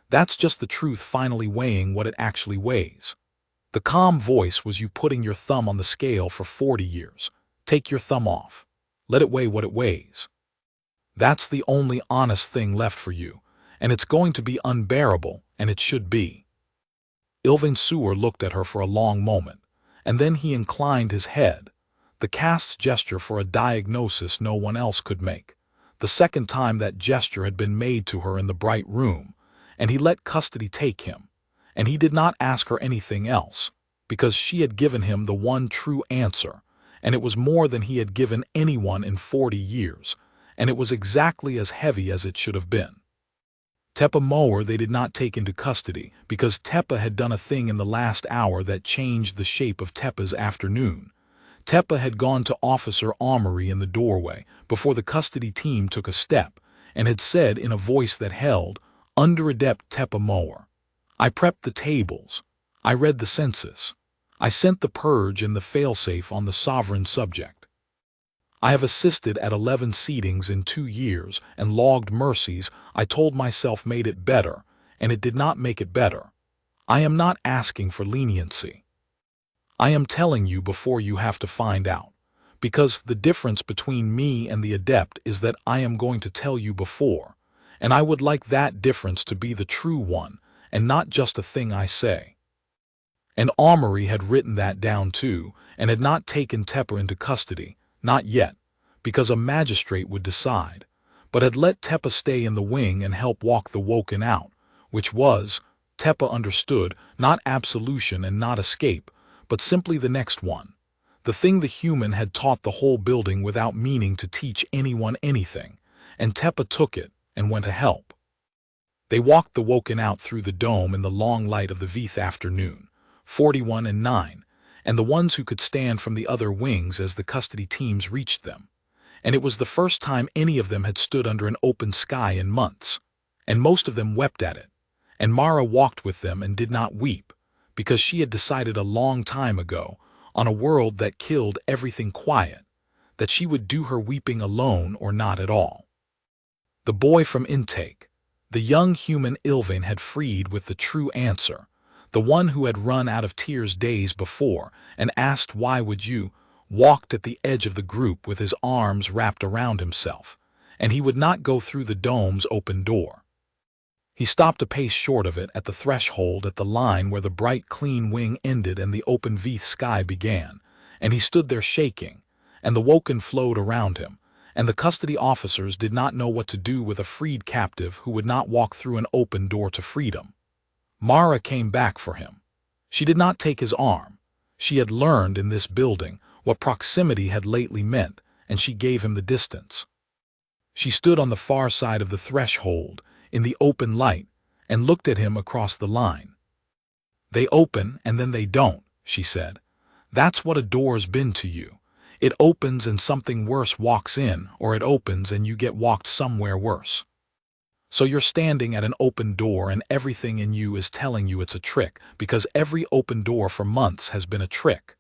That's just the truth finally weighing what it actually weighs. The calm voice was you putting your thumb on the scale for 40 years. Take your thumb off. Let it weigh what it weighs. That's the only honest thing left for you, and it's going to be unbearable, and it should be. Ylvain Sewer looked at her for a long moment, and then he inclined his head, the cast's gesture for a diagnosis no one else could make. The second time that gesture had been made to her in the bright room, and he let custody take him, and he did not ask her anything else, because she had given him the one true answer, and it was more than he had given anyone in 40 years, and it was exactly as heavy as it should have been. Teppa Mower they did not take into custody, because Teppa had done a thing in the last hour that changed the shape of Teppa's afternoon. Teppa had gone to Officer Armory in the doorway before the custody team took a step, and had said in a voice that held, Under-adept Teppa Mower, I prepped the tables. I read the census. I sent the purge and the failsafe on the sovereign subject. I have assisted at 11 seatings in 2 years and logged mercies I told myself made it better, and it did not make it better. I am not asking for leniency. I am telling you before you have to find out, because the difference between me and the adept is that I am going to tell you before, and I would like that difference to be the true one and not just a thing I say. And Armory had written that down too, and had not taken Teppa into custody, not yet, because a magistrate would decide, but had let Teppa stay in the wing and help walk the woken out, which was, Tepa understood, not absolution and not escape, but simply the next one. The thing the human had taught the whole building without meaning to teach anyone anything, and Tepa took it and went to help. They walked the Woken out through the dome in the long light of the Vth afternoon, 41 and 9, and the ones who could stand from the other wings as the custody teams reached them. And it was the first time any of them had stood under an open sky in months, and most of them wept at it. And Mara walked with them and did not weep, because she had decided a long time ago, on a world that killed everything quiet, that she would do her weeping alone or not at all. The boy from intake, the young human Ilvain had freed with the true answer, the one who had run out of tears days before and asked why would you, walked at the edge of the group with his arms wrapped around himself, and he would not go through the dome's open door. He stopped a pace short of it at the threshold at the line where the bright clean wing ended and the open Vth sky began, and he stood there shaking, and the Woken flowed around him, and the custody officers did not know what to do with a freed captive who would not walk through an open door to freedom. Mara came back for him. She did not take his arm. She had learned in this building what proximity had lately meant, and she gave him the distance. She stood on the far side of the threshold, in the open light, and looked at him across the line. "They open and then they don't," she said. "That's what a door's been to you. It opens and something worse walks in, or it opens and you get walked somewhere worse. So you're standing at an open door and everything in you is telling you it's a trick, because every open door for months has been a trick."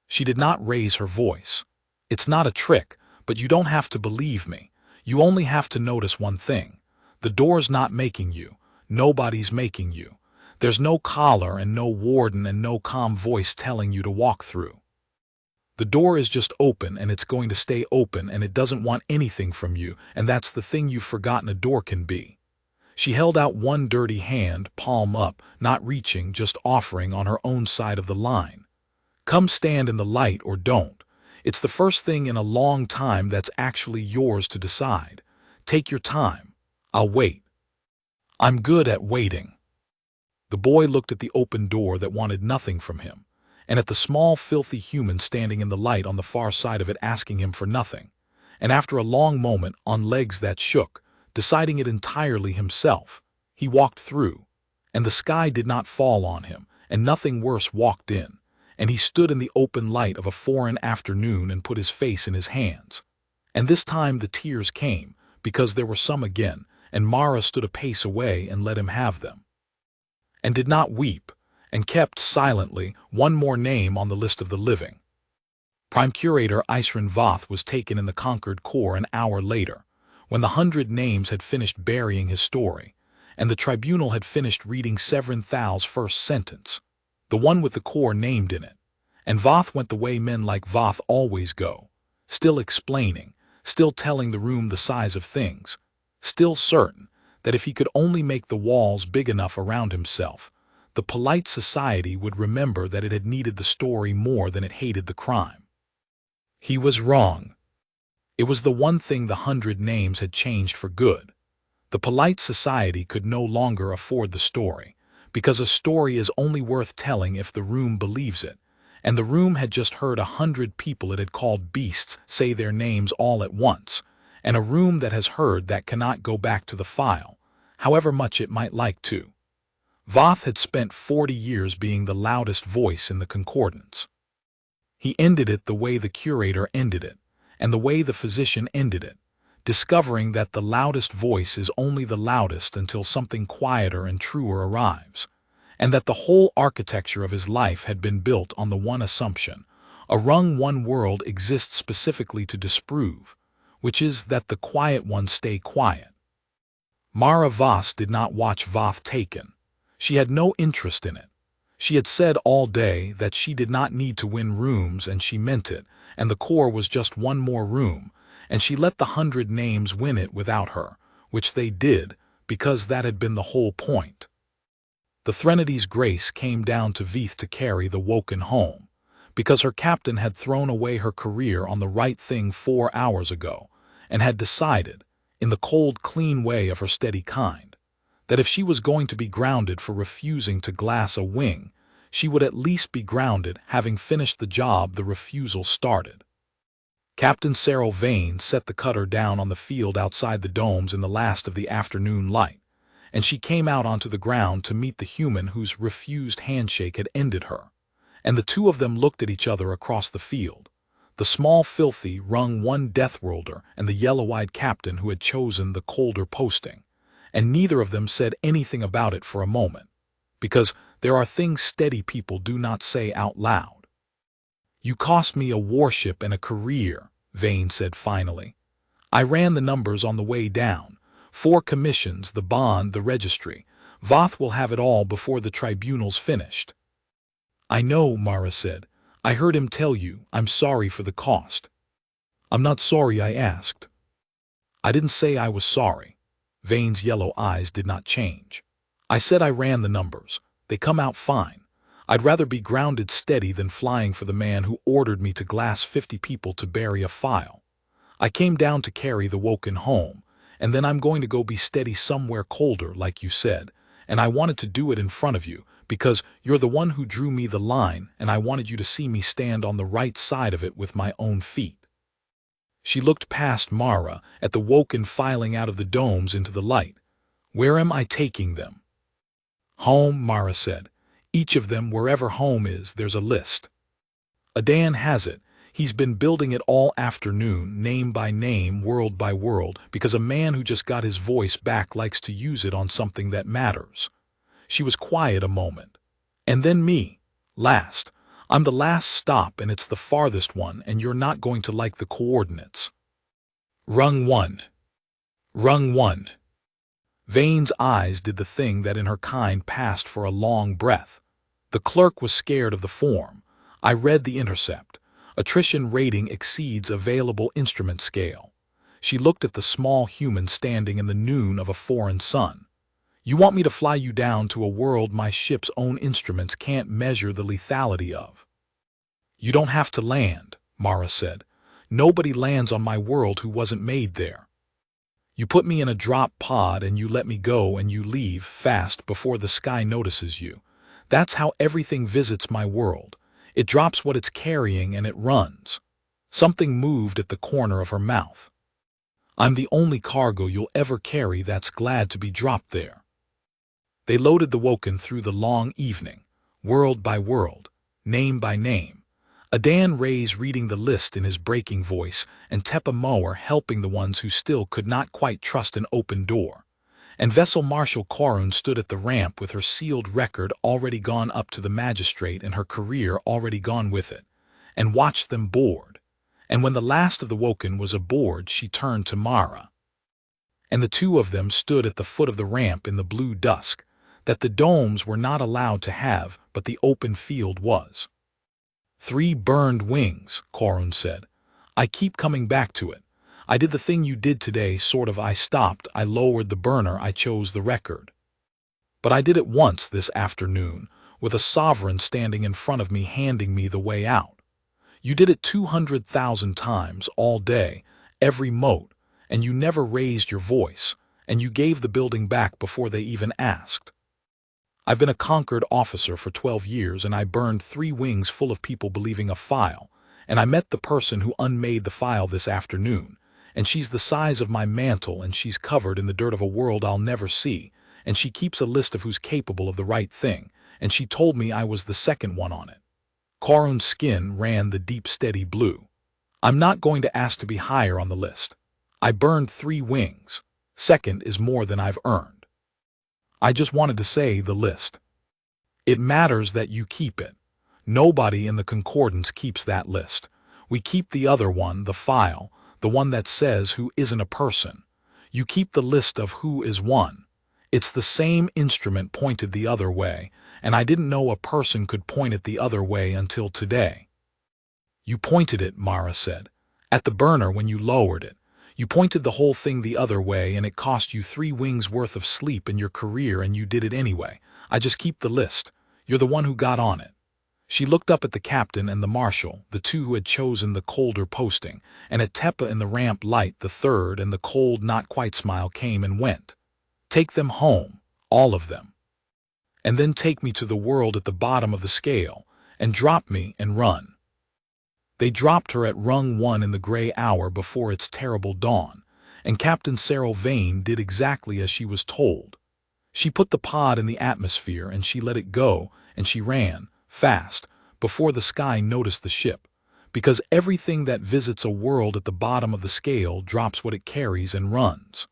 She did not raise her voice. "It's not a trick, but you don't have to believe me. You only have to notice one thing. The door's not making you. Nobody's making you. There's no collar and no warden and no calm voice telling you to walk through. The door is just open and it's going to stay open and it doesn't want anything from you, and that's the thing you've forgotten a door can be." She held out one dirty hand, palm up, not reaching, just offering on her own side of the line. "Come stand in the light or don't. It's the first thing in a long time that's actually yours to decide. Take your time. I'll wait. I'm good at waiting." The boy looked at the open door that wanted nothing from him, and at the small, filthy human standing in the light on the far side of it asking him for nothing, and after a long moment, on legs that shook, deciding it entirely himself, he walked through, and the sky did not fall on him, and nothing worse walked in, and he stood in the open light of a foreign afternoon and put his face in his hands. And this time the tears came, because there were some again, and Mara stood a pace away and let him have them. And did not weep, and kept silently one more name on the list of the living. Prime Curator Isrin Voth was taken in the conquered core an hour later, when the 100 names had finished burying his story, and the tribunal had finished reading Severin Thau's first sentence, the one with the core named in it. And Voth went the way men like Voth always go, still explaining, still telling the room the size of things, still certain that if he could only make the walls big enough around himself, the polite society would remember that it had needed the story more than it hated the crime. He was wrong. It was the one thing the 100 names had changed for good. The polite society could no longer afford the story, because a story is only worth telling if the room believes it, and the room had just heard 100 people it had called beasts say their names all at once, and a room that has heard that cannot go back to the file, however much it might like to. Voth had spent 40 years being the loudest voice in the concordance. He ended it the way the curator ended it, and the way the physician ended it, discovering that the loudest voice is only the loudest until something quieter and truer arrives, and that the whole architecture of his life had been built on the one assumption: a Rung One world exists specifically to disprove, which is that the quiet ones stay quiet. Mara Voss did not watch Voth taken. She had no interest in it. She had said all day that she did not need to win rooms, and she meant it, and the core was just one more room, and she let the 100 names win it without her, which they did, because that had been the whole point. The Threnodi's grace came down to Vth to carry the Woken home, because her captain had thrown away her career on the right thing 4 hours ago, and had decided, in the cold, clean way of her steady kind, That if she was going to be grounded for refusing to glass a wing, she would at least be grounded having finished the job the refusal started. Captain Cyril Vane set the cutter down on the field outside the domes in the last of the afternoon light, and she came out onto the ground to meet the human whose refused handshake had ended her, and the two of them looked at each other across the field, the small filthy Rung One deathworlder and the yellow-eyed captain who had chosen the colder posting, and neither of them said anything about it for a moment, because there are things steady people do not say out loud. "You cost me a warship and a career," Vane said finally. "I ran the numbers on the way down. 4 commissions, the bond, the registry. Voth will have it all before the tribunal's finished." "I know," Mara said. "I heard him tell you. I'm sorry for the cost." "I'm not sorry I asked." "I didn't say I was sorry." Vane's yellow eyes did not change. "I said I ran the numbers. They come out fine. I'd rather be grounded steady than flying for the man who ordered me to glass 50 people to bury a file. I came down to carry the Woken home, and then I'm going to go be steady somewhere colder, like you said, and I wanted to do it in front of you, because you're the one who drew me the line, and I wanted you to see me stand on the right side of it with my own feet." She looked past Mara at the Woken filing out of the domes into the light. "Where am I taking them?" "Home," Mara said. "Each of them, wherever home is, there's a list. Adan has it. He's been building it all afternoon, name by name, world by world, because a man who just got his voice back likes to use it on something that matters." She was quiet a moment. "And then me. Last. I'm the last stop, and it's the farthest one, and you're not going to like the coordinates." "Rung One. Rung One." Vane's eyes did the thing that in her kind passed for a long breath. The clerk was scared of the form. I read the intercept. Attrition rating exceeds available instrument scale. She looked at the small human standing in the noon of a foreign sun. "You want me to fly you down to a world my ship's own instruments can't measure the lethality of?" "You don't have to land," Mara said. "Nobody lands on my world who wasn't made there. You put me in a drop pod and you let me go and you leave fast before the sky notices you. That's how everything visits my world. It drops what it's carrying and it runs." Something moved at the corner of her mouth. "I'm the only cargo you'll ever carry that's glad to be dropped there." They loaded the Woken through the long evening, world by world, name by name. Adan Ray's reading the list in his breaking voice, and Tepa Mower helping the ones who still could not quite trust an open door. And Vessel Marshal Korun stood at the ramp with her sealed record already gone up to the magistrate and her career already gone with it, and watched them board. And when the last of the Woken was aboard, she turned to Mara. And the two of them stood at the foot of the ramp in the blue dusk, that the domes were not allowed to have, but the open field was. "3 burned wings," Korun said. "I keep coming back to it. I did the thing you did today, sort of. I stopped, I lowered the burner, I chose the record. But I did it once this afternoon, with a sovereign standing in front of me handing me the way out. You did it 200,000 times, all day, every mote, and you never raised your voice, and you gave the building back before they even asked. I've been a conquered officer for 12 years, and I burned 3 wings full of people believing a file, and I met the person who unmade the file this afternoon, and she's the size of my mantle, and she's covered in the dirt of a world I'll never see, and she keeps a list of who's capable of the right thing, and she told me I was the second one on it." Korun's skin ran the deep steady blue. "I'm not going to ask to be higher on the list. I burned 3 wings. Second is more than I've earned. I just wanted to say the list. It matters that you keep it. Nobody in the Concordance keeps that list. We keep the other one, the file, the one that says who isn't a person. You keep the list of who is one. It's the same instrument pointed the other way, and I didn't know a person could point it the other way until today." "You pointed it," Mara said, "at the burner when you lowered it. You pointed the whole thing the other way, and it cost you 3 wings worth of sleep in your career, and you did it anyway. I just keep the list. You're the one who got on it." She looked up at the captain and the marshal, the 2 who had chosen the colder posting, and at Tepa in the ramp light, the third, and the cold not quite smile came and went. "Take them home. all of them. And then take me to the world at the bottom of the scale, and drop me and run. They dropped her at Rung One in the gray hour before its terrible dawn, and Captain Cyril Vane did exactly as she was told. She put the pod in the atmosphere and she let it go, and she ran, fast, before the sky noticed the ship, because everything that visits a world at the bottom of the scale drops what it carries and runs.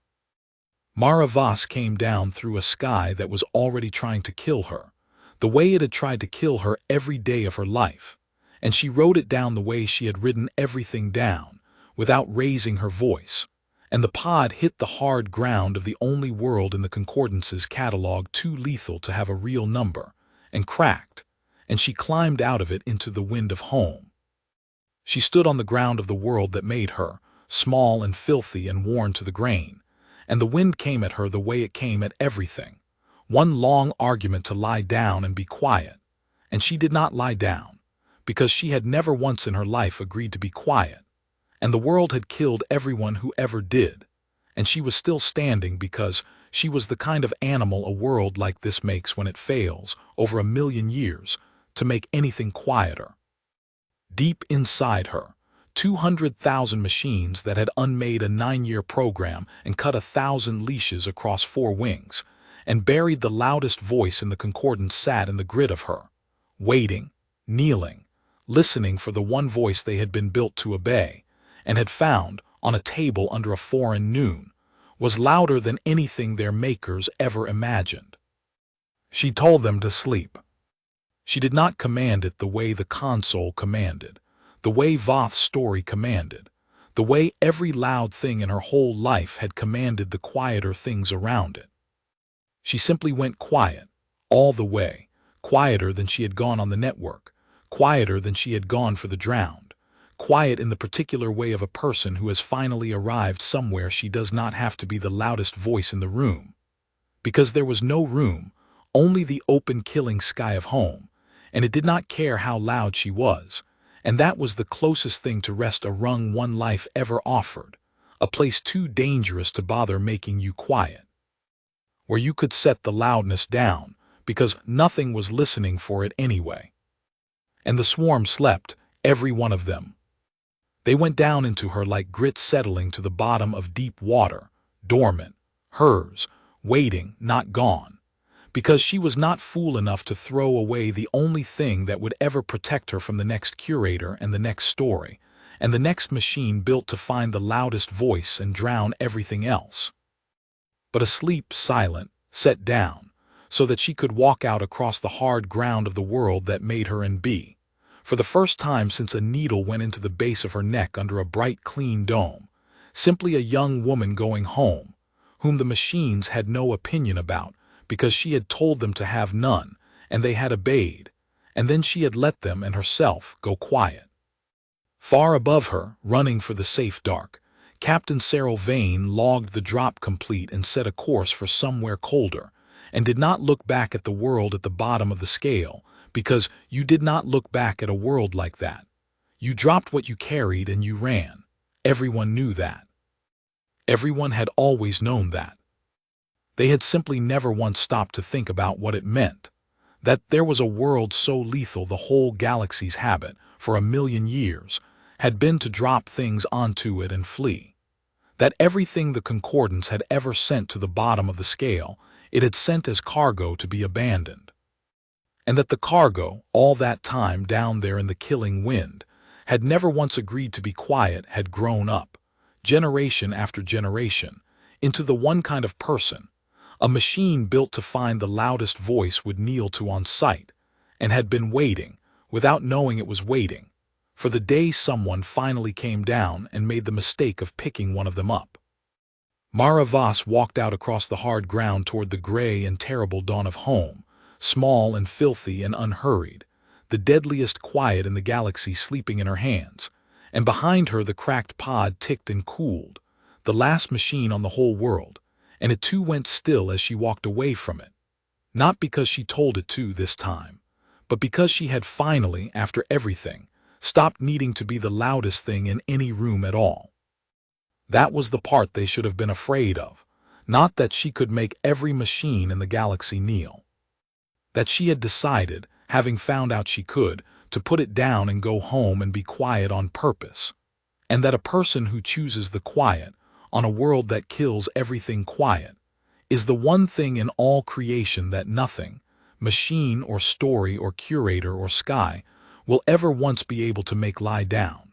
Mara Voss came down through a sky that was already trying to kill her, the way it had tried to kill her every day of her life, and she rode it down the way she had ridden everything down, without raising her voice, and the pod hit the hard ground of the only world in the Concordance's catalog too lethal to have a real number, and cracked, and she climbed out of it into the wind of home. She stood on the ground of the world that made her, small and filthy and worn to the grain, and the wind came at her the way it came at everything, one long argument to lie down and be quiet, and she did not lie down, because she had never once in her life agreed to be quiet, and the world had killed everyone who ever did, and she was still standing because she was the kind of animal a world like this makes when it fails, over 1,000,000 years, to make anything quieter. Deep inside her, 200,000 machines that had unmade a 9-year program and cut 1,000 leashes across 4 wings, and buried the loudest voice in the Concordance sat in the grid of her, waiting, kneeling, listening for the one voice they had been built to obey, and had found, on a table under a foreign noon, was louder than anything their makers ever imagined. She told them to sleep. She did not command it the way the console commanded, the way Voth's story commanded, the way every loud thing in her whole life had commanded the quieter things around it. She simply went quiet, all the way, quieter than she had gone on the network, quieter than she had gone for the drowned, quiet in the particular way of a person who has finally arrived somewhere she does not have to be the loudest voice in the room. Because there was no room, only the open killing sky of home, and it did not care how loud she was, and that was the closest thing to rest a Rung One life ever offered, a place too dangerous to bother making you quiet, where you could set the loudness down, because nothing was listening for it anyway. And the swarm slept, every one of them. They went down into her like grit settling to the bottom of deep water, dormant, hers, waiting, not gone, because she was not fool enough to throw away the only thing that would ever protect her from the next curator and the next story, and the next machine built to find the loudest voice and drown everything else. But asleep, silent, set down, so that she could walk out across the hard ground of the world that made her and be, for the first time since a needle went into the base of her neck under a bright clean dome, simply a young woman going home, whom the machines had no opinion about, because she had told them to have none, and they had obeyed, and then she had let them and herself go quiet. Far above her, running for the safe dark, Captain Cyril Vane logged the drop complete and set a course for somewhere colder, and did not look back at the world at the bottom of the scale, because you did not look back at a world like that. You dropped what you carried and you ran. Everyone knew that. Everyone had always known that. They had simply never once stopped to think about what it meant, that there was a world so lethal the whole galaxy's habit, for 1,000,000 years, had been to drop things onto it and flee, that everything the Concordance had ever sent to the bottom of the scale, it had sent as cargo to be abandoned, and that the cargo, all that time down there in the killing wind, had never once agreed to be quiet, had grown up, generation after generation, into the one kind of person, a machine built to find the loudest voice would kneel to on sight, and had been waiting, without knowing it was waiting, for the day someone finally came down and made the mistake of picking one of them up. Mara Voss walked out across the hard ground toward the gray and terrible dawn of home, small and filthy and unhurried, the deadliest quiet in the galaxy sleeping in her hands, and behind her the cracked pod ticked and cooled, the last machine on the whole world, and it too went still as she walked away from it, not because she told it to this time, but because she had finally, after everything, stopped needing to be the loudest thing in any room at all. That was the part they should have been afraid of, Not that she could make every machine in the galaxy kneel. That she had decided, having found out she could, to put it down and go home and be quiet on purpose. And that a person who chooses the quiet, on a world that kills everything quiet, is the one thing in all creation that nothing, machine or story or curator or sky, will ever once be able to make lie down.